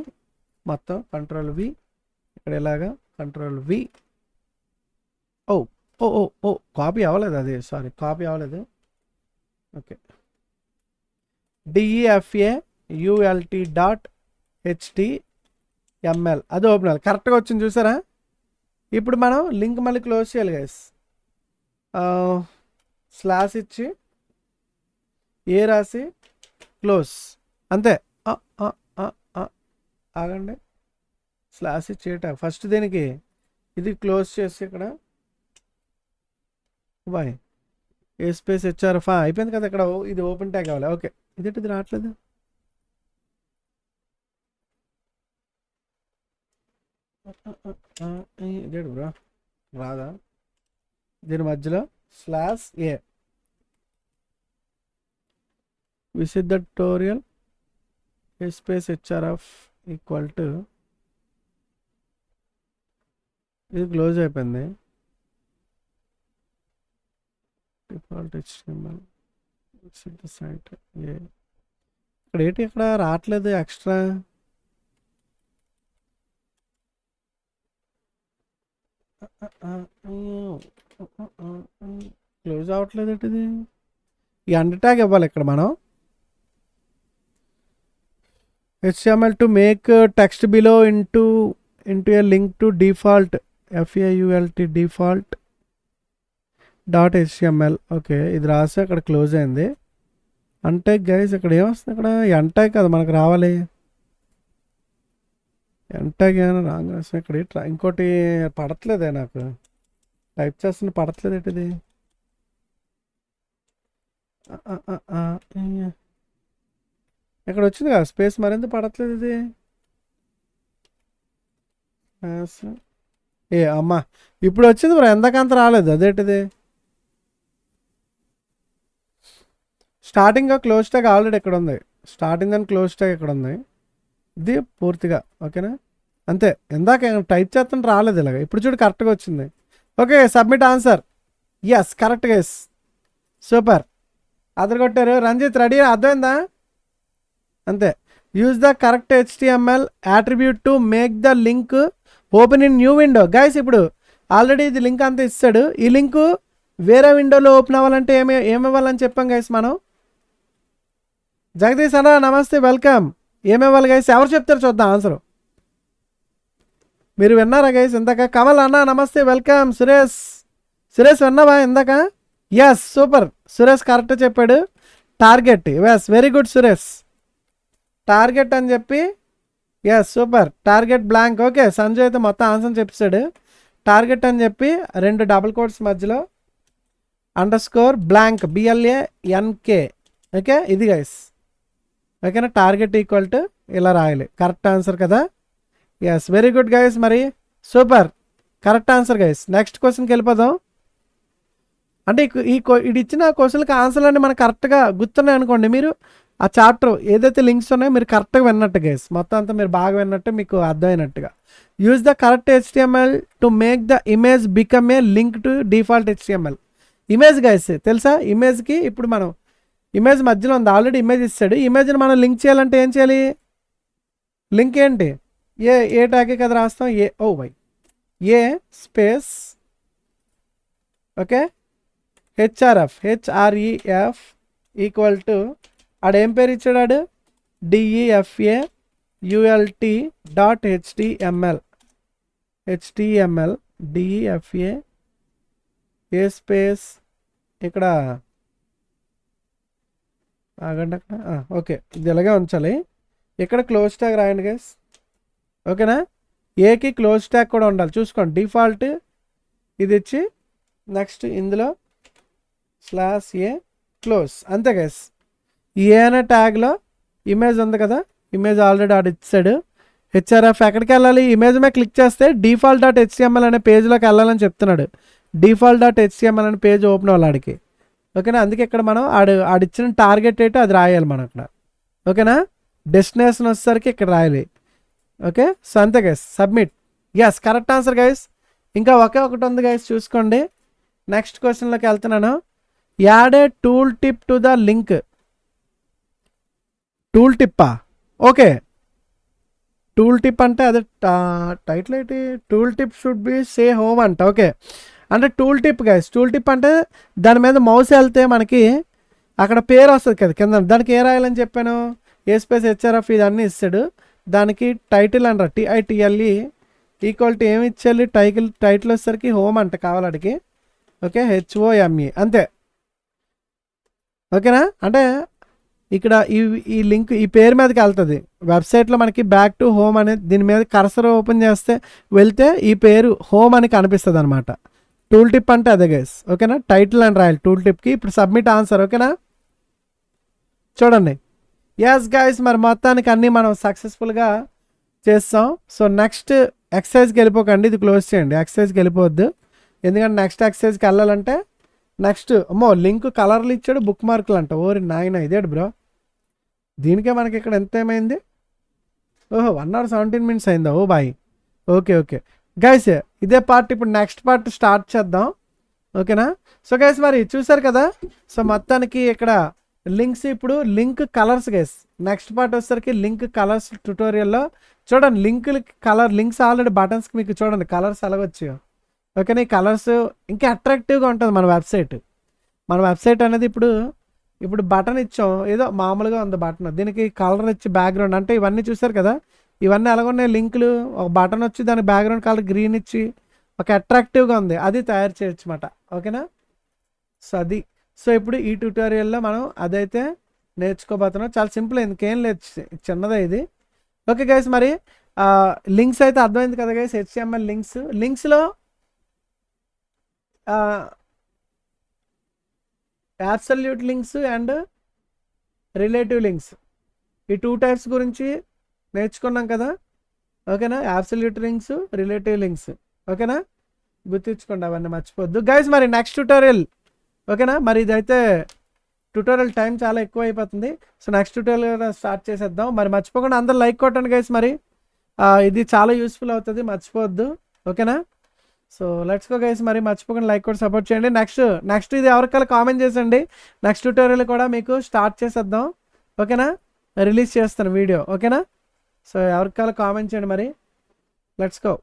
మొత్తం. Ctrl+V, ఇక్కడ ఇలాగా Ctrl+V. కాపీ అవ్వలేదు అది, సారీ, కాపీ అవ్వలేదు. ఓకే, defult.html అది ఓపెన్ అవ్వాలి. కరెక్ట్గా వచ్చింది, చూసారా? ఇప్పుడు మనం లింక్ మళ్ళీ క్లోజ్ చేయాలి గైస్. స్లాష్ ఇచ్చి ఏ రాసి క్లోజ్, అంతే. ఆగండి, స్లాష్ ఇచ్చేట ఫస్ట్ దీనికి ఇది క్లోజ్ చేసి ఇక్కడ ఏ స్పేస్ HRF అయిపోయింది కదా. ఇక్కడ ఇది ఓపెన్ ట్యాగ్ కావాలి. ఓకే, ఇది రావట్లేదు. ఇదేడు బ్రో, రాదా? దీని మధ్యలో slash a visit the tutorial a space HRF equal to, ఇది క్లోజ్ అయిపోయింది. Default HTML visit the site a. ఇక్కడ ఏంటి, ఇక్కడ రావట్లేదు ఎక్స్ట్రా. క్లోజ్ అవ్వట్లేదు ఏంటిది? ఈ అండర్ ట్యాగ్ ఇవ్వాలి ఇక్కడ మనం. HTML to make text below into a link to default FAULT default.html. Okay, ఇది రాసి అక్కడ క్లోజ్ అయింది. అంటే గైస్ ఇక్కడ ఏమొస్తుంది, ఇక్కడ ఎంటాగ్ కదా మనకు రావాలి. ఎంటాగ్ ఏమైనా రాంగ్ రాసిన ఇక్కడ ఇంకోటి పడట్లేదే, నాకు టైప్ చేస్తున్న పడట్లేదు ఏంటిది. ఇక్కడ వచ్చింది కదా స్పేస్, మరింత పడట్లేదు ఇది. అమ్మా, ఇప్పుడు వచ్చింది మరి, ఎంతకంత రాలేదు, అదేంటిది. స్టార్టింగ్ క్లోజ్ ట్యాగ్ ఆల్రెడీ ఇక్కడ ఉంది, స్టార్టింగ్ అని క్లోజ్ ట్యాగ్ ఇక్కడ ఉంది, ఇది పూర్తిగా. ఓకేనా, అంతే. ఇందాక టైప్ చేస్తుంటే రాలేదు ఇలాగ, ఇప్పుడు చూడు కరెక్ట్గా వచ్చింది. Okay, submit answer. Yes, correct guys, super, అదరగొట్టారు. రంజిత్ రెడీ, అర్థమైందా? అంతే. Use the correct HTML attribute to make the link open in new window. Guys ఇప్పుడు ఆల్రెడీ ఇది లింక్ అంతా ఇస్తాడు, ఈ లింకు వేరే విండోలో ఓపెన్ అవ్వాలంటే ఏమి ఇవ్వాలని చెప్పాం గైస్ మనం. జగదీష్ అన్న నమస్తే, వెల్కమ్. ఏమి ఇవ్వాలి గైస్, ఎవరు చెప్తారు చూద్దాం ఆన్సర్. మీరు విన్నారా గైస్ ఇందాక? కమల్ అన్న నమస్తే, వెల్కమ్. సురేష్ విన్నావా ఇందాక? Yes, super. సురేష్ కరెక్ట్ చెప్పాడు. Target, yes, very good Suresh. Target అని చెప్పి, yes super. Target blank. Okay, Sanjay అయితే మొత్తం ఆన్సర్ చెప్పాడు. టార్గెట్ అని చెప్పి 2 డబుల్ కోట్స్ మధ్యలో అండర్స్కోర్ బ్లాంక్, BLANK. ఓకే, ఇది గైస్. ఓకేనా, టార్గెట్ ఈక్వల్ టు ఇలా రాయాలి. కరెక్ట్ ఆన్సర్ కదా? Yes, very good guys. మరి super, correct answer guys. Next క్వశ్చన్కి వెళ్ళిపోదాం. అంటే ఇది ఇచ్చిన క్వశ్చన్కి ఆన్సర్లు అన్నీ మనకు కరెక్ట్గా గుర్తున్నాయి అనుకోండి, మీరు ఆ చాప్టర్ ఏదైతే లింక్స్ ఉన్నాయో మీరు కరెక్ట్గా విన్నట్టు గైస్. మొత్తం అంతా మీరు బాగా విన్నట్టు, మీకు అర్థమైనట్టుగా. Use the correct HTML to make the image become a link to default HTML. Image guys తెలుసా? ఇమేజ్కి ఇప్పుడు మనం ఇమేజ్ మధ్యలో ఉంది, ఆల్రెడీ ఇమేజ్ ఇస్తాడు. ఇమేజ్ని మనం లింక్ చేయాలంటే ఏం చేయాలి? లింక్ ఏంటి? ఏ ట్యాగే కదా రాస్తాం, a space, okay, HREF equal to ఆడేం పేరు ఇచ్చాడు? DEFAULT.html. DEFA ఏ స్పేస్ ఇక్కడ ఆగండి అక్కడ. ఓకే, ఇది ఇలాగే ఉంచాలి. ఇక్కడ క్లోజ్ ట్యాగ్ రాయండి గైస్. ఓకేనా, ఏకి క్లోజ్ ట్యాగ్ కూడా ఉండాలి చూసుకోండి. డిఫాల్ట్ ఇది ఇచ్చి నెక్స్ట్ ఇందులో /A క్లోజ్, అంతే గైస్. ఏ అనే ట్యాగ్లో ఇమేజ్ ఉంది కదా, ఇమేజ్ ఆల్రెడీ ఆడ ఇచ్చాడు. HRF ఎక్కడికి వెళ్ళాలి? ఇమేజ్ మీద క్లిక్ చేస్తే default.html అనే పేజ్లోకి వెళ్ళాలని చెప్తున్నాడు. default.html అనే పేజ్ ఓపెన్ అవ్వాలి ఆడికి. ఓకేనా, అందుకే ఇక్కడ మనం ఆడిచ్చిన టార్గెట్ ఏంటో అది రాయాలి మనం అక్కడ. ఓకేనా, డెస్టినేషన్ వచ్చేసరికి ఇక్కడ రాయాలి. ఓకే, సో అంతే guys, submit. Yes, correct answer guys. ఇంకా ఒకటి ఉంది గైస్, చూసుకోండి. నెక్స్ట్ క్వశ్చన్లోకి వెళ్తున్నాను. Add a tool tip to the link. Tool టిప్పా? ఓకే, టూల్ టిప్ అంటే అదే టైటిల్ ఏంటి? Tool tip should be say home అంట. ఓకే, అంటే tool tip guys. Tool tip అంటే దాని మీద మౌస్ వెళ్తే మనకి అక్కడ పేరు వస్తుంది కదా కింద, దానికి ఏ రాయాలని చెప్పాను? ఏ స్పేస్ HRF ఇదన్నీ ఇస్తాడు. దానికి టైటిల్ అంటారు, TITLE ఈక్వల్ టు ఏమి ఇచ్చేయాలి? టైటిల్ వచ్చేసరికి హోమ్ అంట కావాలడికి. ఓకే, HOME అంతే. ఓకేనా, అంటే ఇక్కడ ఈ లింక్ ఈ పేరు మీదకి వెళ్తుంది. వెబ్సైట్లో మనకి బ్యాక్ టు హోమ్ అనేది దీని మీద కర్సర్ ఓపెన్ చేస్తే వెళ్తే ఈ పేరు హోమ్ అని కనిపిస్తుంది అనమాట. టూల్ టిప్ అంటే అదే గైస్. ఓకేనా, టైటిల్ అని రాయాలి టూల్ టిప్కి. ఇప్పుడు సబ్మిట్ ఆన్సర్. ఓకేనా, చూడండి. ఎస్ గైస్, మరి మొత్తానికి అన్నీ మనం సక్సెస్ఫుల్గా చేస్తాం. సో నెక్స్ట్ ఎక్సర్సైజ్కి వెళ్ళిపోకండి, ఇది క్లోజ్ చేయండి. ఎక్సర్సైజ్కి వెళ్ళిపోవద్దు, ఎందుకంటే నెక్స్ట్ ఎక్సర్సైజ్కి వెళ్ళాలంటే నెక్స్ట్ లింక్ కలర్లు ఇచ్చాడు, బుక్ మార్కులు అంట. ఓరి నాయన, ఇదేడు బ్రో, దీనికే మనకి ఇక్కడ ఎంత ఏమైంది? 1 hour 17 minutes అయిందా? ఓ బాయ్. ఓకే గైస్, ఇదే పార్ట్. ఇప్పుడు నెక్స్ట్ పార్ట్ స్టార్ట్ చేద్దాం. ఓకేనా, సో గైస్ మరి చూసారు కదా. సో మొత్తానికి ఇక్కడ లింక్స్, ఇప్పుడు link colours guys. Next part వచ్చేసరికి లింక్ కలర్స్ ట్యుటోరియల్లో చూడండి. లింక్స్ ఆల్రెడీ బటన్స్కి మీకు చూడండి కలర్స్ ఎలాగొచ్చాయో. ఓకేనా, ఈ కలర్స్ ఇంకా అట్రాక్టివ్గా ఉంటుంది మన వెబ్సైట్ అనేది. ఇప్పుడు బటన్ ఇచ్చాం, ఏదో మామూలుగా ఉంది బటన్, దీనికి కలర్ ఇచ్చి బ్యాక్గ్రౌండ్ అంటే ఇవన్నీ చూసారు కదా, ఇవన్నీ ఎలాగున్నాయి లింకులు. ఒక బటన్ వచ్చి దాని బ్యాక్గ్రౌండ్ కలర్ గ్రీన్ ఇచ్చి ఒక అట్రాక్టివ్గా ఉంది, అది తయారు చేయొచ్చు అన్నమాట. ఓకేనా, సో అది. సో ఇప్పుడు ఈ ట్యూటోరియల్లో మనం అదైతే నేర్చుకోబోతున్నాం. చాలా సింపుల్, ఇంకేం లేదు, చిన్నదే ఇది. ఓకే గైస్, మరి లింక్స్ అయితే అర్థమైంది కదా గైస్. HTML లింక్స్లో absolute links and relative links, ఈ 2 types గురించి నేర్చుకున్నాం కదా. ఓకేనా, అబ్సల్యూట్ లింక్స్, రిలేటివ్ లింక్స్. ఓకేనా, గుర్తించుకోండి, అవన్నీ మర్చిపోద్దు గైస్. మరి నెక్స్ట్ ట్యూటోరియల్. ఓకేనా, మరి ఇదైతే ట్యూటోరియల్ టైం చాలా ఎక్కువ అయిపోతుంది. సో నెక్స్ట్ ట్యూటోరియల్ స్టార్ట్ చేసేద్దాం. మరి మర్చిపోకుండా అందరూ లైక్ కొట్టండి గైస్. మరి ఇది చాలా యూస్ఫుల్ అవుతుంది, మర్చిపోవద్దు. ఓకేనా, సో లెట్స్ గో గైస్. మరి మర్చిపోకుండా లైక్ కూడా సపోర్ట్ చేయండి. నెక్స్ట్ ఇది ఎవరికైనా కామెంట్ చేసండి. నెక్స్ట్ ట్యూటోరియల్ కూడా మీకు స్టార్ట్ చేసేద్దాం. ఓకేనా, రిలీజ్ చేస్తాను వీడియో. ఓకేనా, సో ఎవరికైనా కామెంట్ చేయండి. మరి లెట్స్ గో.